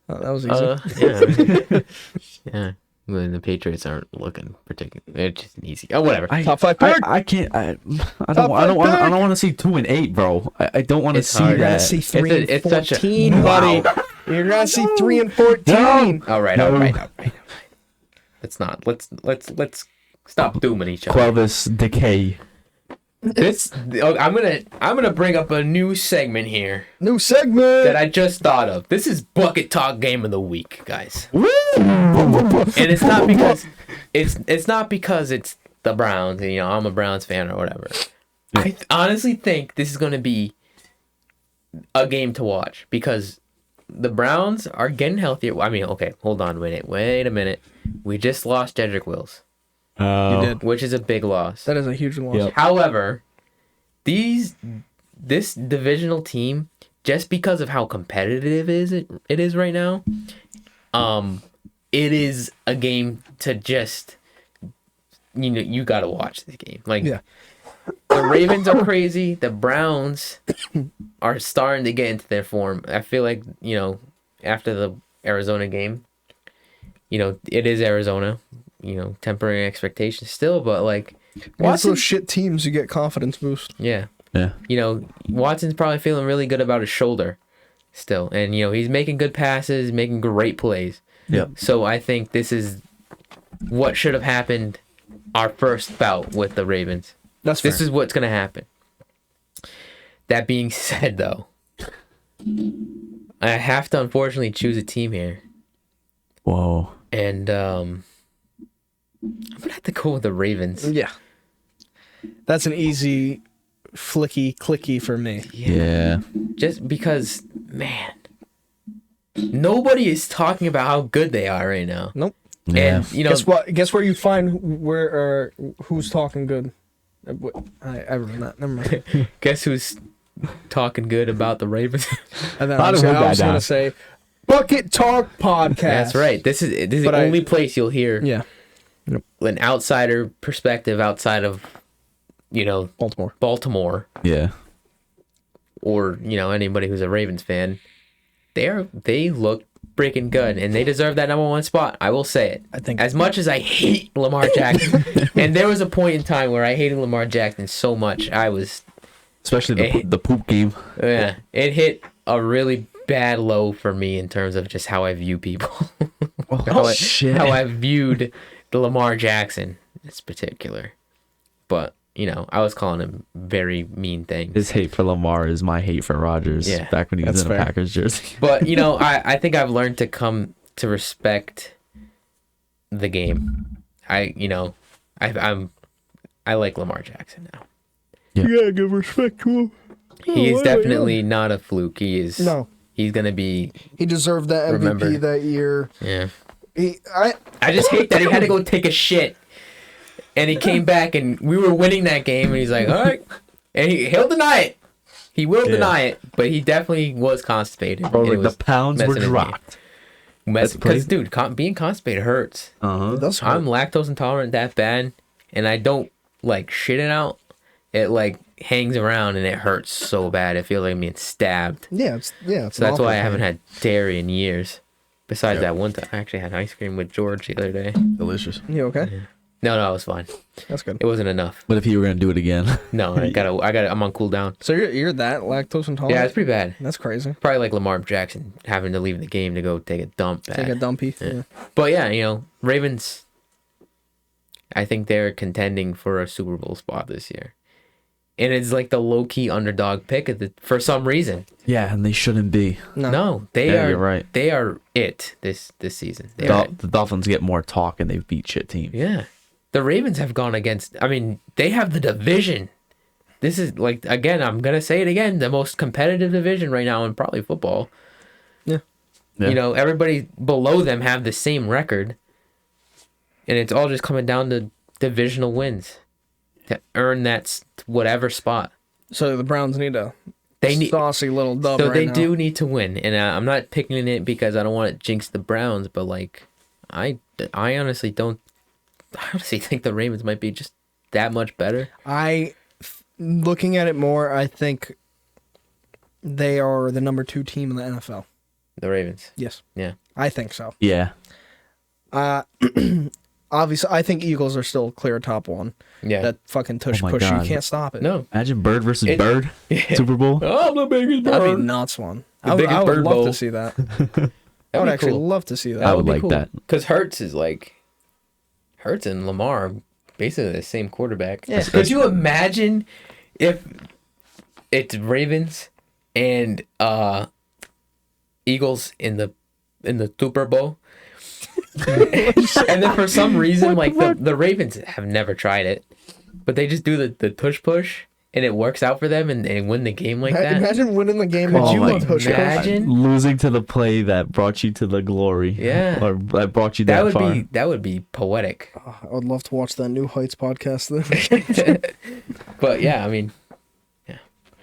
Oh, that was easy. Yeah. Yeah. When the Patriots aren't looking particularly, it's just easy. Oh, whatever. Top 5 pick. I can't. I Top don't. I don't want. five I don't want to see 2-8, bro. I don't want to It's see hard. You're gonna that. see 3 and it's such a- 14, buddy. You're gonna see 3 and 14. All right. No. All right. Let's not. Let's stop dooming each other. Clovis decay. I'm gonna bring up a new segment here New segment. that I just thought of. This is Bucket Talk Game of the Week, guys. And it's not because it's the Browns. And, I'm a Browns fan or whatever. I honestly think this is gonna be a game to watch because the Browns are getting healthier. I mean, okay, hold on, wait a minute. We just lost Jedrick Wills, You did. which is a big loss. That is a huge loss. Yep. However, this divisional team, just because of how competitive it is right now, it is a game to just you gotta watch this game. Like Yeah. the Ravens are crazy, the Browns are starting to get into their form. I feel like, after the Arizona game, it is Arizona, tempering expectations still, but like Once those shit teams, you get confidence boost. yeah. Yeah. Watson's probably feeling really good about his shoulder still. And, he's making good passes, making great plays. Yep. So I think this is what should have happened our first bout with the Ravens. That's fair. This is what's going to happen. That being said, though, I have to unfortunately choose a team here. Whoa. And I'm going to have to go with the Ravens. Yeah. That's an easy flicky clicky for me. Yeah. Just because, man, nobody is talking about how good they are right now. Nope. Yeah. And, Guess what? Guess where you find who's talking good. I ruined that. Never mind. guess who's talking good about the Ravens? And then How I was did we gonna die down? say, Bucket Talk Podcast. That's right. This is the But only place you'll hear Yeah. an outsider perspective outside of, Baltimore. Yeah. or, anybody who's a Ravens fan. They look freaking good, and they deserve that number one spot. I will say it. I think- as much as I hate Lamar Jackson, and there was a point in time where I hated Lamar Jackson so much, I was, Especially the poop game. yeah, it hit a really bad low for me in terms of just how I view people. Oh, shit. How I viewed the Lamar Jackson in particular. But, I was calling him very mean things. His hate for Lamar is my hate for Rodgers. Yeah. Back when he was That's in a fair. Packers jersey. But, I think I've learned to come to respect the game. I like Lamar Jackson now. You gotta give respect to him. He is definitely not a fluke. He is. No. He's gonna be. He deserved that MVP Remember. that year. Yeah. I just hate that he had to go take a shit, and he came back and we were winning that game, and he's like, all right, and he'll deny it. He will deny it, but he definitely was constipated. Bro, and it like was the pounds were messing with me. dropped. Because, crazy. dude, being constipated hurts. Uh-huh. That's hard. I'm lactose intolerant that bad, and I don't like shitting out. It like hangs around and it hurts so bad. It feels like I'm being stabbed. Yeah, it's So that's why I haven't had dairy in years. Besides that one time, I actually had ice cream with George the other day. Delicious. You okay? No, it was fine. That's good. It wasn't enough. But if you were gonna do it again, No, I'm on cool down. So you're that lactose intolerant? Yeah, it's pretty bad. That's crazy. Probably like Lamar Jackson having to leave the game to go take a dump. Take a dumpy. Yeah. But yeah, Ravens, I think they're contending for a Super Bowl spot this year. And it's like the low-key underdog pick for some reason. yeah, and they shouldn't be. No, they Yeah, are. you're right. They are it this season. They are it. The Dolphins get more talk and they beat shit teams. Yeah. The Ravens have gone against, they have the division. This is like, again, I'm going to say it again, the most competitive division right now in probably football. Yeah. Yeah. Everybody below them have the same record. And it's all just coming down to divisional wins. to earn that whatever spot. So the Browns need a They need saucy little dub so right they now. do need to win, and I'm not picking it because I don't want to jinx the Browns, but like I honestly don't. I honestly think the Ravens might be just that much better. Looking at it more, I think they are the number 2 team in the NFL. The Ravens. Yes, Yeah. I think so. Yeah. Obviously, I think Eagles are still clear top 1. Yeah. That fucking tush Oh my push, you God. can't stop it. No. Imagine Bird versus It- Bird Super Bowl. Oh, the biggest That'd be nuts one. I would biggest bird love bowl. to see that. I That'd would be actually cool. love to see that. I would like that. Because Hurts and Lamar are basically the same quarterback. Yeah. Could you imagine if it's Ravens and Eagles in the Super Bowl? And then for some reason, like the Ravens have never tried it, but they just do the tush push, and it works out for them, and they win the game like that. Imagine winning the game Could with you you tush push. imagine? Losing to the play that brought you to the glory. Yeah. Or that brought you That far. that would be poetic. I would love to watch that New Heights podcast then. But yeah, I mean, yeah.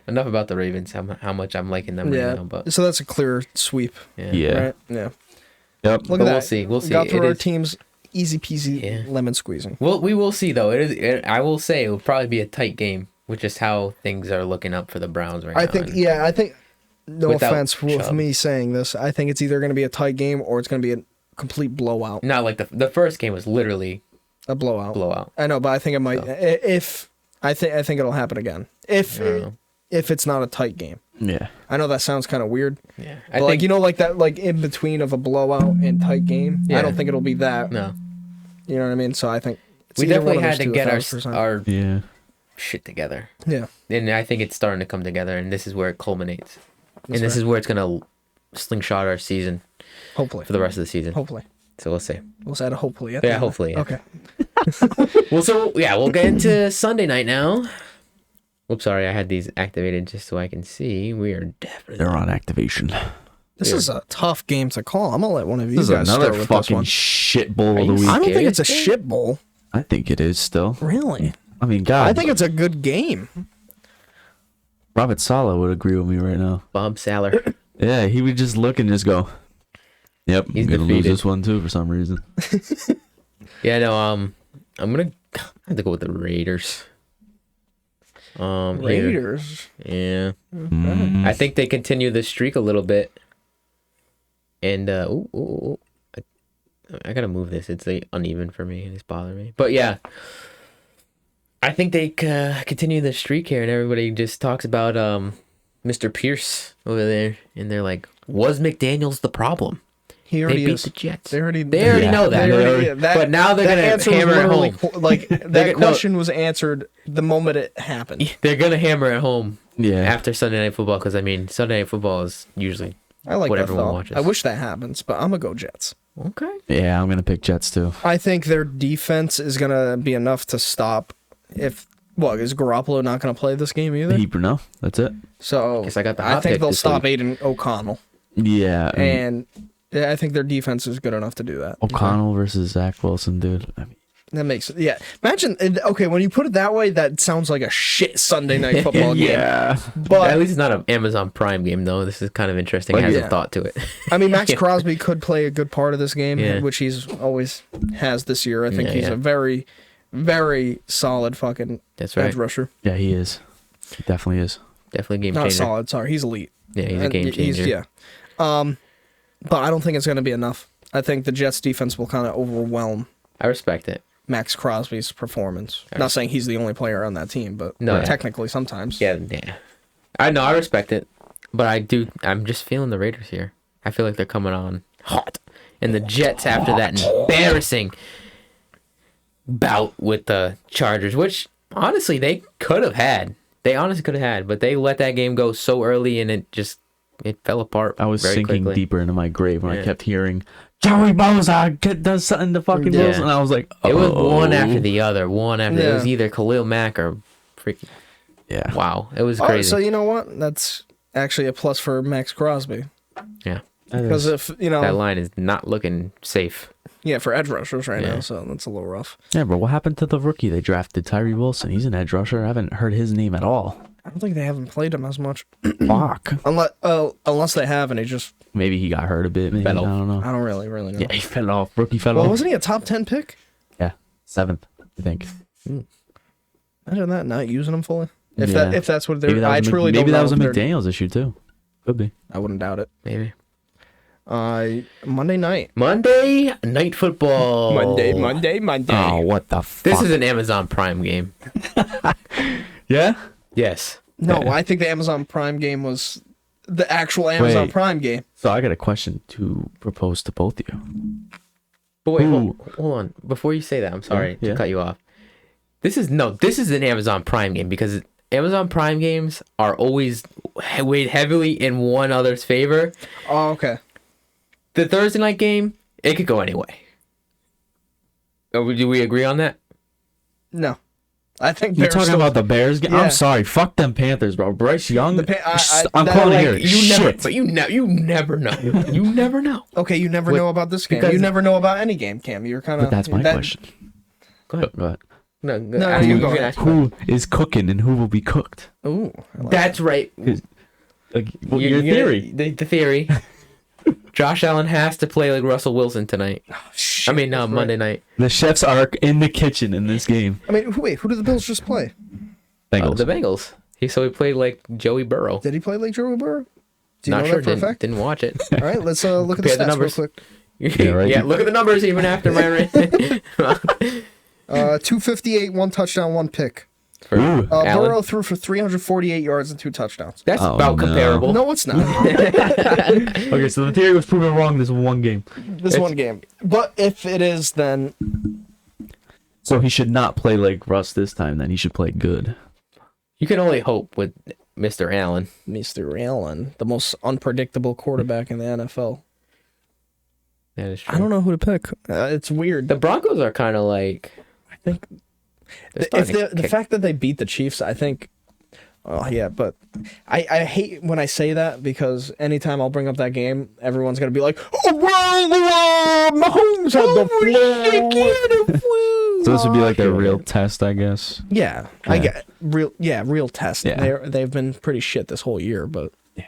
Enough about the Ravens. How much I'm liking them right now, but So that's a clear sweep, Yeah. right? Yeah. Yep. Look But at that. we'll see. We'll see. Got through It our is- teams easy peasy Yeah. lemon squeezing. Well, we will see though. I will say it will probably be a tight game, which is how things are looking up for the Browns right now. I think, no Without offense with Chubb. me saying this, I think it's either going to be a tight game or it's going to be a complete blowout. Not like the first game was literally A blowout. blowout. I know, but I think it might. I think it'll happen again. If it's not a tight game. Yeah. I know that sounds kind of weird. Yeah, But like that like in between of a blowout and tight game. I Yeah. don't think it'll be that. no, You know what I mean? So I think it's we either definitely one of had those to two, get 1,000%. our Yeah. shit together, Yeah. and I think it's starting to come together, and this is where it culminates, and this right. is where it's gonna slingshot our season Hopefully. for the rest of the season. Hopefully. So we'll see. We'll say hopefully. Yeah, hopefully, yeah. Okay. Well, so yeah, we'll get into Sunday night now. Oops, sorry, I had these activated just so I can see. We are definitely They're on activation. This is a tough game to call. I'm gonna let one of you This is guys another start with this fucking one. shit bowl Are of the you week. I don't think Scary it's a thing? shit bowl. I think it is still. Really? I mean, God. I think it's a good game. Robert Sala would agree with me right now. Bob Saller. Yeah, he would just look and just go, "Yep, He's I'm gonna lose defeated. this one too for some reason." Yeah, no, I'm gonna have to go with the Raiders. Here. Raiders. Yeah. Mm. I think they continue the streak a little bit. And I gotta move this. It's uneven for me and it's bothering me. But yeah, I think they continue the streak here, and everybody just talks about Mr. Pierce over there, and they're like, "Was McDaniel's the problem?" He They already beat is. the Jets. They already Yeah. know that. They already- But now they're that gonna answer was hammer it literally home. like that no. question was answered the moment it happened. They're gonna hammer it home Yeah. after Sunday Night Football, because I mean Sunday Night Football is usually I like what that everyone thought. watches. I wish that happens, but I'm gonna go Jets. okay. Yeah, I'm gonna pick Jets too. I think their defense is gonna be enough to stop. Is Garoppolo not gonna play this game either? Hebrew, no, that's it. So Guess I got the I hot think pick they'll this stop week. Aiden O'Connell, Yeah, and I think their defense is good enough to do that. O'Connell versus Zach Wilson, dude. I mean, That makes it. Yeah, imagine. Okay, when you put it that way, that sounds like a shit Sunday night football game. yeah, But At least it's not an Amazon Prime game, though. This is kind of interesting. It Well, has yeah. a thought to it. I mean, Max Crosby could play a good part of this game, Yeah. which he's always has this year. I think Yeah, he's yeah. a very, very solid fucking That's right. edge rusher. yeah, he is. He definitely is. Definitely a game Not changer. solid. Sorry, he's elite. Yeah, he's a And game changer. yeah. But I don't think it's going to be enough. I think the Jets defense will kind of overwhelm I respect it. Max Crosby's performance. Not saying he's the only player on that team, but No, yeah. technically sometimes. Yeah. I know. I respect it, but I'm just feeling the Raiders here. I feel like they're coming on hot, and the Jets after that embarrassing bout with the Chargers, which honestly they could have had. They honestly could have had, but they let that game go so early, and it fell apart. I was very sinking quickly. deeper into my grave when Yeah. I kept hearing Joey Bosa does something to fucking Yeah. Wilson, and I was like, It was one "Oh." after the other. It was Yeah. either Khalil Mack or freaking. Yeah, Wow, it was Oh, crazy. so you know what? That's actually a plus for Max Crosby. Yeah, Because if, that line is not looking safe. Yeah, for edge rushers right Yeah. now, so that's a little rough. Yeah, bro. What happened to the rookie they drafted, Tyree Wilson? He's an edge rusher. I haven't heard his name at all. I don't think they haven't played him as much. Fuck. Unless they have, and he just, Maybe he got hurt a bit. Maybe. Fell I off. don't know. I don't really know. Yeah, he fell off. Rookie fell Well, off. wasn't he a top 10 pick? Yeah, 7th, I think. Imagine that, not using him fully. If Yeah. that's what Maybe they're, that was I a truly Mc- maybe don't that know was a if they're- McDaniels issue too. Could be. I wouldn't doubt it. Maybe. Monday night. Monday Night Football. Monday. Oh, what the fuck? This is an Amazon Prime game. yeah. Yes. No, I think the Amazon Prime game was the actual Amazon Wait. Prime game. So I got a question to propose to both of you. But wait, Ooh. hold on. Before you say that, I'm sorry Yeah. to cut you off. This is an Amazon Prime game because Amazon Prime games are always weighed heavily in one other's favor. Oh, okay. The Thursday night game, it could go anyway. Do we agree on that? No. I think You're they're talking still, about the Bears game? Yeah. I'm sorry. Fuck them Panthers, bro. Bryce Young. I'm that- calling like, here. You never, Shit. but you never know. You never know. Okay, you never know about this game. because- You never know about any game, Cam. You're kind of. But that's my question. Go ahead. Go ahead. No, No, you you can go ahead. ask me. Who is cooking and who will be cooked? Ooh. I like That's right. Like, your theory. The theory. Josh Allen has to play like Russell Wilson tonight. that. Shit, I mean, that's right. Monday night. The chefs are in the kitchen in this game. I mean, who did the Bills just play? Bengals. The Bengals. He played like Joey Burrow. Did he play like Joe Burrow? Do you Not know sure. that for a Didn't, fact? didn't watch it. All right, let's look at the Compare the stats numbers. real quick. Yeah, right. look at the numbers even after my rant. 258, 1 touchdown, 1 pick. Ooh. Allen. Burrow threw for 348 yards and 2 touchdowns. That's Oh, about no. comparable. No, it's not. Okay, so the theory was proven wrong this one game. This one game. But if it is, then So he should not play like Russ this time, then. He should play good. You can only hope with Mr. Allen. Mr. Allen, the most unpredictable quarterback in the NFL. That is true. I don't know who to pick. It's weird. The Broncos are kind of like. I think they're if starting to the kick- fact that they beat the Chiefs, I think. Oh yeah, but I hate when I say that because anytime I'll bring up that game, everyone's gonna be like, "Oh wow, Mahomes had the flu." So this would be like their real test, I guess. Yeah, I Yeah. get real test. Yeah. They've been pretty shit this whole year, but Yeah.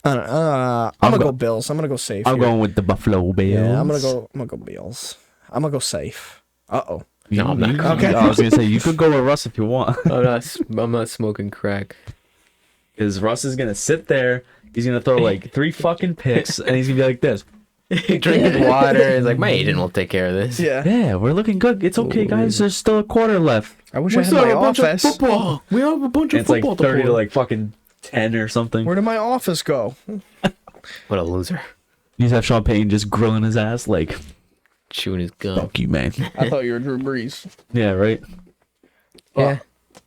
I don't, I'm I'm gonna go- go Bills. I'm gonna go safe. I'm here. going with the Buffalo Bills. Yeah, I'm gonna go Bills. I'm gonna go safe. Uh-oh. No, I'm not. Okay. I was gonna say you could go with Russ if you want, I'm not smoking crack. because Russ is gonna sit there. He's gonna throw like 3 fucking picks, and he's gonna be like this. Drinking water. It's like my agent will take care of this. Yeah. Yeah, we're looking good. It's okay, guys. There's still a quarter left. I wish I had my office. football. We have a bunch And it's like 30 to like fucking 10 or something. Where did my office go? What a loser. You just have Sean Payton just grilling his ass like, Chewing his gum. fuck you, man. I thought you were Drew Brees. Yeah, right. Yeah.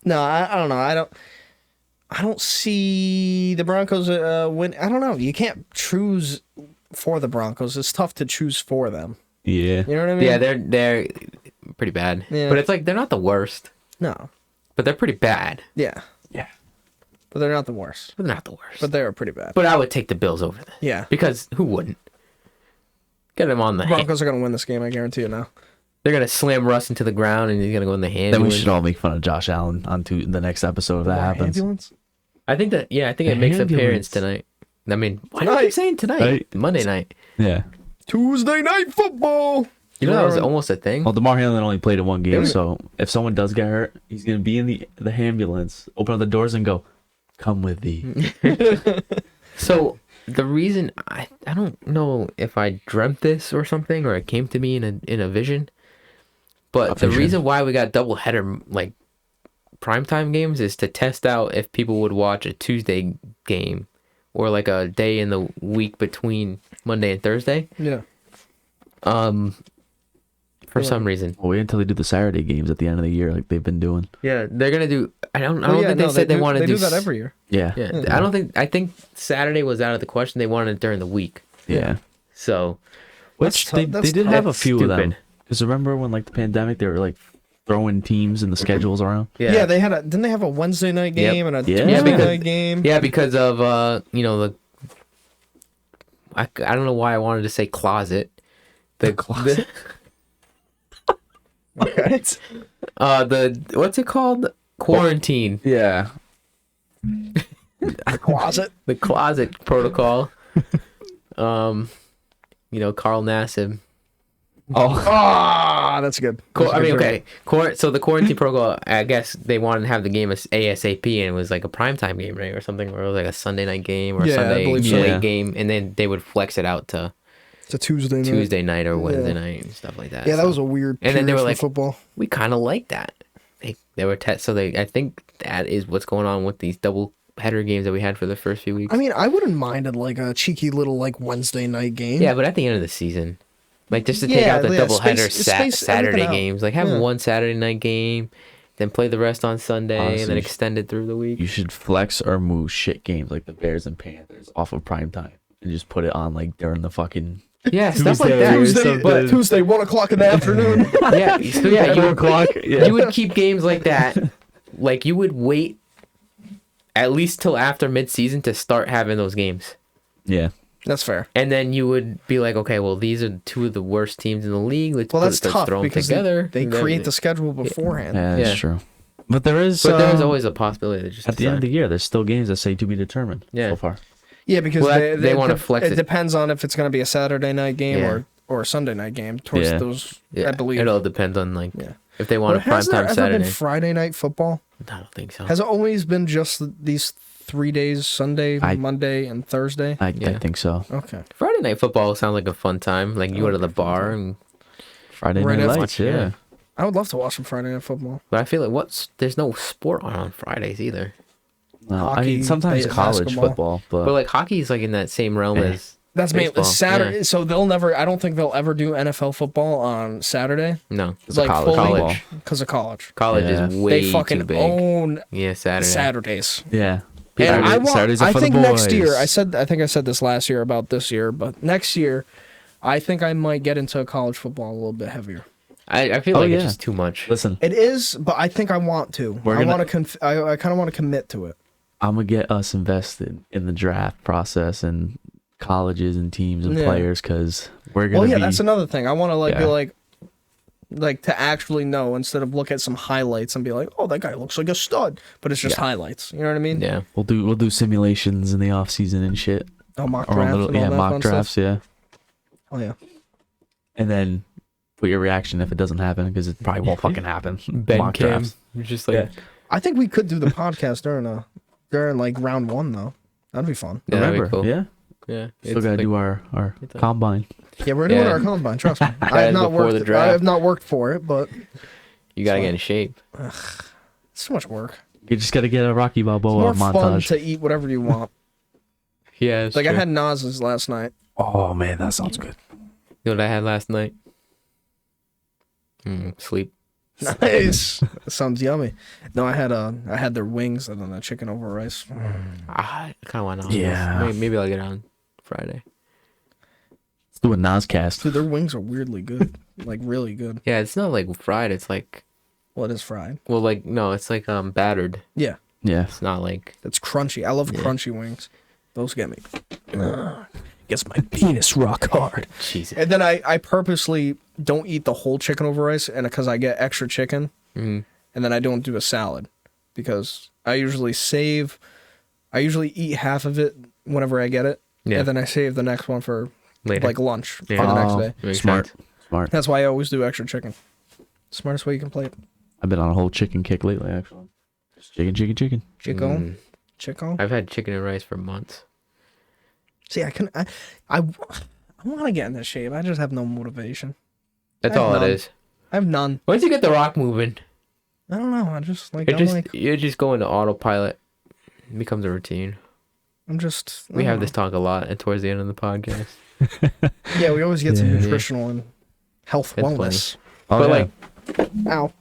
No, I don't know. I don't see the Broncos win. I don't know. You can't choose for the Broncos. It's tough to choose for them. Yeah. You know what I mean? Yeah, they're pretty bad. Yeah. But it's like they're not the worst, No. but they're pretty bad. Yeah. Yeah. But they're not the worst. But they're not the worst. But they're pretty bad. But I would take the Bills over this. Yeah. Because who wouldn't? Get him on the hand. Broncos are going to win this game, I guarantee you now. They're gonna slam Russ into the ground, and he's gonna go in the hand. Then we should all make fun of Josh Allen on to the next episode if that happens. Ambulance? I think that. Yeah, I think it makes Ambulance. appearance tonight. I mean, why do I Tonight. keep saying tonight? Right. Monday night. Yeah. Tuesday night football. You know that was almost a thing. Well, DeMar Hamlin only played in one game, Yeah. so if someone does get hurt, he's gonna be in the ambulance, open up the doors, and go, "Come with thee." So the reason I don't know if I dreamt this or something, or it came to me in a vision, but A the vision. reason why we got double header like primetime games is to test out if people would watch a Tuesday game or like a day in the week between Monday and Thursday. Yeah. For some reason. Well, wait until they do the Saturday games at the end of the year, like they've been doing. Yeah, they're gonna do. I don't Oh, yeah, think no, they said they do- want to They do do that every year. Yeah. Yeah, I don't think. I think Saturday was out of the question. They wanted it during the week. Yeah. So Which That's tough. they did have a That's few of them. stupid. Because remember when like the pandemic, they were like throwing teams and the schedules around. Yeah, they had didn't they have a Wednesday night Yep. game and a Yeah. Tuesday because- night game? Yeah, because of the I don't know why I wanted to say closet, The closet. Okay. the what's it called? Quarantine. Yeah. The closet. The closet protocol. Carl Nassib. Oh. Ah, that's good. I mean, okay. So the quarantine protocol, I guess they wanted to have the game as ASAP, and it was like a primetime game, right, or something, or it was like a Sunday night game or a Yeah, I Sunday believe so. late Yeah. game, and then they would flex it out to It's a Tuesday night. Tuesday night or Wednesday night and stuff like that. Yeah, that So was a weird. And then they period were for like- football. we kind of like that. They were I think that is what's going on with these double header games that we had for the first few weeks. I mean, I wouldn't mind it like a cheeky little like Wednesday night game. Yeah, but at the end of the season, like just to take Yeah, out the yeah, double header space Saturday everything out. games, like have Yeah. one Saturday night game, then play the rest on Sunday, and Honestly, then extend it through the week. You should flex or move shit games like the Bears and Panthers off of prime time and just put it on like during the fucking Yeah, stuff like Tuesday that. or Tuesday, something. Tuesday, 1:00 in the afternoon. Yeah, so yeah, you o'clock. Yeah. you would keep games like that. Like you would wait at least till after mid-season to start having those games. Yeah. That's fair. And then you would be like, okay, well, these are two of the worst teams in the league. Let's Well, that's tough throw them because together. they And then- create the schedule beforehand. Yeah, that's Yeah. true. But there is But there's always a possibility. That just at the end of the year there's still games that say to be determined Yeah. so far. Yeah, because Well, they wanna flex It it. depends on if it's going to be a Saturday night game Yeah. or a Sunday night game. Towards Yeah. those, Yeah, I believe. it all depends on like Yeah. if they want But a prime has there time ever Saturday. been Friday night football? I don't think so. Has it always been just these 3 days: Sunday, I- Monday, and Thursday? I Yeah. think so. Okay. Friday night football sounds like a fun time. Like you go to the bar, and Friday Right night after- lights, yeah. yeah. I would love to watch some Friday night football. but I feel like there's no sport on Fridays either. No, I Hockey, mean sometimes college basketball. football, but, But like hockey is like in that same realm Eh. as That's mainly baseball, Saturday. yeah. So they'll never. I don't think they'll ever do NFL football on Saturday. no It's a college fully football. because of college. college Yeah. is way They fucking too big. own Yeah, Saturday. Saturdays. yeah. And I want. Saturdays are I for the think next year. boys. I think I said this last year about this year, but next year, I think I might get into college football a little bit heavier. I feel Oh, like it's yeah. just too much. Listen, It is, but I think I want to. We're I gonna- want to. I kind of want to commit to it. I'm gonna get us invested in the draft process and colleges and teams and Yeah. players because we're gonna Well, yeah, be. that's another thing. I want to be Yeah. like to actually know instead of look at some highlights and be like, oh, that guy looks like a stud, but it's just Yeah. highlights. You know what I mean? Yeah. we'll do simulations in the off season and shit. Oh, mock Or drafts little, and all yeah, that mock fun drafts, stuff. yeah. Oh yeah. And then put your reaction if it doesn't happen because it probably won't fucking happen. Ben mock Cam, drafts. just like Yeah. I think we could do the podcast during like round 1 though. That'd be fun. Yeah, that'd be Remember, cool. yeah. yeah. Still gotta do our it's a- combine. Yeah, we're doing Yeah. our combine. Trust me. I That have is not before worked. the draft. I have not worked for it, but You gotta Fun. get in shape. it's too much work. You just gotta get a Rocky It's Balboa more fun montage. to eat whatever you want. Yeah, Like I had Nas's last night. Oh man, that sounds good. You know what I had last night? Sleep. Nice. That sounds yummy. No, I had their wings and then the chicken over rice. I kind of want to. Yeah. Maybe I'll get on Friday. Let's do a Nascast. Dude, their wings are weirdly good. Like really good. Yeah, it's not like fried. It's like, Well, it is fried. well, like no, it's like battered. Yeah, Yeah. It's not like it's crunchy. I love Yeah. crunchy wings. Those get me. Gets my penis rock hard. Jesus. And then I purposely don't eat the whole chicken over rice, and because I get extra chicken, Mm. and then I don't do a salad because I usually eat half of it whenever I get it, Yeah. and then I save the next one for Later. like lunch for Yeah. the next Oh, day. Makes smart. sense. Smart. That's why I always do extra chicken. Smartest way you can play it. I've been on a whole chicken kick lately, actually. Just chicken. Chicken, chicken. I've had chicken and rice for months. See, I want to get in this shape. I just have no motivation. That's I have all none. it is. I have none. Once you get the rock moving, I don't know. I just like. you just go into autopilot. It becomes a routine. I'm just. I We don't have know. this talk a lot, and towards the end of the podcast. Yeah, we always get some Yeah. nutritional and health It's wellness. Oh, But, yeah. like, Ow.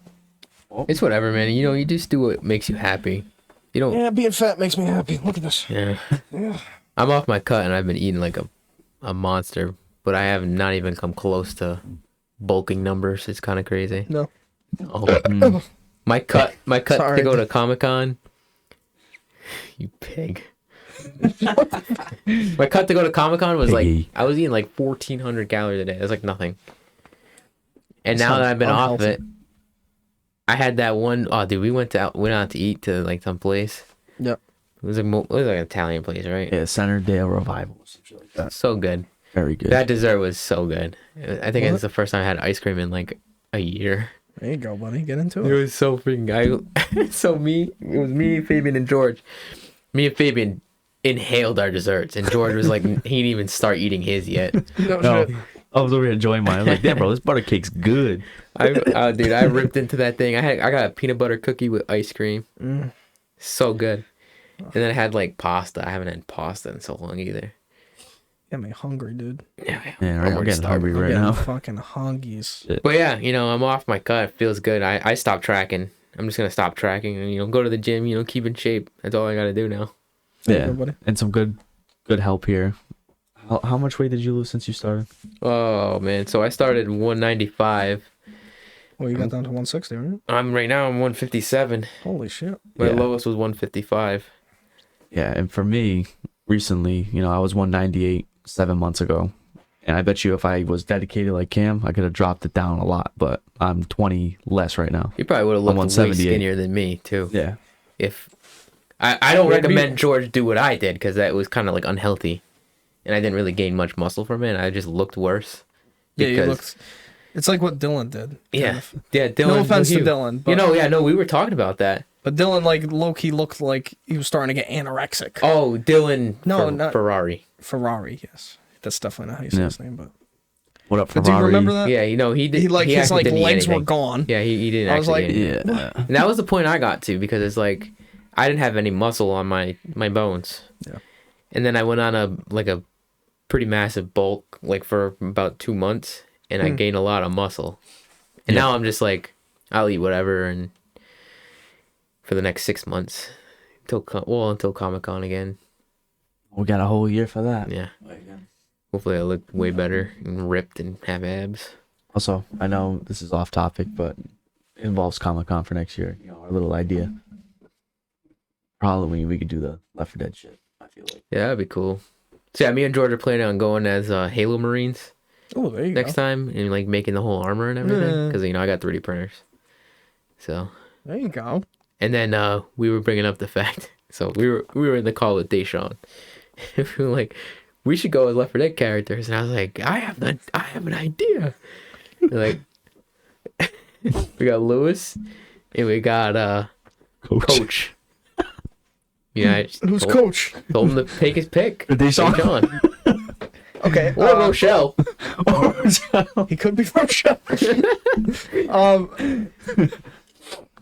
it's whatever, man. You know, you just do what makes you happy. You don't. Yeah, being fat makes me happy. Look at this. Yeah. Yeah. I'm off my cut, and I've been eating like a monster, but I have not even come close to bulking numbers. It's kind of crazy. No. Oh, Mm. my cut Sorry. to go to Comic-Con. You pig. My cut to go to Comic-Con was like, Hey. I was eating like 1,400 calories a day. That's like nothing. And That now that sounds I've been off of unhealthy. it, I had that one. Oh, dude, we went out to eat to like some place. Yep. It was like an Italian place, right? Yeah, Centerdale Revival, something like that. So good. Very good. That dessert was so good. I think What? it's the first time I had ice cream in like a year. There you go, buddy. Get into It it. was so freaking. It was me, Fabian, and George. Me and Fabian inhaled our desserts, and George was like, he didn't even start eating his yet. No, I was over here enjoying mine. I was like, damn, bro, this butter cake's good. Dude, I ripped into that thing. I got a peanut butter cookie with ice cream. So good. And then I had like pasta. I haven't had pasta in so long either. Get me hungry, dude. Yeah, right. I'm getting hungry I'm right getting now. fucking hungies. But yeah, I'm off my cut. It feels good. I stopped tracking. I'm just gonna stop tracking and go to the gym. Keep in shape. That's all I gotta do now. Yeah, Everybody. and some good help here. How much weight did you lose since you started? Oh man, so I started 195. Well, you got down to 160, right? I'm 157. Holy shit. My Yeah. lowest was 155. Yeah, and for me, recently, I was 198 7 months ago. And I bet you if I was dedicated like Cam, I could have dropped it down a lot, but I'm 20 less right now. You probably would have looked way 178. skinnier than me too. Yeah. If I don't Maybe- recommend George do what I did because that was kind of like unhealthy, and I didn't really gain much muscle from it. I just looked worse. Yeah, you because- looked. It's like what Dylan did. Yeah, kind of. yeah. Dylan, No offense to he- Dylan, but, no, we were talking about that. but Dylan, like, low-key looked like he was starting to get anorexic. Oh, Dylan. No, not- Ferrari. Ferrari, yes. That's definitely not how you say Yeah. his name, but... What up, But Ferrari? do you remember that? Yeah, he did. He, like, his, actually like, didn't eat legs were anything. gone. Yeah, he didn't I was actually like, eat anything. Yeah. And that was the point I got to because it's like I didn't have any muscle on my bones. Yeah. And then I went on a pretty massive bulk like for about 2 months, and I gained a lot of muscle. And Yeah. now I'm just like, I'll eat whatever, and for the next 6 months until Comic-Con again. We got a whole year for that. Yeah. Hopefully I look way better and ripped and have abs. Also, I know this is off topic, but it involves Comic-Con for next year. Our little idea. For Halloween, we could do the Left 4 Dead shit, I feel like. Yeah, that'd be cool. So yeah, me and George are planning on going as Halo Marines Oh, there you next go. time and like making the whole armor and everything Yeah. because I got 3D printers. So There you go. and then we were bringing up the fact. So we were in the call with Deshaun. We were like, we should go as Left 4 Dead characters, and I was like, I have an idea. Like, we got Lewis, and we got Coach. Yeah, I just Who's told, coach? told him to take his pick. Deshaun. Okay. Or Rochelle. He could be from Shell.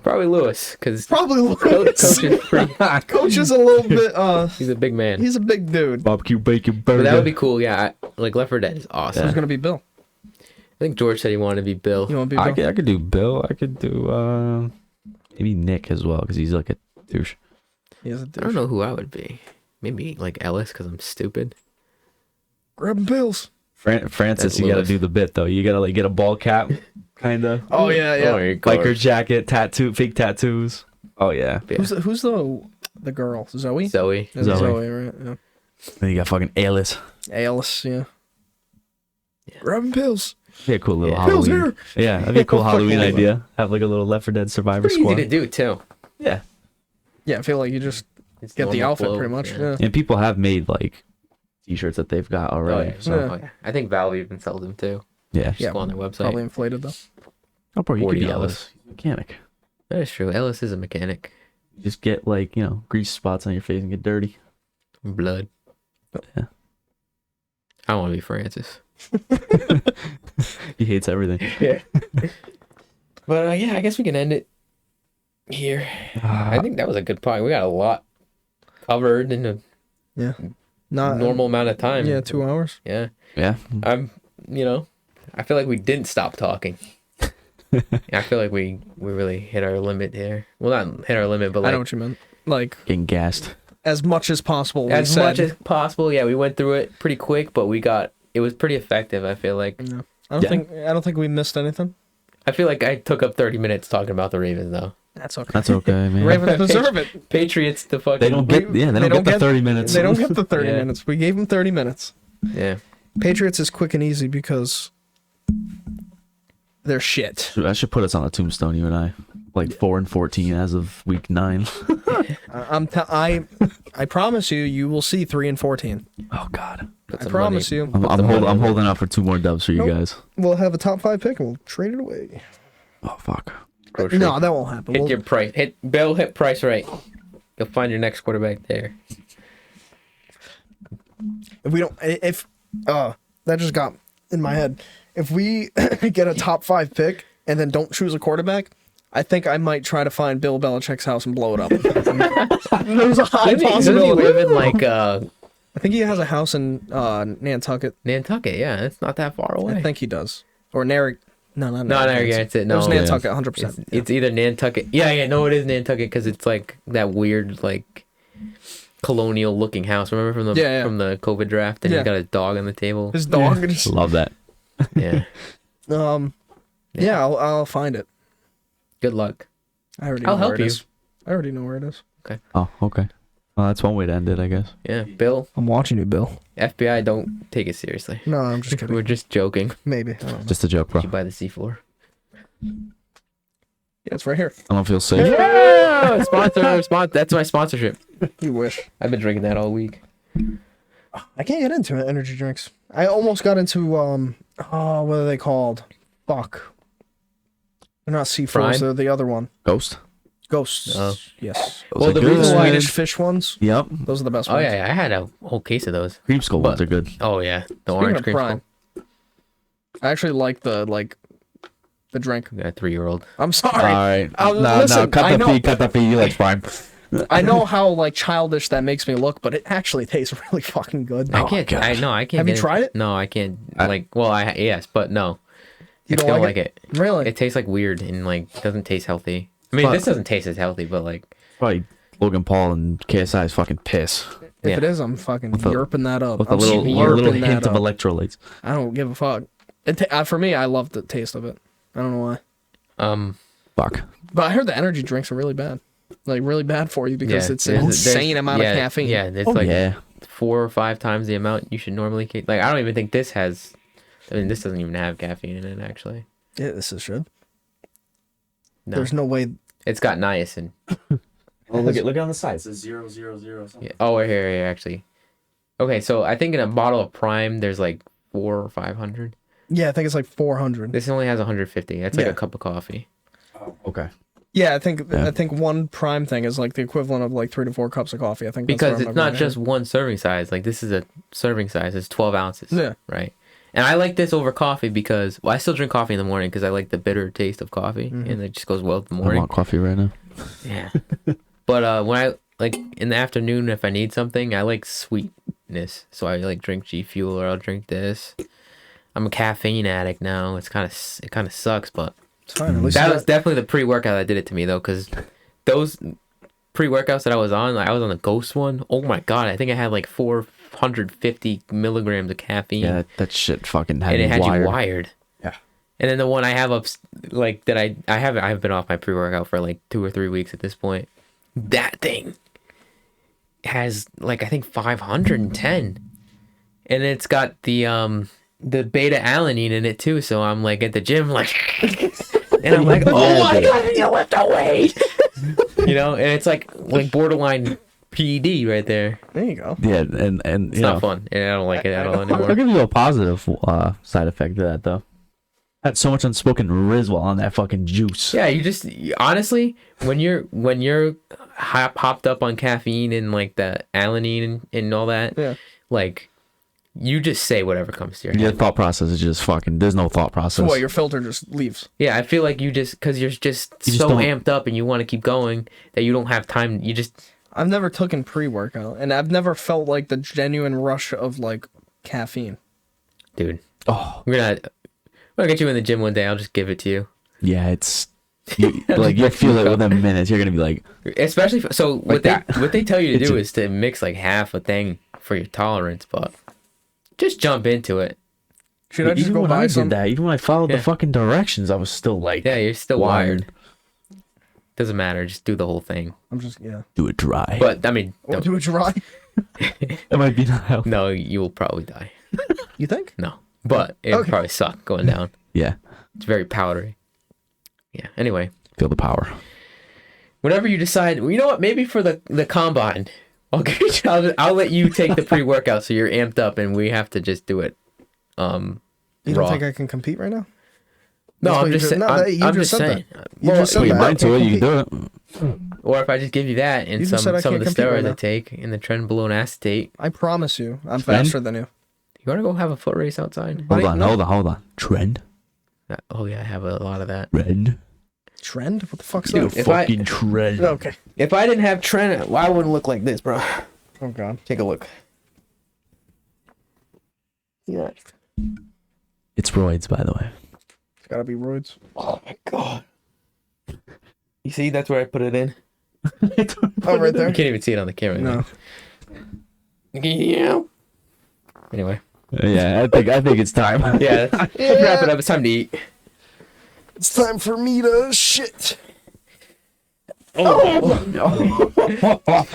Probably Lewis, because Probably Coach Lewis. is pretty. Coach is a little bit, He's a big man. he's a big dude. Barbecue bacon burger. But that would be cool. Yeah, like Left 4 Dead is awesome. Who's gonna be Bill? I think George said he wanted to be Bill. You want to be Bill? I could do Bill. I could do maybe Nick as well because he's like a douche. He is a I douche. don't know who I would be. Maybe like Ellis because I'm stupid. Grabbing pills. Francis, That's you gotta Lewis. do the bit though. You gotta like get a ball cap, kind of. Oh yeah, yeah. Oh, Biker jacket, fake tattoos. Oh yeah. Yeah. Who's the girl? Zoe. Zoe. Is it Zoe. Zoe, right? Yeah. Then you got fucking Alice. Alice, yeah. Grabbing pills. Be a cool little Yeah. Pills Halloween. here. Yeah, that'd be a cool Fuck Halloween all of idea. Have like a little Left 4 Dead Survivor Pretty squad. easy to do too. Yeah, Yeah, I feel like you just It's get the normal outfit clothes, pretty much. Yeah. and people have made like t-shirts that they've got Oh, already. yeah. So Yeah. Oh, yeah. I think Valve even sells them too. yeah. Just go on their website. Probably inflated though. Oh, bro, you could be $40. Ellis, mechanic. That is true. Ellis is a mechanic. Just get like grease spots on your face and get dirty. Blood. Yeah. I want to be Francis. He hates everything. Yeah. But yeah, I guess we can end it here. I think that was a good point. We got a lot covered in a Not normal amount of time. Yeah, 2 hours. Yeah. Yeah. I feel like we didn't stop talking. I feel like we really hit our limit here. Well, not hit our limit, but I know like what you meant. Like Getting gassed. as much as possible. we as said. much as possible. Yeah, we went through it pretty quick, but it was pretty effective. I feel like. Yeah. I don't Yeah. think we missed anything. I feel like I took up 30 minutes talking about the Ravens though. That's okay. That's okay, man. Ravens deserve it. Patriots, the fucking. They don't get they don't get the 30 minutes. They don't get the 30 Yeah. minutes. We gave them 30 minutes. Yeah. Patriots is quick and easy because they're shit. That should put us on a tombstone, you and I. Like 4-14 as of week 9. I promise you, you will see 3-14. Oh God. Put I some promise money- you. I'm holding out for 2 more dubs for you Nope. guys. We'll have a top 5 pick and we'll trade it away. Oh fuck. Grocery. No, that won't happen. Hit We'll- your price. Hit price right. You'll find your next quarterback there. If we don't, if that just got in my head. If we get a top 5 pick and then don't choose a quarterback, I think I might try to find Bill Belichick's house and blow it up. There's a high Doesn't he possibility. live in like I think he has a house in Nantucket. Nantucket? Yeah, it's not that far away. I think he does. Or Narragansett. No, not No, Narragansett. it's it. It No, was Yeah. Nantucket, 100%. It's either Nantucket. Yeah, no, it is Nantucket because it's like that weird like colonial looking house. Remember from the Yeah. from the COVID draft? And Yeah. he's got a dog on the table. His dog. Just, Love that. Yeah. yeah, I'll find it. Good luck. I already I'll know where help it you. is. I already know where it is. Oh, okay. Well, that's one way to end it, I guess. Yeah, Bill. I'm watching you, Bill. FBI, don't take it seriously. No, I'm just kidding. We're just joking. Maybe. I don't know. Just a joke, bro. You buy the C4. Yeah, it's right here. I don't feel safe. Yeah, sponsor. That's my sponsorship. You wish. I've been drinking that all week. I can't get into it, energy drinks. I almost got into what are they called? Fuck. They're not C4s, Prime? they're the other one. Ghost? Ghosts. Oh. Yes. Those Well, are the good. reason why- Swedish fish ones. Yep. Those are the best Oh ones. yeah, I had a whole case of those. Cream skull ones are good. Oh yeah, the Speaking orange of cream. Prime, I actually like the drink. Got a 3-year-old. I'm sorry. All right. Listen, I know- cut the fee. You like Prime. I know how like childish that makes me look, but it actually tastes really fucking good. I Oh, can't. gosh. I can't. Have you get tried it? No, I can't. Yes, but no. You I don't don't like like it. Really? It tastes like weird and like doesn't taste healthy. I mean, But- this doesn't taste as healthy, but like Probably Logan Paul and KSI is fucking piss. If yeah. it is, I'm fucking a- yerping that up. With a I'm little slurping that hint of up. electrolytes. I don't give a fuck. For me, I love the taste of it. I don't know why. Fuck. But I heard the energy drinks are really bad. Like really bad for you because yeah, it's an insane amount of caffeine. Yeah, it's Oh, like yeah. 4 or 5 times the amount you should normally. Like I don't even think this has. I mean, this doesn't even have caffeine in it actually. Yeah, this is should. No, There's no way. it's got niacin. Oh, look on the side. It says 000 something. Yeah. Oh, here, actually. Okay, so I think in a bottle of Prime, there's like 400 or 500. Yeah, I think it's like 400. This only has 150. That's like Yeah. a cup of coffee. Oh, okay. Yeah, I think Yeah. one prime thing is like the equivalent of like 3 to 4 cups of coffee. I think that's Because what it's I'm not looking at. just one serving size. Like this is a serving size. It's 12 ounces. Yeah. Right. And I like this over coffee because I still drink coffee in the morning because I like the bitter taste of coffee and it just goes well with the I morning. want coffee right now. Yeah. But when I like in the afternoon, if I need something, I like sweetness. So I like drink G Fuel or I'll drink this. I'm a caffeine addict now. It kind of sucks, but It's fine. At least that you was got- definitely the pre-workout that did it to me though, because those pre-workouts that I was on, like, I was on the Ghost one. Oh my god, I think I had like 450 milligrams of caffeine, Yeah, that shit fucking had and me it had wired. you wired. Yeah. And then the one I have up, like that I've been off my pre-workout for like 2 or 3 weeks at this point. That thing has like I think 510, and it's got the beta alanine in it too. So I'm like at the gym like, and I'm like, oh my god, I need to lift a weight. You know, and it's like borderline PED right there. There you go. Yeah, and It's you not know, fun, and I don't like it at all I'll anymore. give you a positive side effect to that though. Had so much unspoken Rizwal on that fucking juice. Yeah, you just honestly, when you're hopped up on caffeine and like the alanine and all that, Yeah. like you just say whatever comes to your head. Your thought process is just fucking. There's no thought process. So what? Your filter just leaves. Yeah, I feel like you just because you're just You just so don't- amped up and you want to keep going that you don't have time. You just I've never taken pre-workout, and I've never felt like the genuine rush of like caffeine. dude. Oh, I'm gonna get you in the gym one day. I'll just give it to you. yeah, it's like you feel it within minutes. You're gonna be like, Especially so what that. what they tell you to It's do a- is to mix like half a thing for your tolerance, but just jump into it. Should I just even go when buy I some? did that, even when I followed Yeah. the fucking directions, I was still like, Yeah, you're still wired. Doesn't matter. Just do the whole thing. I'm just yeah. Do it dry. But I mean, Or don't- do it dry. That might be not healthy. no, you will probably die. You think? No, but it would Okay. probably suck going down. Yeah. It's very powdery. Yeah. Anyway, Feel the power. whenever you decide, you know what? Maybe for the combine, I'll let you take the pre-workout so you're amped up, and we have to just do it. You don't raw. think I can compete right now? No, That's what I'm you just just- saying. no, you I'm just just said saying. You just said Put your that. I mind to can't it, you can do it. Or if I just give you that and You just said I some of can't the compete right steroids now. I take and the trenbolone acetate. I promise you, I'm Trend? faster than you. You want to go have a foot race outside? Hold Buddy, on, no. hold on. Trend? Oh yeah, I have a lot of that. Trend? Trend? What the fuck's Dude, that? if I- trend. Okay. If I didn't have Trent, well, I wouldn't look like this, bro. Oh god. Take a look. Yeah. It's roids, by the way. It's gotta be roids. Oh my god. You see, that's where I put it in. Oh, right there. You can't even see it on the camera. No. Yeah. Anyway. Yeah, I think it's time. Yeah. Let's wrap it up. It's time to eat. It's time for me to shit.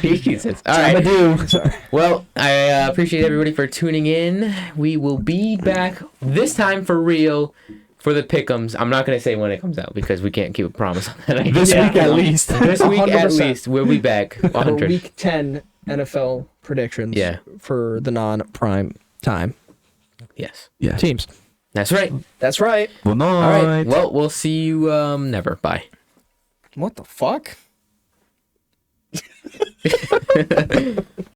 Jesus. All right. Well, I appreciate everybody for tuning in. We will be back this time for real for the pick'ems. I'm not gonna say when it comes out because we can't keep a promise on that. This Yeah. week at least. This week at 100%. least we'll be back. For 100. week 10 NFL predictions. Yeah. For the non-prime time Yes, Yeah. teams. that's right. That's right. Well, no. All right. Well, we'll see you never. Bye. What the fuck?